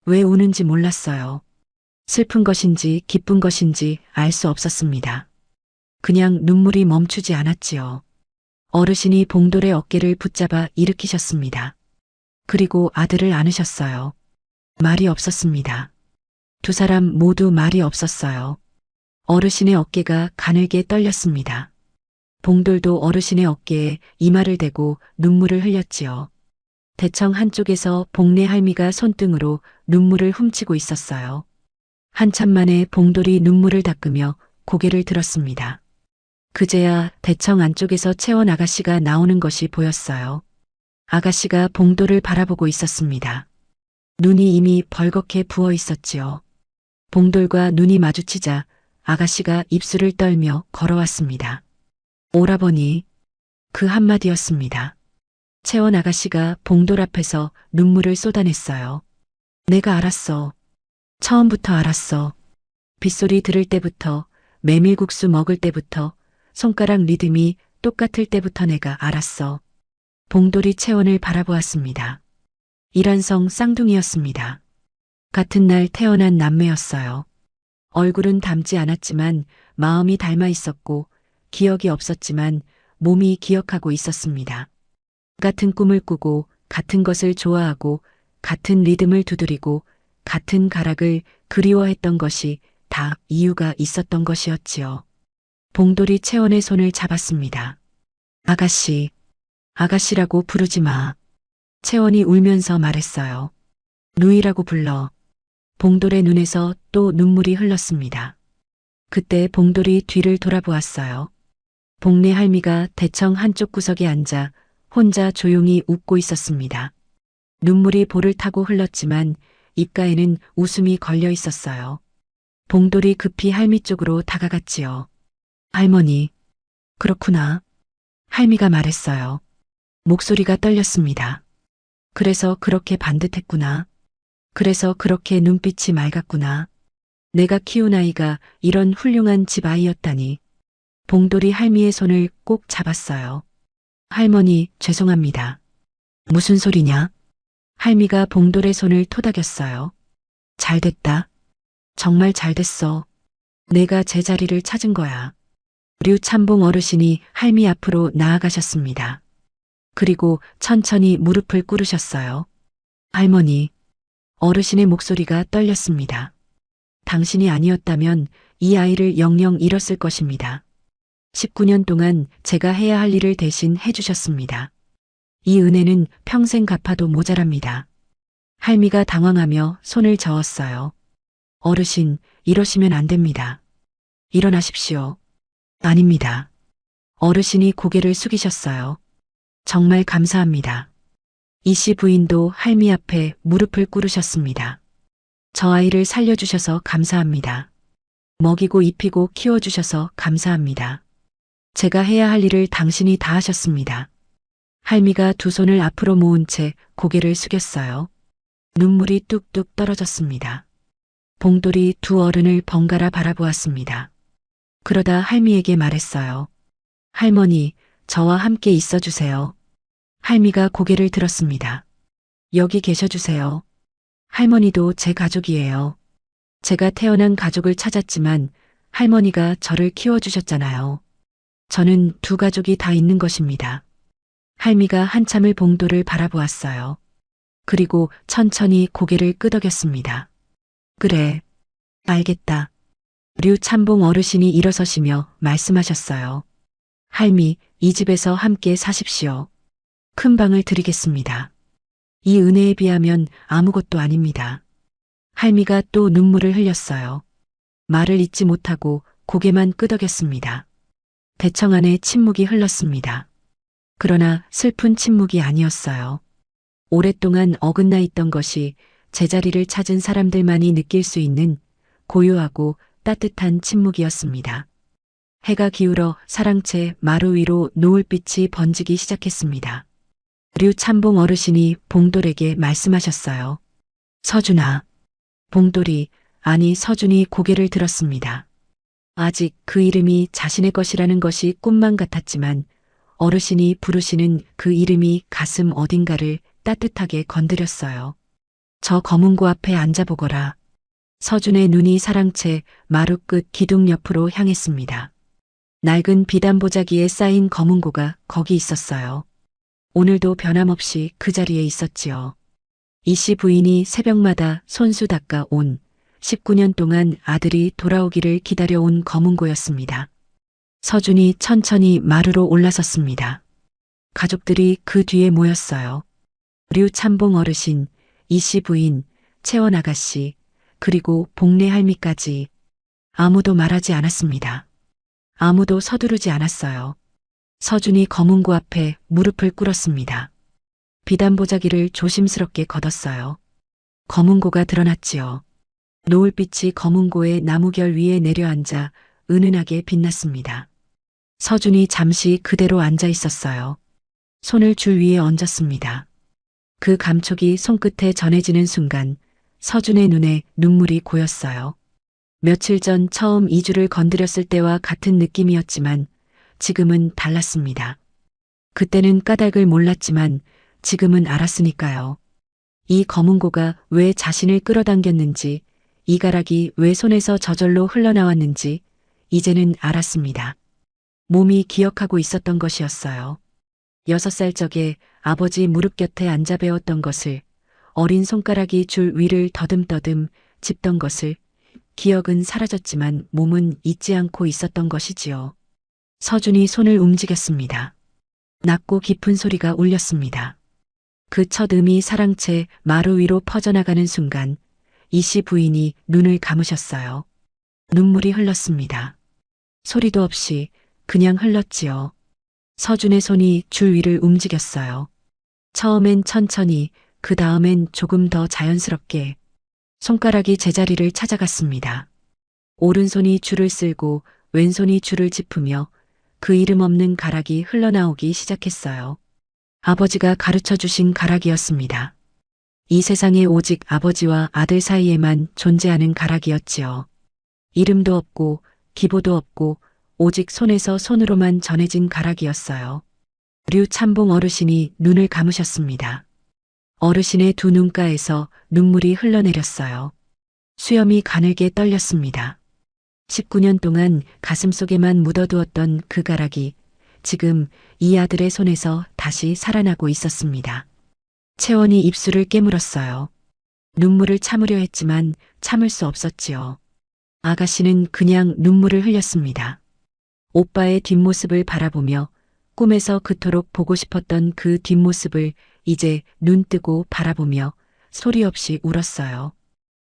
왜 우는지 몰랐어요. 슬픈 것인지 기쁜 것인지 알 수 없었습니다. 그냥 눈물이 멈추지 않았지요. 어르신이 봉돌의 어깨를 붙잡아 일으키셨습니다. 그리고 아들을 안으셨어요. 말이 없었습니다. 두 사람 모두 말이 없었어요. 어르신의 어깨가 가늘게 떨렸습니다. 봉돌도 어르신의 어깨에 이마를 대고 눈물을 흘렸지요. 대청 한쪽에서 복내 할미가 손등으로 눈물을 훔치고 있었어요. 한참 만에 봉돌이 눈물을 닦으며 고개를 들었습니다. 그제야 대청 안쪽에서 채원 아가씨가 나오는 것이 보였어요. 아가씨가 봉돌을 바라보고 있었습니다. 눈이 이미 벌겋게 부어 있었지요. 봉돌과 눈이 마주치자 아가씨가 입술을 떨며 걸어왔습니다. 오라버니. 그 한마디였습니다. 채원 아가씨가 봉돌 앞에서 눈물을 쏟아냈어요. 내가 알았어. 처음부터 알았어. 빗소리 들을 때부터, 메밀국수 먹을 때부터, 손가락 리듬이 똑같을 때부터 내가 알았어. 봉돌이 채원을 바라보았습니다. 이란성 쌍둥이였습니다. 같은 날 태어난 남매였어요. 얼굴은 닮지 않았지만 마음이 닮아 있었고 기억이 없었지만 몸이 기억하고 있었습니다. 같은 꿈을 꾸고 같은 것을 좋아하고 같은 리듬을 두드리고 같은 가락을 그리워했던 것이 다 이유가 있었던 것이었지요. 봉돌이 채원의 손을 잡았습니다. 아가씨, 아가씨라고 부르지 마. 채원이 울면서 말했어요. 누이라고 불러. 봉돌의 눈에서 또 눈물이 흘렀습니다. 그때 봉돌이 뒤를 돌아보았어요. 복내 할미가 대청 한쪽 구석에 앉아 혼자 조용히 웃고 있었습니다. 눈물이 볼을 타고 흘렀지만 입가에는 웃음이 걸려 있었어요. 봉돌이 급히 할미 쪽으로 다가갔지요. 할머니, 그렇구나. 할미가 말했어요. 목소리가 떨렸습니다. 그래서 그렇게 반듯했구나. 그래서 그렇게 눈빛이 맑았구나. 내가 키운 아이가 이런 훌륭한 집 아이였다니. 봉돌이 할미의 손을 꼭 잡았어요. 할머니, 죄송합니다. 무슨 소리냐? 할미가 봉돌의 손을 토닥였어요. 잘됐다. 정말 잘됐어. 내가 제자리를 찾은 거야. 류참봉 어르신이 할미 앞으로 나아가셨습니다. 그리고 천천히 무릎을 꿇으셨어요. 할머니, 어르신의 목소리가 떨렸습니다. 당신이 아니었다면 이 아이를 영영 잃었을 것입니다. 19년 동안 제가 해야 할 일을 대신 해주셨습니다. 이 은혜는 평생 갚아도 모자랍니다. 할미가 당황하며 손을 저었어요. 어르신, 이러시면 안 됩니다. 일어나십시오. 아닙니다. 어르신이 고개를 숙이셨어요. 정말 감사합니다. 이씨 부인도 할미 앞에 무릎을 꿇으셨습니다. 저 아이를 살려주셔서 감사합니다. 먹이고 입히고 키워주셔서 감사합니다. 제가 해야 할 일을 당신이 다 하셨습니다. 할미가 두 손을 앞으로 모은 채 고개를 숙였어요. 눈물이 뚝뚝 떨어졌습니다. 봉돌이 두 어른을 번갈아 바라보았습니다. 그러다 할미에게 말했어요. 할머니, 저와 함께 있어주세요. 할미가 고개를 들었습니다. 여기 계셔주세요. 할머니도 제 가족이에요. 제가 태어난 가족을 찾았지만 할머니가 저를 키워주셨잖아요. 저는 두 가족이 다 있는 것입니다. 할미가 한참을 봉돌을 바라보았어요. 그리고 천천히 고개를 끄덕였습니다. 그래, 알겠다. 류참봉 어르신이 일어서시며 말씀하셨어요. 할미, 이 집에서 함께 사십시오. 큰 방을 드리겠습니다. 이 은혜에 비하면 아무것도 아닙니다. 할미가 또 눈물을 흘렸어요. 말을 잇지 못하고 고개만 끄덕였습니다. 대청 안에 침묵이 흘렀습니다. 그러나 슬픈 침묵이 아니었어요. 오랫동안 어긋나 있던 것이 제자리를 찾은 사람들만이 느낄 수 있는 고요하고 따뜻한 침묵이었습니다. 해가 기울어 사랑채 마루 위로 노을빛이 번지기 시작했습니다. 류참봉 어르신이 봉돌에게 말씀하셨어요. 서준아. 봉돌이, 아니 서준이 고개를 들었습니다. 아직 그 이름이 자신의 것이라는 것이 꿈만 같았지만 어르신이 부르시는 그 이름이 가슴 어딘가를 따뜻하게 건드렸어요. 저 검은고 앞에 앉아보거라. 서준의 눈이 사랑채 마루 끝 기둥 옆으로 향했습니다. 낡은 비단 보자기에 쌓인 검은고가 거기 있었어요. 오늘도 변함없이 그 자리에 있었지요. 이씨 부인이 새벽마다 손수 닦아 온 19년 동안 아들이 돌아오기를 기다려온 검은고였습니다. 서준이 천천히 마루로 올라섰습니다. 가족들이 그 뒤에 모였어요. 류참봉 어르신, 이씨 부인, 채원 아가씨, 그리고 복례 할미까지. 아무도 말하지 않았습니다. 아무도 서두르지 않았어요. 서준이 검은고 앞에 무릎을 꿇었습니다. 비단 보자기를 조심스럽게 걷었어요. 검은고가 드러났지요. 노을빛이 검은고의 나무결 위에 내려앉아 은은하게 빛났습니다. 서준이 잠시 그대로 앉아 있었어요. 손을 줄 위에 얹었습니다. 그 감촉이 손끝에 전해지는 순간 서준의 눈에 눈물이 고였어요. 며칠 전 처음 이 줄을 건드렸을 때와 같은 느낌이었지만 지금은 달랐습니다. 그때는 까닭을 몰랐지만 지금은 알았으니까요. 이 검은고가 왜 자신을 끌어당겼는지, 이 가락이 왜 손에서 저절로 흘러나왔는지 이제는 알았습니다. 몸이 기억하고 있었던 것이었어요. 6살 적에 아버지 무릎 곁에 앉아 배웠던 것을, 어린 손가락이 줄 위를 더듬더듬 짚던 것을, 기억은 사라졌지만 몸은 잊지 않고 있었던 것이지요. 서준이 손을 움직였습니다. 낮고 깊은 소리가 울렸습니다. 그 첫 음이 사랑채 마루 위로 퍼져나가는 순간 이씨 부인이 눈을 감으셨어요. 눈물이 흘렀습니다. 소리도 없이 그냥 흘렀지요. 서준의 손이 줄 위를 움직였어요. 처음엔 천천히, 그 다음엔 조금 더 자연스럽게 손가락이 제자리를 찾아갔습니다. 오른손이 줄을 쓸고 왼손이 줄을 짚으며 그 이름 없는 가락이 흘러나오기 시작했어요. 아버지가 가르쳐 주신 가락이었습니다. 이 세상에 오직 아버지와 아들 사이에만 존재하는 가락이었지요. 이름도 없고 기보도 없고 오직 손에서 손으로만 전해진 가락이었어요. 류참봉 어르신이 눈을 감으셨습니다. 어르신의 두 눈가에서 눈물이 흘러내렸어요. 수염이 가늘게 떨렸습니다. 19년 동안 가슴속에만 묻어두었던 그 가락이 지금 이 아들의 손에서 다시 살아나고 있었습니다. 채원이 입술을 깨물었어요. 눈물을 참으려 했지만 참을 수 없었지요. 아가씨는 그냥 눈물을 흘렸습니다. 오빠의 뒷모습을 바라보며 꿈에서 그토록 보고 싶었던 그 뒷모습을 이제 눈 뜨고 바라보며 소리 없이 울었어요.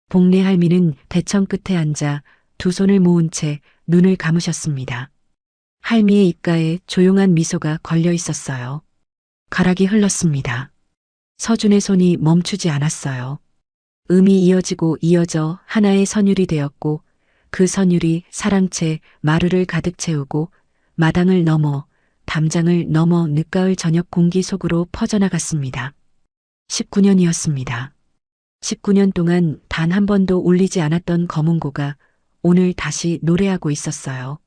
복례 할미는 대청 끝에 앉아 두 손을 모은 채 눈을 감으셨습니다. 할미의 입가에 조용한 미소가 걸려 있었어요. 가락이 흘렀습니다. 서준의 손이 멈추지 않았어요. 음이 이어지고 이어져 하나의 선율이 되었고 그 선율이 사랑채 마루를 가득 채우고 마당을 넘어 담장을 넘어 늦가을 저녁 공기 속으로 퍼져나갔습니다. 19년이었습니다. 19년 동안 단 한 번도 울리지 않았던 검은고가 오늘 다시 노래하고 있었어요.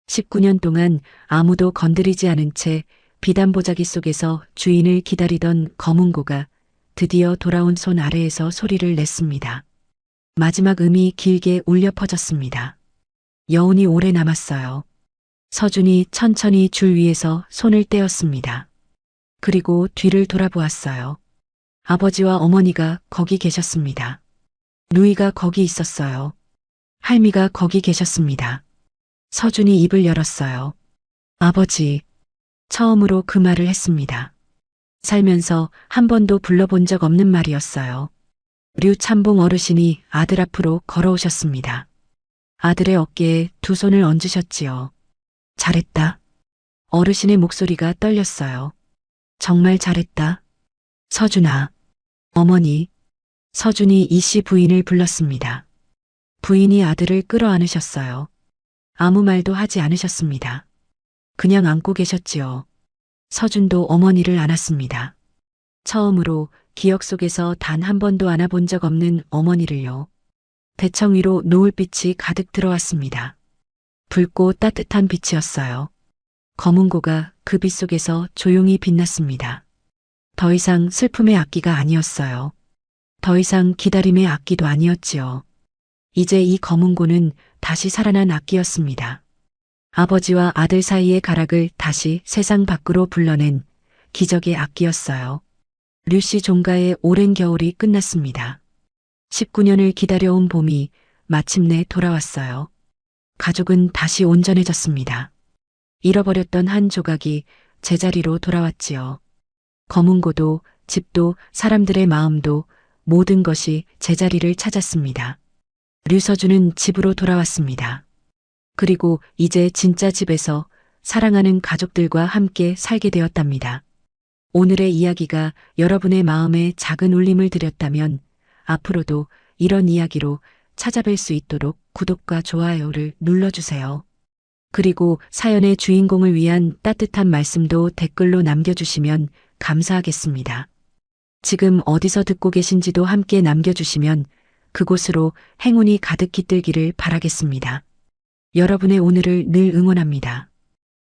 19년 동안 아무도 건드리지 않은 채 비단보자기 속에서 주인을 기다리던 검은고가 드디어 돌아온 손 아래에서 소리를 냈습니다. 마지막 음이 길게 울려 퍼졌습니다. 여운이 오래 남았어요. 서준이 천천히 줄 위에서 손을 떼었습니다. 그리고 뒤를 돌아보았어요. 아버지와 어머니가 거기 계셨습니다. 누이가 거기 있었어요. 할미가 거기 계셨습니다. 서준이 입을 열었어요. 아버지. 처음으로 그 말을 했습니다. 살면서 한 번도 불러본 적 없는 말이었어요. 류참봉 어르신이 아들 앞으로 걸어오셨습니다. 아들의 어깨에 두 손을 얹으셨지요. 잘했다. 어르신의 목소리가 떨렸어요. 정말 잘했다. 서준아. 어머니. 서준이 이씨 부인을 불렀습니다. 부인이 아들을 끌어안으셨어요. 아무 말도 하지 않으셨습니다. 그냥 안고 계셨지요. 서준도 어머니를 안았습니다. 처음으로 기억 속에서 단 한 번도 안아본 적 없는 어머니를요. 대청 위로 노을빛이 가득 들어왔습니다. 붉고 따뜻한 빛이었어요. 검은고가 그 빛 속에서 조용히 빛났습니다. 더 이상 슬픔의 악기가 아니었어요. 더 이상 기다림의 악기도 아니었지요. 이제 이 검은고는 다시 살아난 악기였습니다. 아버지와 아들 사이의 가락을 다시 세상 밖으로 불러낸 기적의 악기였어요. 류씨 종가의 오랜 겨울이 끝났습니다. 19년을 기다려온 봄이 마침내 돌아왔어요. 가족은 다시 온전해졌습니다. 잃어버렸던 한 조각이 제자리로 돌아왔지요. 검은고도 집도 사람들의 마음도 모든 것이 제자리를 찾았습니다. 류서준은 집으로 돌아왔습니다. 그리고 이제 진짜 집에서 사랑하는 가족들과 함께 살게 되었답니다. 오늘의 이야기가 여러분의 마음에 작은 울림을 드렸다면 앞으로도 이런 이야기로 찾아뵐 수 있도록 구독과 좋아요를 눌러주세요. 그리고 사연의 주인공을 위한 따뜻한 말씀도 댓글로 남겨주시면 감사하겠습니다. 지금 어디서 듣고 계신지도 함께 남겨주시면 그곳으로 행운이 가득 깃들기를 바라겠습니다. 여러분의 오늘을 늘 응원합니다.